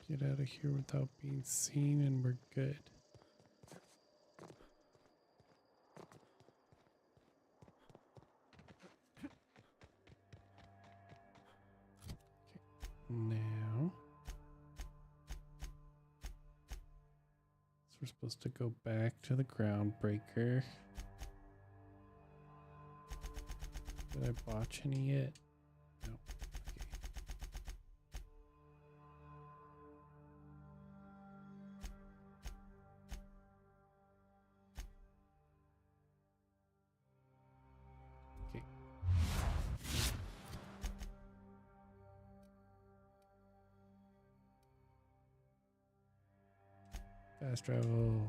Get out of here without being seen and we're good. Okay. Now. So we're supposed to go back to the Groundbreaker. Did I botch any yet? No. Okay. Fast travel.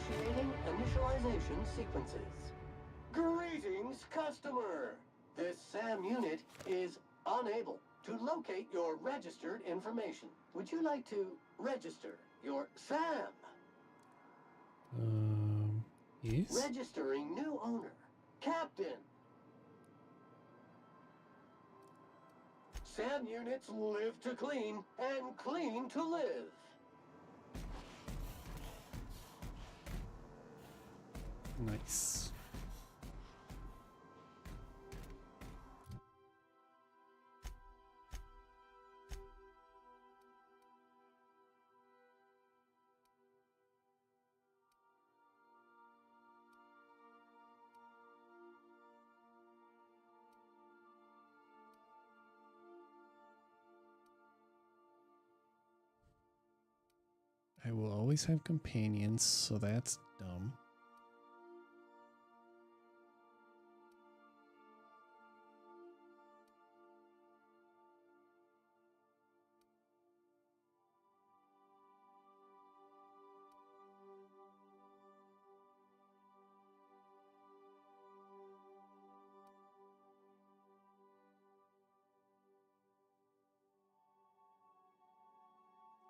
Initiating initialization sequences. Greetings, customer! This SAM unit is unable to locate your registered information. Would you like to register your SAM? Yes? Registering new owner. Captain. SAM units live to clean and clean to live. Nice. I will always have companions, so that's dumb.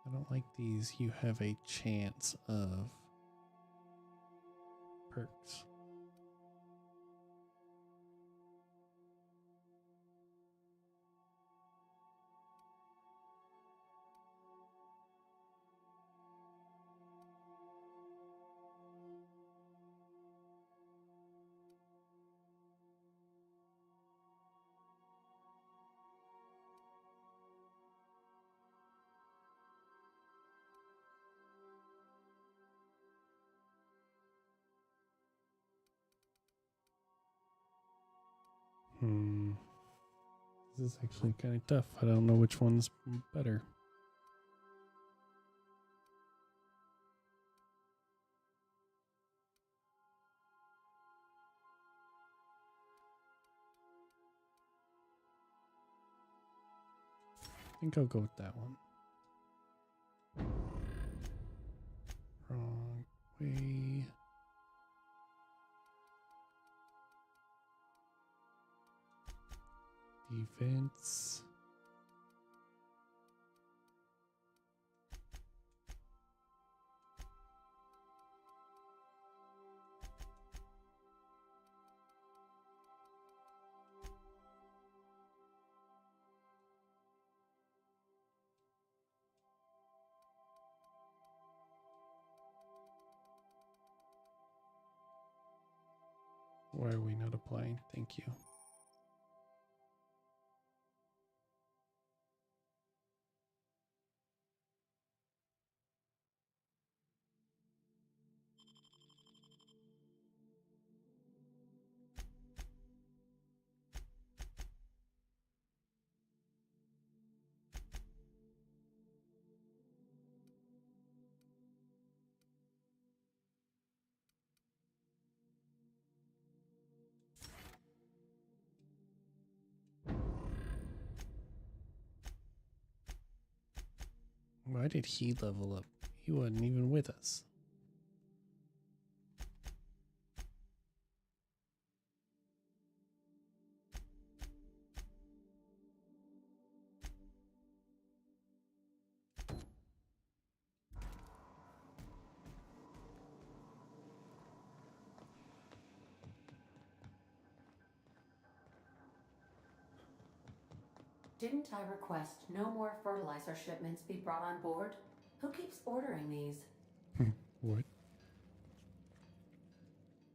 I don't like these. You have a chance of perks. This is actually kind of tough. I don't know which one's better. I think I'll go with that one. Wrong way. Defense. Why are we not applying? Thank you. Why did he level up? He wasn't even with us. Didn't I request no more fertilizer shipments be brought on board? Who keeps ordering these? What?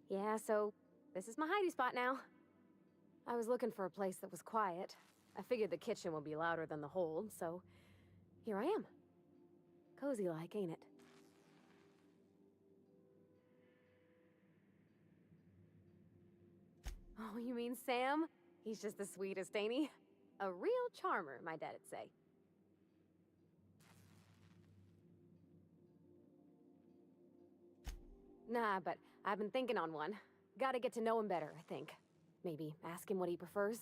Yeah, so this is my hidey spot now. I was looking for a place that was quiet. I figured the kitchen would be louder than the hold, so here I am. Cozy like, ain't it? Oh, you mean Sam? He's just the sweetest, ain't he? A real charmer, my dad'd say. Nah, but I've been thinking on one. Gotta get to know him better, I think. Maybe ask him what he prefers.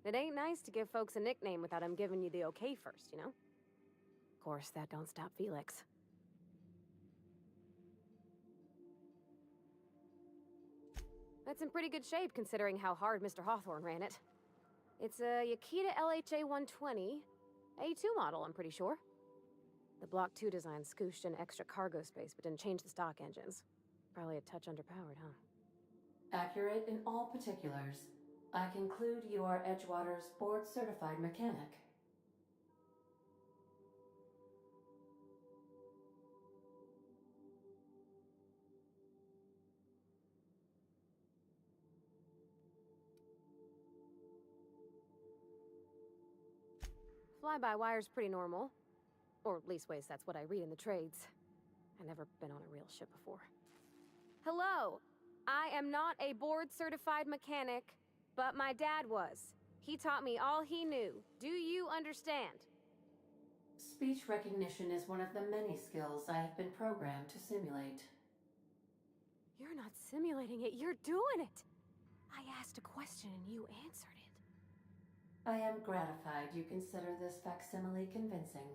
It ain't nice to give folks a nickname without him giving you the okay first, you know? Of course, that don't stop Felix. That's in pretty good shape considering how hard Mr. Hawthorne ran it. It's a Yakita LHA 120, A2 model, I'm pretty sure. The Block 2 design scooshed in extra cargo space but didn't change the stock engines. Probably a touch underpowered, huh? Accurate in all particulars. I conclude you are Edgewater's board-certified mechanic. Fly-by-wire's pretty normal. Or leastways, that's what I read in the trades. I've never been on a real ship before. Hello! I am not a board-certified mechanic, but my dad was. He taught me all he knew. Do you understand? Speech recognition is one of the many skills I have been programmed to simulate. You're not simulating it, you're doing it! I asked a question and you answered it. I am gratified you consider this facsimile convincing.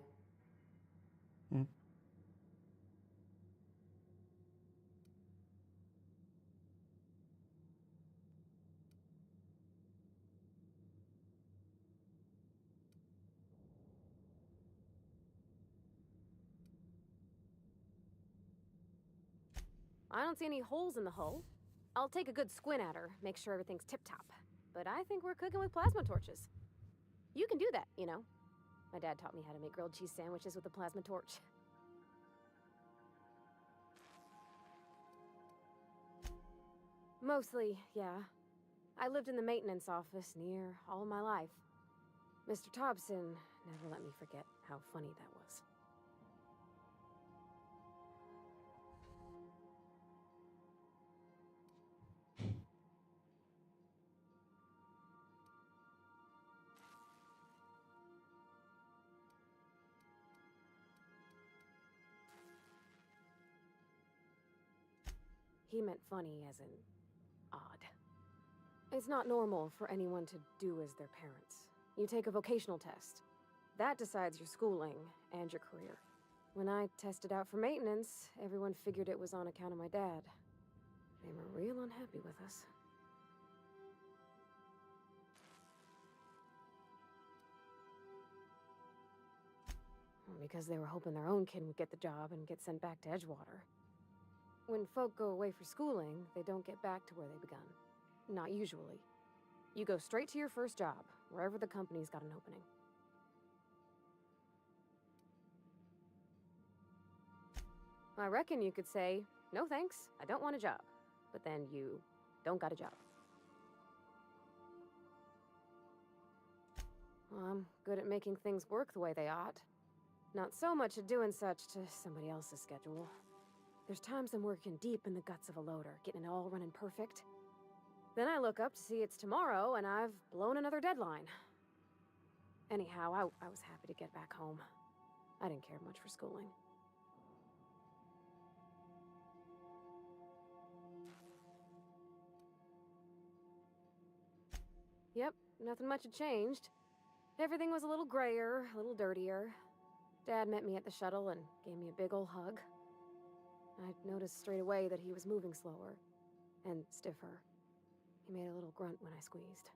I don't see any holes in the hull. I'll take a good squint at her, make sure everything's tip-top. But I think we're cooking with plasma torches. You can do that, you know. My dad taught me how to make grilled cheese sandwiches with a plasma torch. Mostly, yeah. I lived in the maintenance office near all my life. Mr. Thompson never let me forget how funny that was. He meant funny as in odd. It's not normal for anyone to do as their parents. You take a vocational test. That decides your schooling and your career. When I tested out for maintenance, everyone figured it was on account of my dad. They were real unhappy with us. Because they were hoping their own kid would get the job and get sent back to Edgewater. When folk go away for schooling, they don't get back to where they begun. Not usually. You go straight to your first job, wherever the company's got an opening. I reckon you could say, no thanks, I don't want a job. But then you don't got a job. Well, I'm good at making things work the way they ought. Not so much at doing such to somebody else's schedule. There's times I'm working deep in the guts of a loader, getting it all running perfect. Then I look up to see it's tomorrow, and I've blown another deadline. Anyhow, I was happy to get back home. I didn't care much for schooling. Yep, nothing much had changed. Everything was a little grayer, a little dirtier. Dad met me at the shuttle and gave me a big ol' hug. I noticed straight away that he was moving slower and stiffer. He made a little grunt when I squeezed.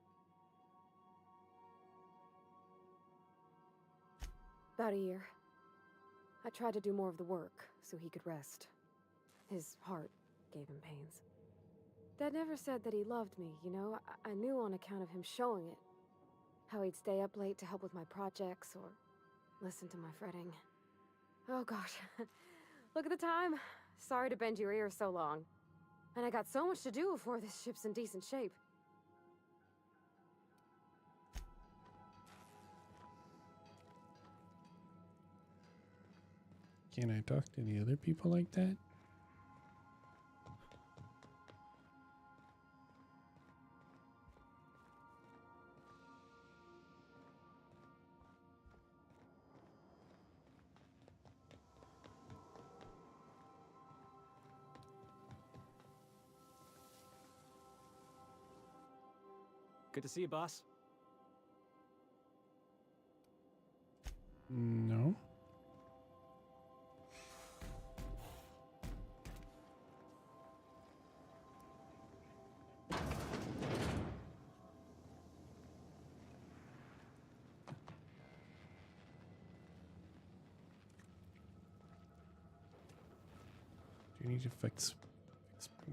About a year. I tried to do more of the work so he could rest. His heart gave him pains. Dad never said that he loved me, you know? I knew on account of him showing it. How he'd stay up late to help with my projects or listen to my fretting. Oh gosh, look at the time. Sorry to bend your ear so long. And I got so much to do before this ship's in decent shape. Can I talk to any other people like that? Good to see you, boss. No. I need to fix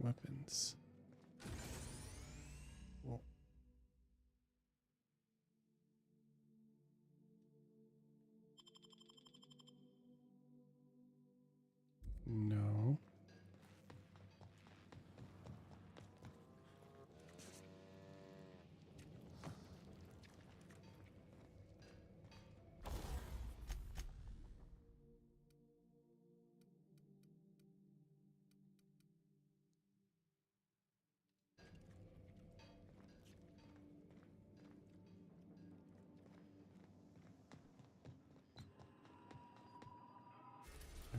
my weapons. Well, no.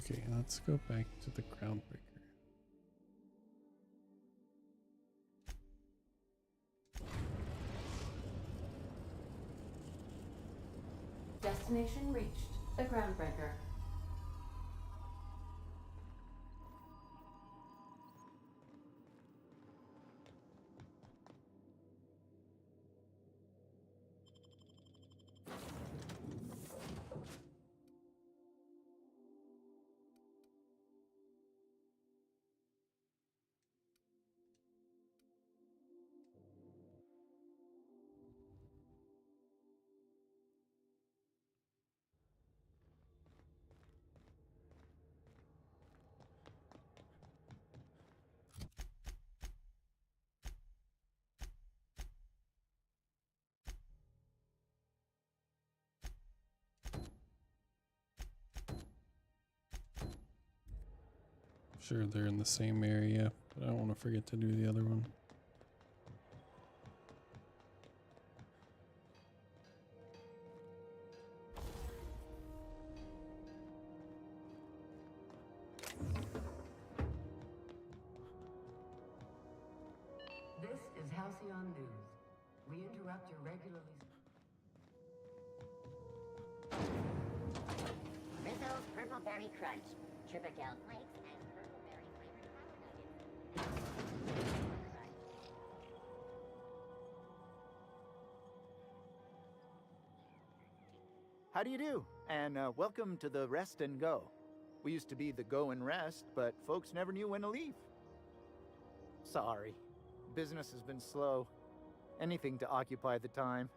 Okay, let's go back to the Groundbreaker. Destination reached. The Groundbreaker. Sure, they're in the same area, but I don't want to forget to do the other one. This is Halcyon News. We interrupt your regularly... Rizzo's Purple Berry Crunch, Tripical Flakes, and Purple Berry flavored Power Nuggets. How do you do? And welcome to the Rest and Go. We used to be the Go and Rest, but folks never knew when to leave. Sorry. Business has been slow. Anything to occupy the time.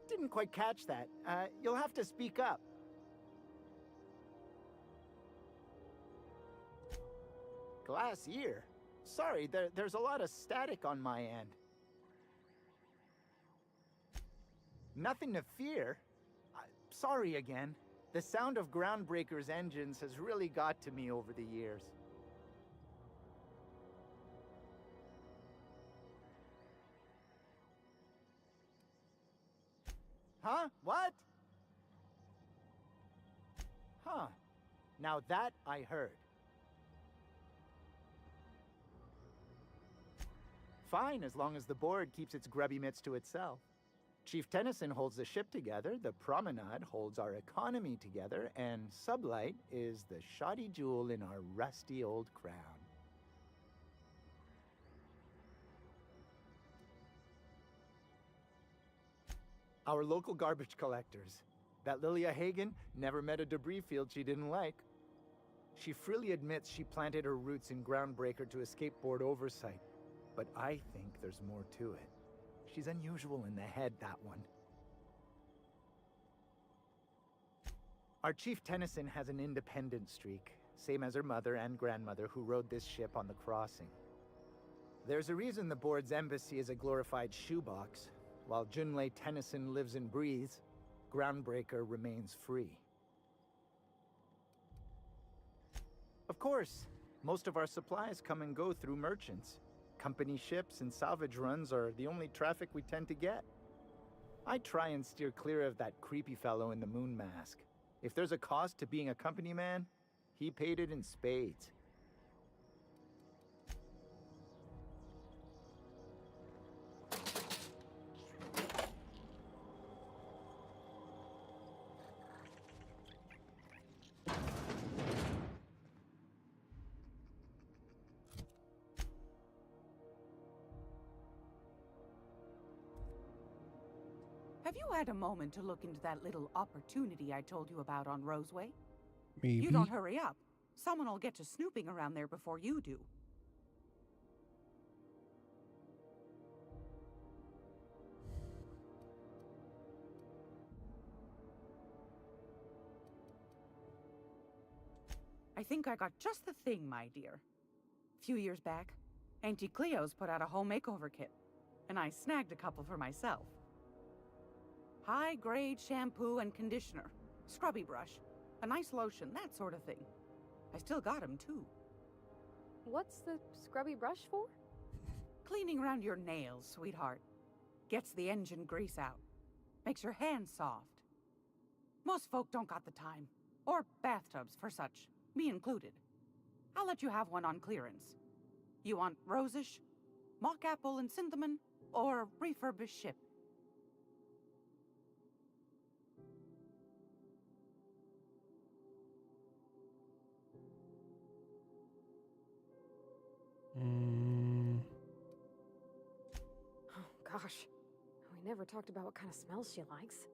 Didn't quite catch that. You'll have to speak up. Glass ear? Sorry, there's a lot of static on my end. Nothing to fear. Sorry again. The sound of Groundbreaker's engines has really got to me over the years. Huh? What? Huh. Now that I heard. Fine, as long as the board keeps its grubby mitts to itself. Chief Tennyson holds the ship together, the Promenade holds our economy together, and Sublight is the shoddy jewel in our rusty old crown. Our local garbage collectors. That Lilia Hagen never met a debris field she didn't like. She freely admits she planted her roots in Groundbreaker to escape board oversight, but I think there's more to it. She's unusual in the head, that one. Our Chief Tennyson has an independent streak, same as her mother and grandmother who rode this ship on the crossing. There's a reason the board's embassy is a glorified shoebox. While Junlei Tennyson lives and breathes, Groundbreaker remains free. Of course, most of our supplies come and go through merchants. Company ships and salvage runs are the only traffic we tend to get. I try and steer clear of that creepy fellow in the moon mask. If there's a cost to being a company man, he paid it in spades. Have you had a moment to look into that little opportunity I told you about on Roseway? Maybe. You don't hurry up. Someone will get to snooping around there before you do. I think I got just the thing, my dear. A few years back, Auntie Cleo's put out a home makeover kit, and I snagged a couple for myself. High-grade shampoo and conditioner, scrubby brush, a nice lotion, that sort of thing. I still got 'em too. What's the scrubby brush for? Cleaning around your nails, sweetheart. Gets the engine grease out. Makes your hands soft. Most folk don't got the time, or bathtubs for such, me included. I'll let you have one on clearance. You want rosish, mock apple and cinnamon, or refurbished ship? Oh, gosh. We never talked about what kind of smells she likes.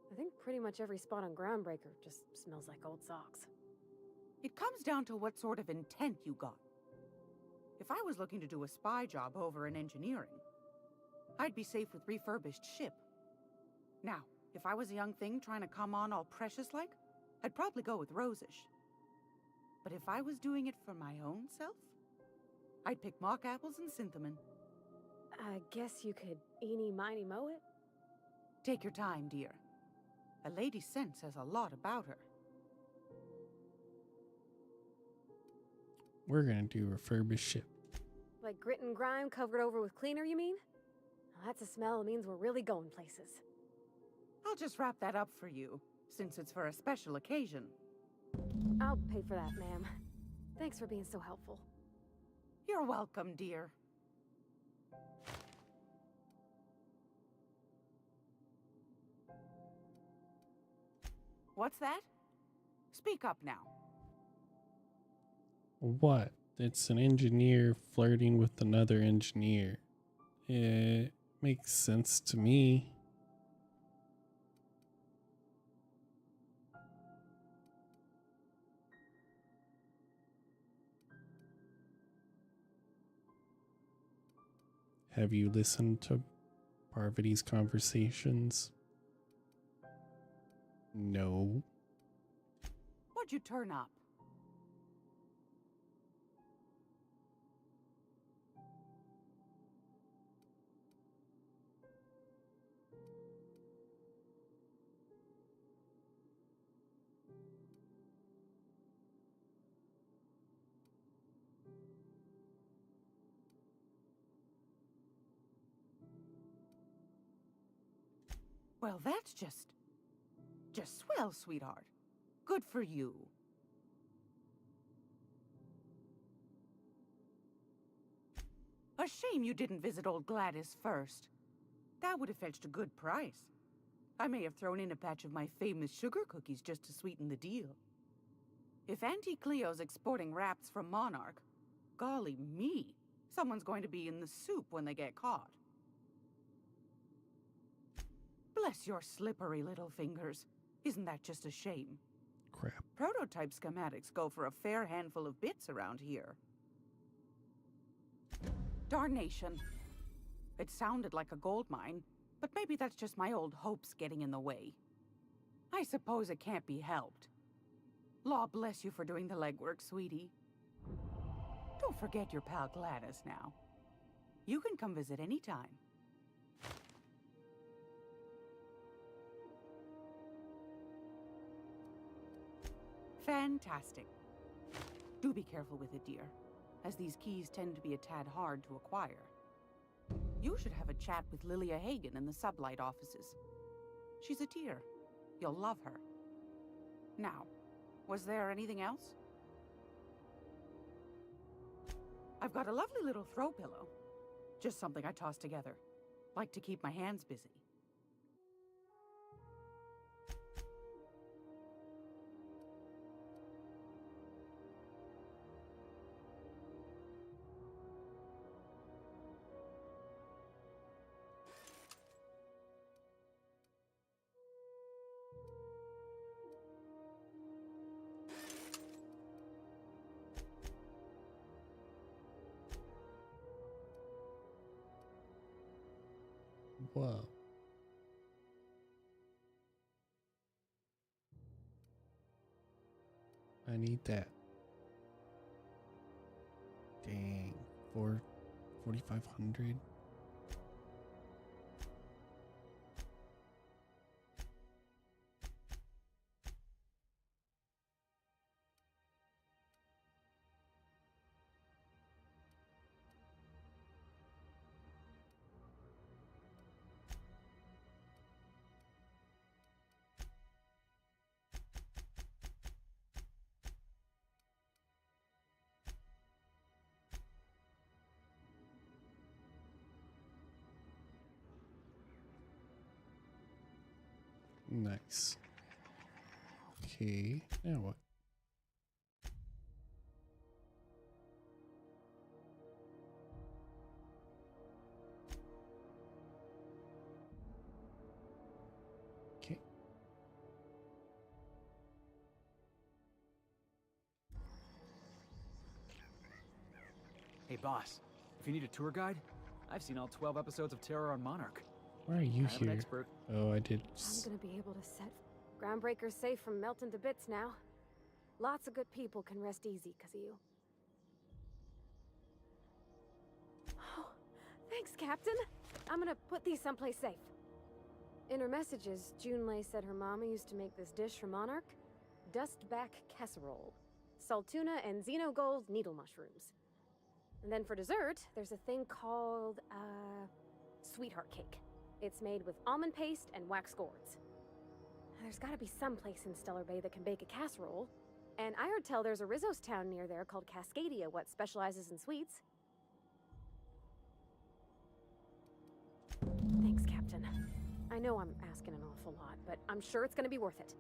I think pretty much every spot on Groundbreaker just smells like old socks. It comes down to what sort of intent you got. If I was looking to do a spy job over in engineering, I'd be safe with refurbished ship. Now, if I was a young thing trying to come on all precious-like, I'd probably go with rosish. But if I was doing it for my own self, I'd pick mock apples and cinnamon. I guess you could eeny, miny, moe it? Take your time, dear. A lady's scent says a lot about her. We're gonna do refurbished ship. Like grit and grime covered over with cleaner, you mean? Well, that's a smell that means we're really going places. I'll just wrap that up for you, since it's for a special occasion. I'll pay for that, ma'am. Thanks for being so helpful. You're welcome, dear. What's that? Speak up now. What? It's an engineer flirting with another engineer. It makes sense to me. Have you listened to Parvati's conversations? No. What'd you turn up? Well, that's just swell, sweetheart. Good for you. A shame you didn't visit old Gladys first. That would have fetched a good price. I may have thrown in a batch of my famous sugar cookies just to sweeten the deal. If Auntie Cleo's exporting wraps from Monarch, golly me, someone's going to be in the soup when they get caught. Bless your slippery little fingers. Isn't that just a shame? Crap. Prototype schematics go for a fair handful of bits around here. Darnation. It sounded like a gold mine, but maybe that's just my old hopes getting in the way. I suppose it can't be helped. Law bless you for doing the legwork, sweetie. Don't forget your pal Gladys now. You can come visit anytime. Fantastic. Do be careful with it, dear, as these keys tend to be a tad hard to acquire. You should have a chat with Lilia Hagen in the Sublight offices. She's a dear. You'll love her. Now, was there anything else? I've got a lovely little throw pillow. Just something I toss together. Like to keep my hands busy. Whoa. I need that. Dang. 4,500. Nice. Okay, now what? Okay. Hey, boss. If you need a tour guide, I've seen all 12 episodes of Terror on Monarch. Why are you I'm an here? expert. Oh, I did. I'm gonna be able to set Groundbreaker's safe from melting to bits now. Lots of good people can rest easy because of you. Oh, thanks, Captain. I'm gonna put these someplace safe. In her messages, Junlei said her mama used to make this dish for Monarch. Dustback casserole. Salt tuna and xenogold needle mushrooms. And then for dessert, there's a thing called, sweetheart cake. It's made with almond paste and wax gourds. There's gotta be some place in Stellar Bay that can bake a casserole. And I heard tell there's a Rizzo's town near there called Cascadia, what specializes in sweets. Thanks, Captain. I know I'm asking an awful lot, but I'm sure it's gonna be worth it.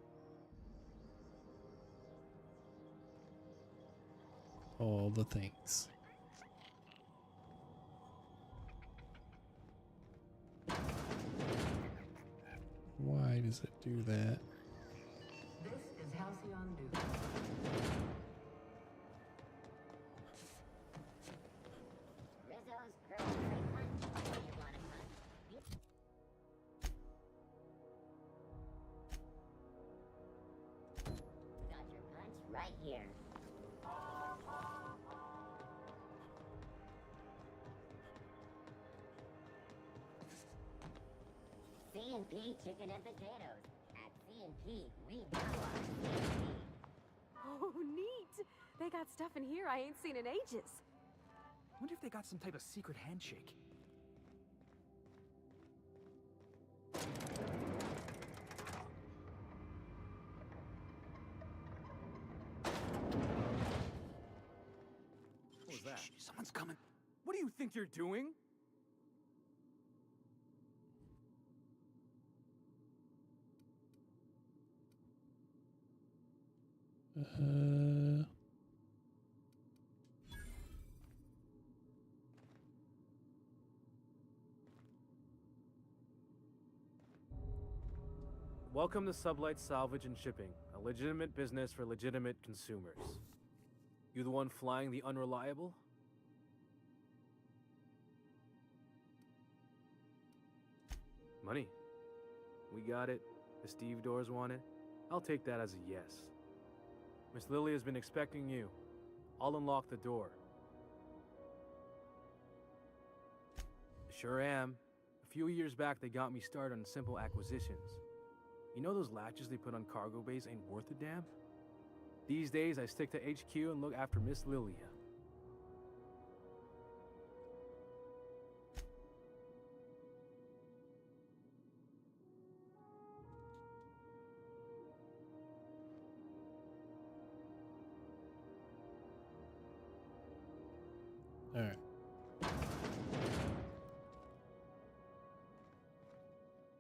All the things. Why does it do that? This is Halcyon Duke. Rizzo's Pearl Tree Punch. You want a punch? Yep. Got your punch right here. C&P chicken and potatoes. At C&P, we know our C&P. Oh, neat! They got stuff in here I ain't seen in ages. Wonder if they got some type of secret handshake. What was that? Someone's coming. What do you think you're doing? Welcome to Sublight Salvage and Shipping, a legitimate business for legitimate consumers. You the one flying the unreliable? Money. We got it. The Steve Doors want it. I'll take that as a yes. Miss Lily has been expecting you. I'll unlock the door. Sure am. A few years back, they got me started on simple acquisitions. You know those latches they put on cargo bays ain't worth a damn? These days, I stick to HQ and look after Miss Lilia. All right.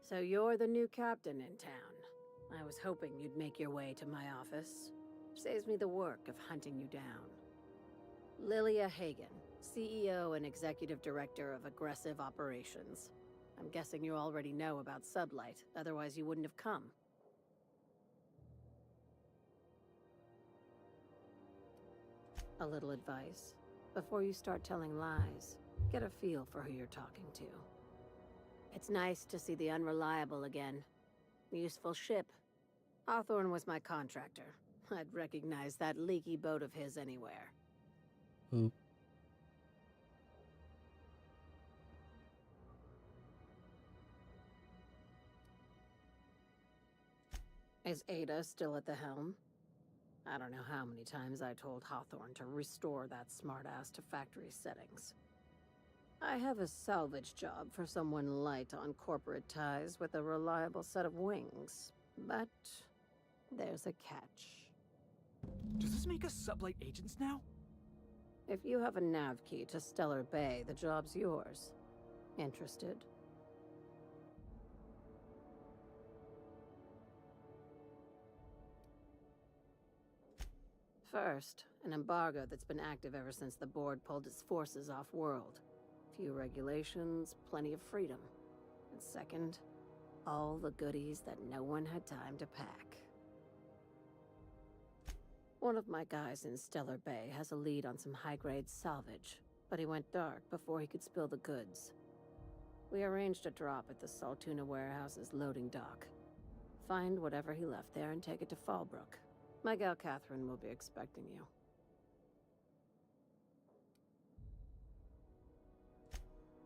So you're the new captain in town. I was hoping you'd make your way to my office. Saves me the work of hunting you down. Lilia Hagen, CEO and Executive Director of Aggressive Operations. I'm guessing you already know about Sublight, otherwise you wouldn't have come. A little advice. Before you start telling lies, get a feel for who you're talking to. It's nice to see the Unreliable again. Useful ship. Hawthorne was my contractor. I'd recognize that leaky boat of his anywhere. Oop. Is Ada still at the helm? I don't know how many times I told Hawthorne to restore that smartass to factory settings. I have a salvage job for someone light on corporate ties with a reliable set of wings, but there's a catch. Does this make us sublight agents now? If you have a nav key to Stellar Bay, the job's yours. Interested? First, an embargo that's been active ever since the board pulled its forces off-world. Few regulations, plenty of freedom. And second, all the goodies that no one had time to pack. One of my guys in Stellar Bay has a lead on some high-grade salvage, but he went dark before he could spill the goods. We arranged a drop at the Saltuna warehouse's loading dock. Find whatever he left there and take it to Fallbrook. My gal Catherine will be expecting you.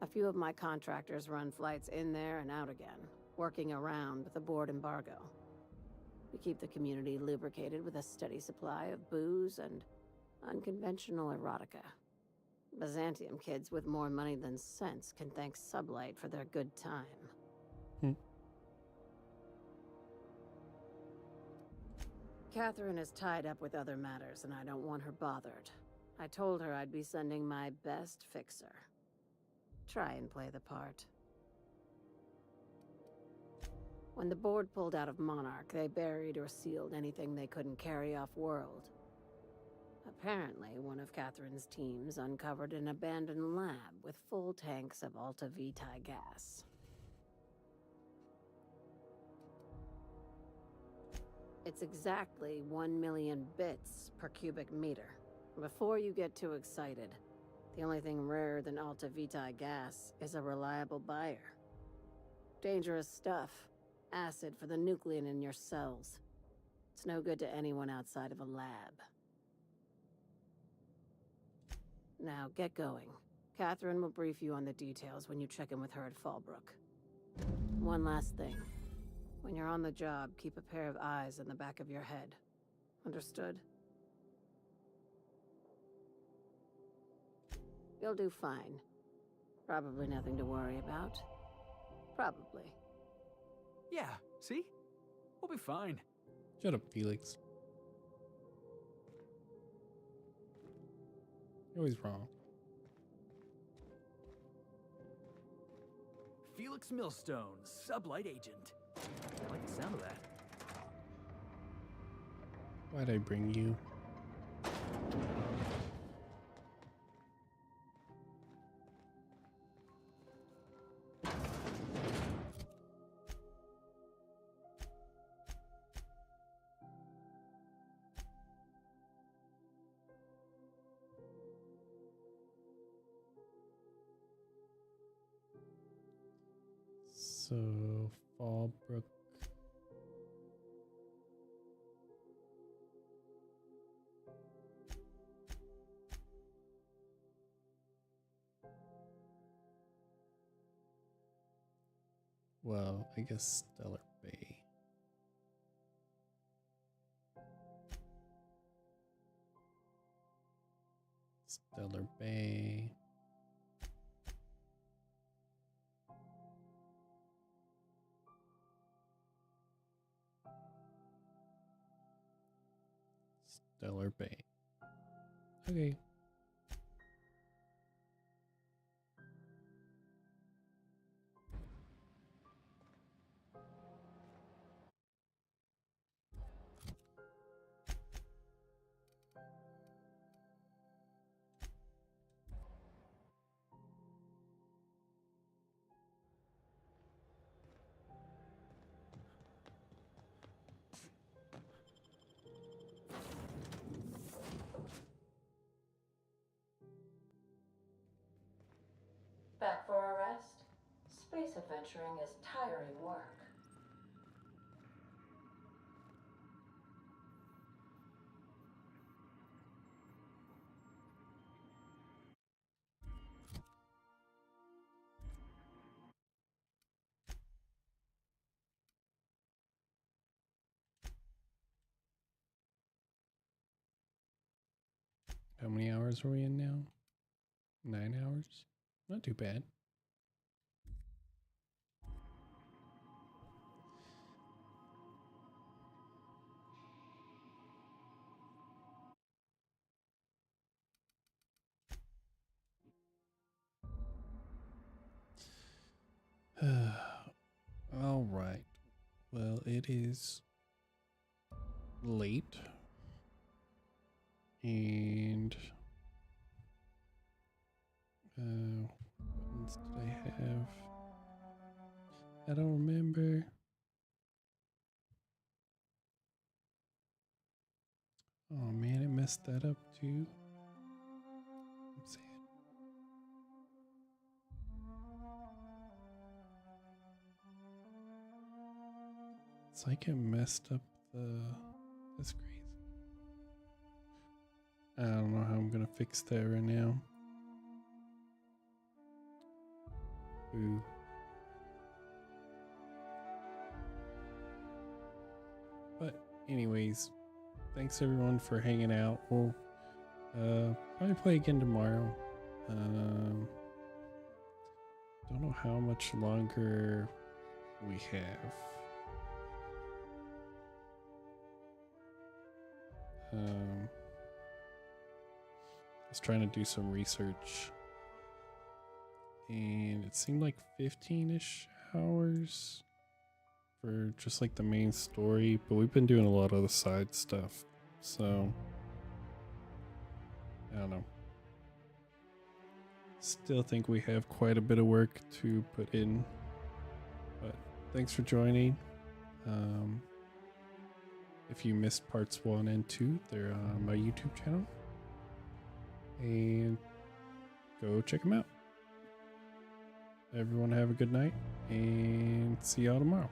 A few of my contractors run flights in there and out again, working around the board embargo. We keep the community lubricated with a steady supply of booze and unconventional erotica. Byzantium kids with more money than sense can thank Sublight for their good time. Catherine is tied up with other matters, and I don't want her bothered. I told her I'd be sending my best fixer. Try and play the part. When the board pulled out of Monarch, they buried or sealed anything they couldn't carry off-world. Apparently, one of Catherine's teams uncovered an abandoned lab with full tanks of Alta Vitae gas. It's exactly 1 million bits per cubic meter. Before you get too excited, the only thing rarer than Alta Vitae gas is a reliable buyer. Dangerous stuff. Acid for the nuclein in your cells. It's no good to anyone outside of a lab. Now, get going. Catherine will brief you on the details when you check in with her at Fallbrook. One last thing. When you're on the job, keep a pair of eyes in the back of your head. Understood? You'll do fine. Probably nothing to worry about. Probably. Yeah, see? We'll be fine. Shut up, Felix. You're always wrong. Felix Millstone, Sublight Agent. I like the sound of that. Why'd I bring you? So, Fallbrook. Well, I guess Stellar Bay. Stellar Bay. Stellar Bay. Okay. space adventuring is tiring work. How many hours are we in now? 9 hours? Not too bad. All right. Well, it is late. And what buttons did I have? I don't remember. Oh man, it messed that up too. I'm sad. It's like it messed up that's crazy. I don't know how I'm gonna fix that right now. Ooh. But anyways, thanks everyone for hanging out. We'll probably play again tomorrow. Don't know how much longer we have. I was trying to do some research and it seemed like 15-ish hours for just like the main story, but we've been doing a lot of the side stuff, so I don't know. Still think we have quite a bit of work to put in, but thanks for joining. If you missed parts 1 and 2, they're on my YouTube channel. And go check them out. Everyone have a good night and see y'all tomorrow.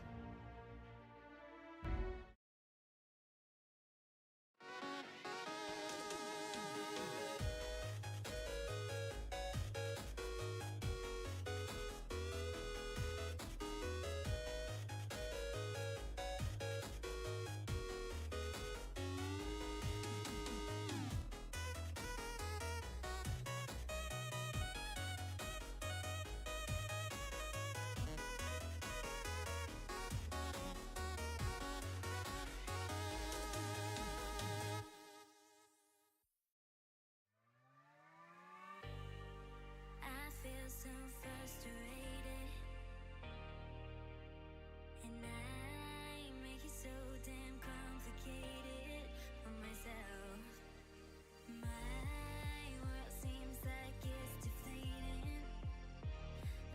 So frustrated, and I make it so damn complicated for myself. My world seems like it's deflating.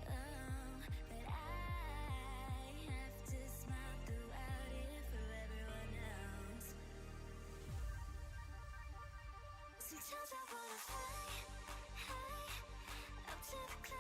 Oh, but I have to smile throughout it for everyone else. Sometimes I wanna fly high up to the clouds.